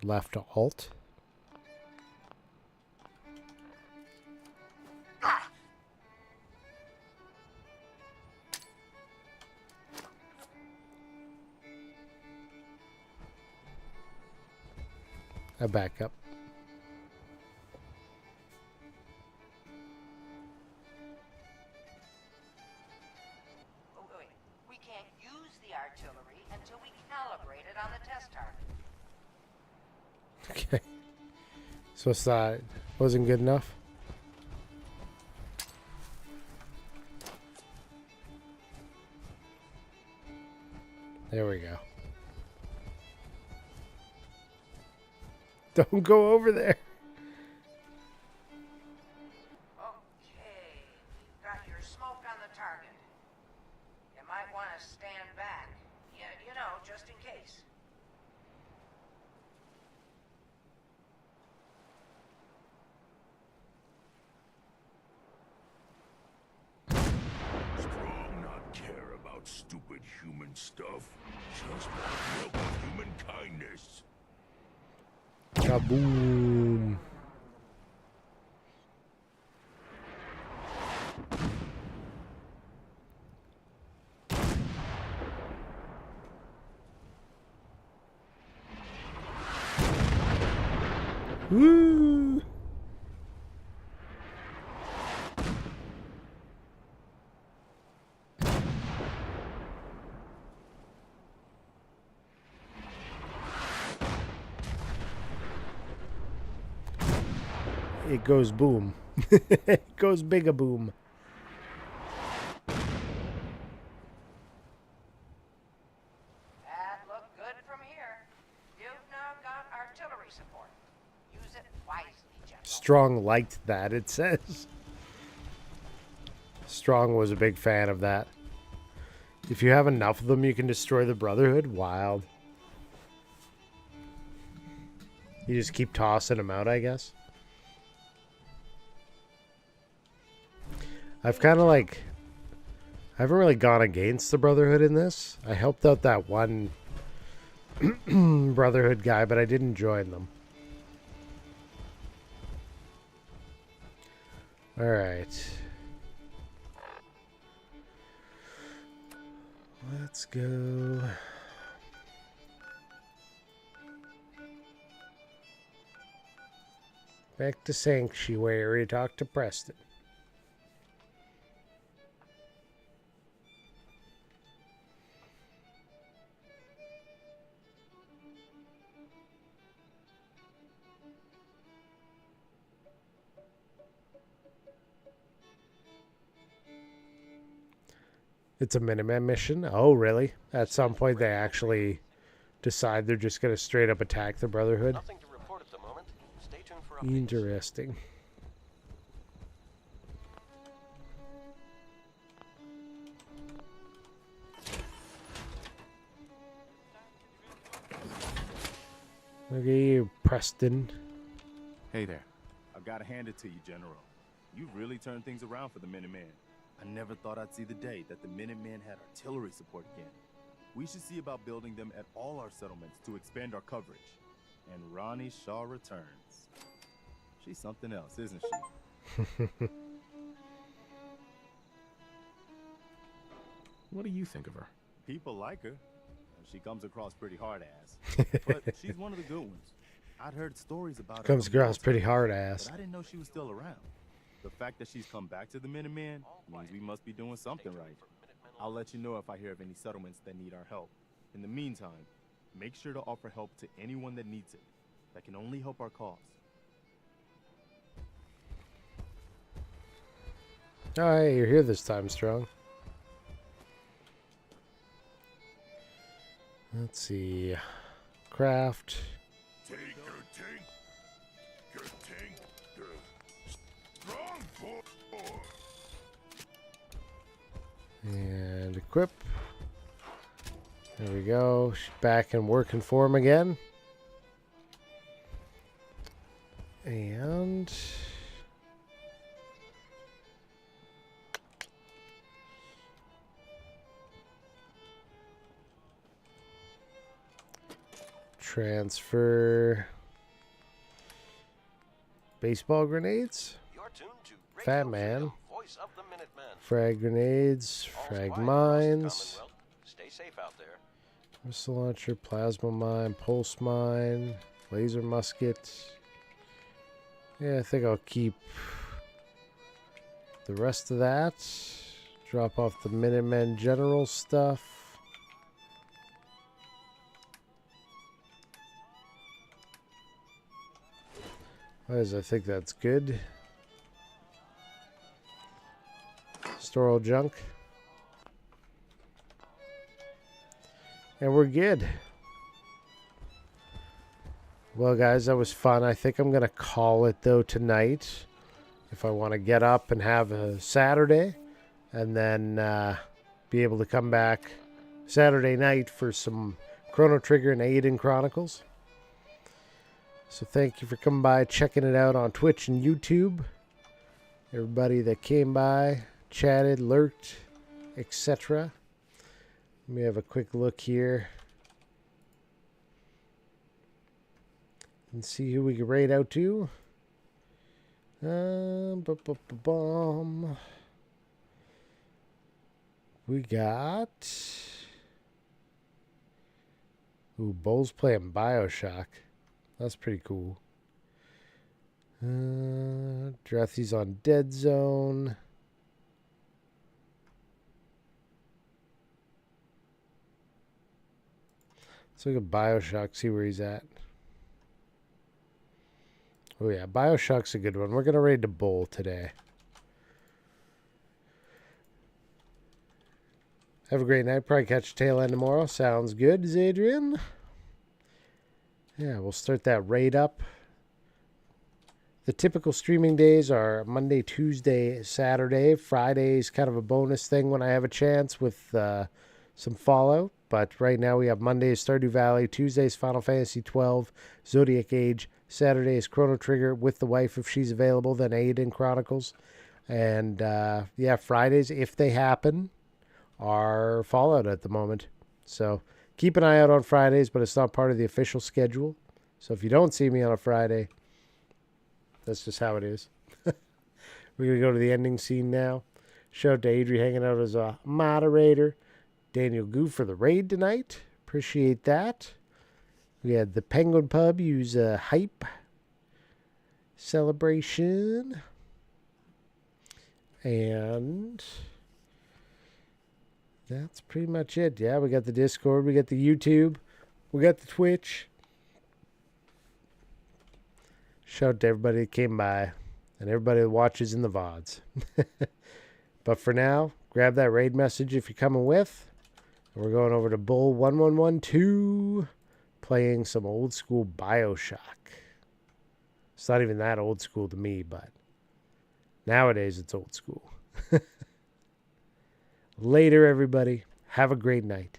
Left alt. A backup. Oh, wait. We can't use the artillery until we calibrate it on the test target. Okay. So it's that wasn't good enough? There we go. Don't go over there. Okay, you've got your smoke on the target. You might want to stand back. Yeah, you know, just in case. Strong not care about stupid human stuff. Just want real human kindness. Kaboom. Woo! It goes boom. It goes big-a boom. That looked good from here. You've now got artillery support. Use it wisely, General. Strong liked that, it says. Strong was a big fan of that. If you have enough of them, you can destroy the Brotherhood. Wild. You just keep tossing them out, I guess. I've kind of like... I haven't really gone against the Brotherhood in this. I helped out that one Brotherhood guy, but I didn't join them. Alright. Let's go. Back to Sanctuary, talk to Preston. It's a Minuteman mission? Oh, really? At some point they actually decide they're just going to straight up attack the Brotherhood? Nothing to report at the moment. Stay tuned for updates. Interesting. Look at you, Preston. Hey there. I've got to hand it to you, General. You've really turned things around for the Minutemen. I never thought I'd see the day that the Minutemen had artillery support again. We should see about building them at all our settlements to expand our coverage. And Ronnie Shaw returns. She's something else, isn't she? What do you think of her? People like her. She comes across pretty hard-ass. But she's one of the good ones. I'd heard stories about her. Comes across pretty hard-ass. But I didn't know she was still around. The fact that she's come back to the Minutemen means we must be doing something right. I'll let you know if I hear of any settlements that need our help. In the meantime, make sure to offer help to anyone that needs it. That can only help our cause. Alright, you're here this time, Strong. Let's see. Craft. And equip. There we go. She's back in working form again. And transfer baseball grenades. Fat Man. Frag grenades, frag mines, Stay safe out there. missile launcher, plasma mine, pulse mine, laser musket. Yeah, I think I'll keep the rest of that. Drop off the Minutemen general stuff. Otherwise, I think that's good. Store all junk. And we're good. Well, guys, that was fun. I think I'm going to call it, though, tonight. If I want to get up and have a Saturday. And then be able to come back Saturday night for some Chrono Trigger and Aiden Chronicles. So thank you for coming by, checking it out on Twitch and YouTube. Everybody that came by, chatted, lurked, etc. Let me have a quick look here and see who we can raid out to. We got... Ooh, Bull's playing Bioshock. That's pretty cool. Drathy's on Dead Zone. Let's look at Bioshock, see where he's at. Oh yeah, Bioshock's a good one. We're going to raid the Bull today. Have a great night. Probably catch a tail end tomorrow. Sounds good, Zadrian. Yeah, we'll start that raid up. The typical streaming days are Monday, Tuesday, Saturday. Friday's kind of a bonus thing when I have a chance with some Fallout. But right now we have Mondays Stardew Valley, Tuesdays Final Fantasy 12, Zodiac Age, Saturdays Chrono Trigger with the wife if she's available, then Aiden Chronicles. And yeah, Fridays, if they happen, are Fallout at the moment. So keep an eye out on Fridays, but it's not part of the official schedule. So if you don't see me on a Friday, that's just how it is. We're going to go to the ending scene now. Shout out to Adri hanging out as a moderator. Daniel Goo for the raid tonight. Appreciate that. We had the Penguin Pub use a hype celebration. And that's pretty much it. Yeah, we got the Discord. We got the YouTube. We got the Twitch. Shout out to everybody that came by and everybody that watches in the VODs. But for now, grab that raid message if you're coming with. And we're going over to Bull 1112, playing some old school BioShock. It's not even that old school to me, but nowadays it's old school. Later, everybody. Have a great night.